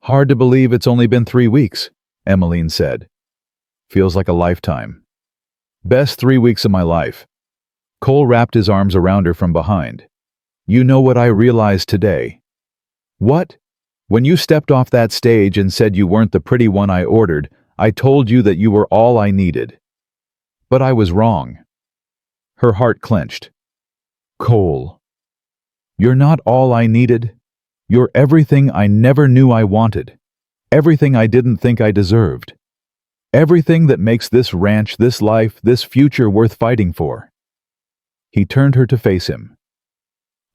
"Hard to believe it's only been 3 weeks," Emmeline said. "Feels like a lifetime." "Best 3 weeks of my life." Cole wrapped his arms around her from behind. "You know what I realized today?" "What?" "When you stepped off that stage and said you weren't the pretty one I ordered, I told you that you were all I needed. But I was wrong." Her heart clenched. "Cole, you're not all I needed. You're everything I never knew I wanted. Everything I didn't think I deserved. Everything that makes this ranch, this life, this future worth fighting for." He turned her to face him.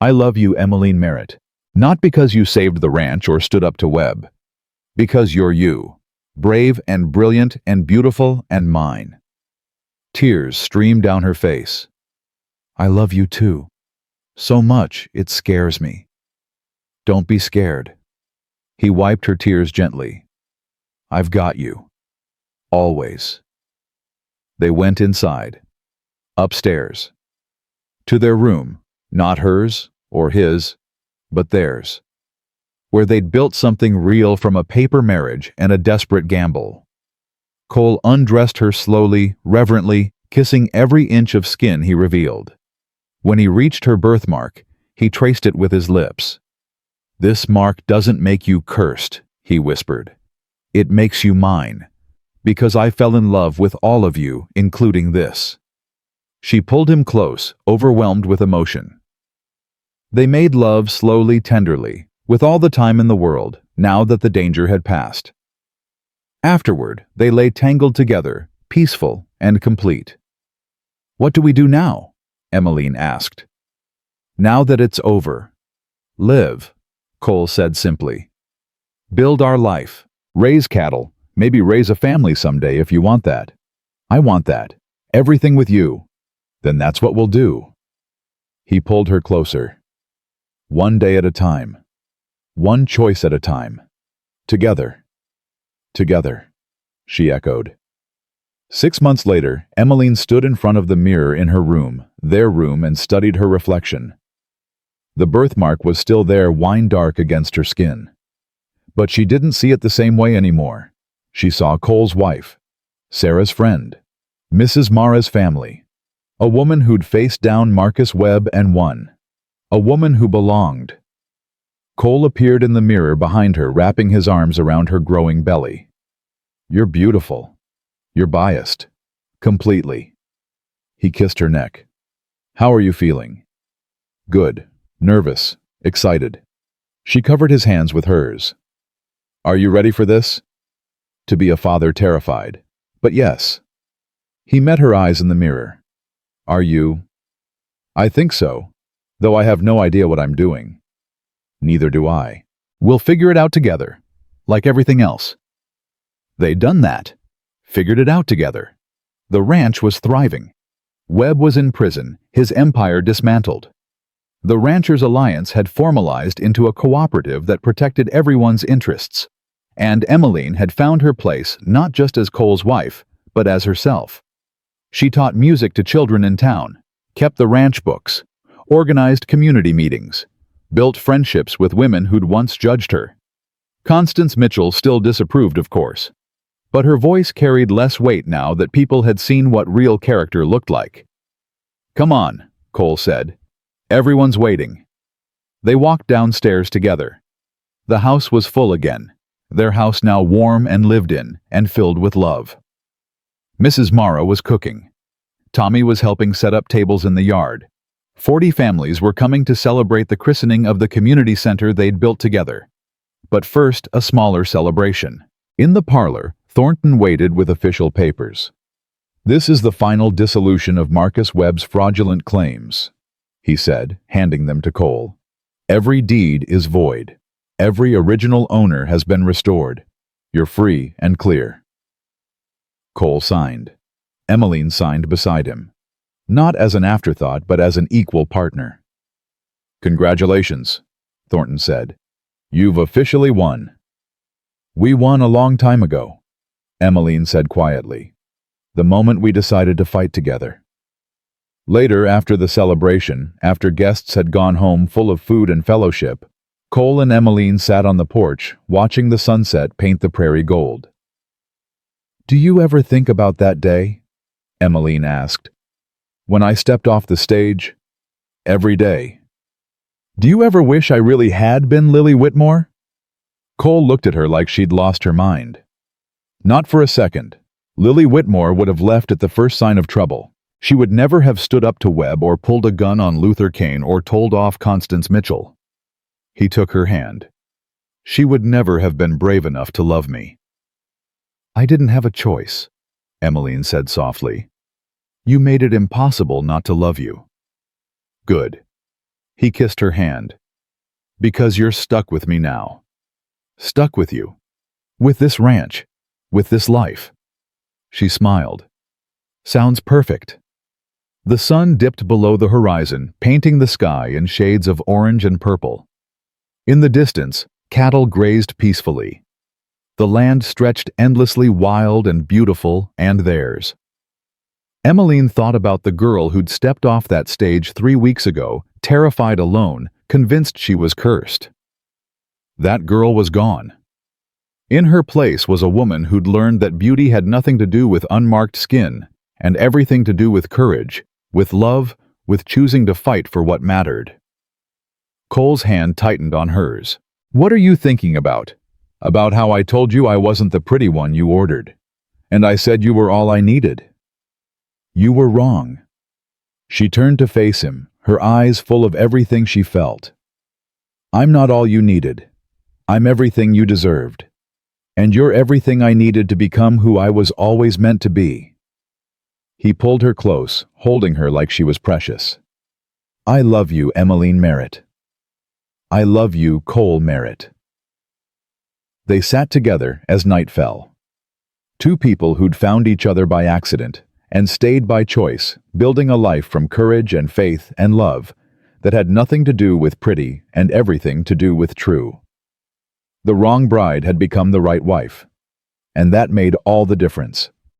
"I love you, Emmeline Merritt. Not because you saved the ranch or stood up to Webb. Because you're you. Brave and brilliant and beautiful and mine." Tears streamed down her face. "I love you too. So much it scares me." "Don't be scared." He wiped her tears gently. "I've got you. Always." They went inside. Upstairs. To their room, not hers or his, but theirs, where they'd built something real from a paper marriage and a desperate gamble. Cole undressed her slowly, reverently, kissing every inch of skin he revealed. When he reached her birthmark, he traced it with his lips. "This mark doesn't make you cursed," he whispered. "It makes you mine, because I fell in love with all of you, including this." She pulled him close, overwhelmed with emotion. They made love slowly, tenderly, with all the time in the world, now that the danger had passed. Afterward, they lay tangled together, peaceful and complete. "What do we do now?" Emmeline asked. "Now that it's over. Live," Cole said simply. "Build our life. Raise cattle. Maybe raise a family someday if you want that. I want that. Everything with you. Then that's what we'll do." He pulled her closer. "One day at a time. One choice at a time. Together." "Together," she echoed. 6 months later, Emmeline stood in front of the mirror in her room, their room, and studied her reflection. The birthmark was still there, wine dark against her skin. But she didn't see it the same way anymore. She saw Cole's wife, Sarah's friend, Mrs. Mara's family, a woman who'd faced down Marcus Webb and won, a woman who belonged. Cole appeared in the mirror behind her, wrapping his arms around her growing belly. "You're beautiful. You're biased. Completely." He kissed her neck. "How are you feeling?" "Good. Nervous. Excited." She covered his hands with hers. "Are you ready for this?" To be a father, terrified. But yes. He met her eyes in the mirror. "Are you?" "I think so, though I have no idea what I'm doing." "Neither do I. We'll figure it out together, like everything else." They'd done that. Figured it out together. The ranch was thriving. Webb was in prison, his empire dismantled. The Ranchers' Alliance had formalized into a cooperative that protected everyone's interests. And Emmeline had found her place not just as Cole's wife, but as herself. She taught music to children in town, kept the ranch books, organized community meetings, built friendships with women who'd once judged her. Constance Mitchell still disapproved, of course. But her voice carried less weight now that people had seen what real character looked like. "Come on," Cole said. "Everyone's waiting." They walked downstairs together. The house was full again, their house now warm and lived in, and filled with love. Mrs. Mara was cooking. Tommy was helping set up tables in the yard. 40 families were coming to celebrate the christening of the community center they'd built together. But first, a smaller celebration. In the parlor, Thornton waited with official papers. "This is the final dissolution of Marcus Webb's fraudulent claims," he said, handing them to Cole. "Every deed is void. Every original owner has been restored. You're free and clear." Cole signed. Emmeline signed beside him. Not as an afterthought, but as an equal partner. "Congratulations," Thornton said. You've officially won. We won a long time ago, Emmeline said quietly, the moment we decided to fight together. Later, after the celebration, after guests had gone home full of food and fellowship, Cole and Emmeline sat on the porch, watching the sunset paint the prairie gold. Do you ever think about that day? Emmeline asked. When I stepped off the stage? Every day. Do you ever wish I really had been Lily Whitmore? Cole looked at her like she'd lost her mind. Not for a second. Lily Whitmore would have left at the first sign of trouble. She would never have stood up to Webb or pulled a gun on Luther Kane or told off Constance Mitchell. He took her hand. She would never have been brave enough to love me. I didn't have a choice, Emmeline said softly. You made it impossible not to love you. Good. He kissed her hand. Because you're stuck with me now. Stuck with you. With this ranch. With this life. She smiled. Sounds perfect. The sun dipped below the horizon, painting the sky in shades of orange and purple. In the distance, cattle grazed peacefully. The land stretched endlessly wild and beautiful, and theirs. Emmeline thought about the girl who'd stepped off that stage 3 weeks ago, terrified alone, convinced she was cursed. That girl was gone. In her place was a woman who'd learned that beauty had nothing to do with unmarked skin, and everything to do with courage, with love, with choosing to fight for what mattered. Cole's hand tightened on hers. What are you thinking about? About how I told you I wasn't the pretty one you ordered. And I said you were all I needed. You were wrong. She turned to face him, her eyes full of everything she felt. I'm not all you needed. I'm everything you deserved. And you're everything I needed to become who I was always meant to be. He pulled her close, holding her like she was precious. I love you, Emmeline Merritt. I love you, Cole Merritt. They sat together as night fell. Two people who'd found each other by accident and stayed by choice, building a life from courage and faith and love that had nothing to do with pretty and everything to do with true. The wrong bride had become the right wife, and that made all the difference.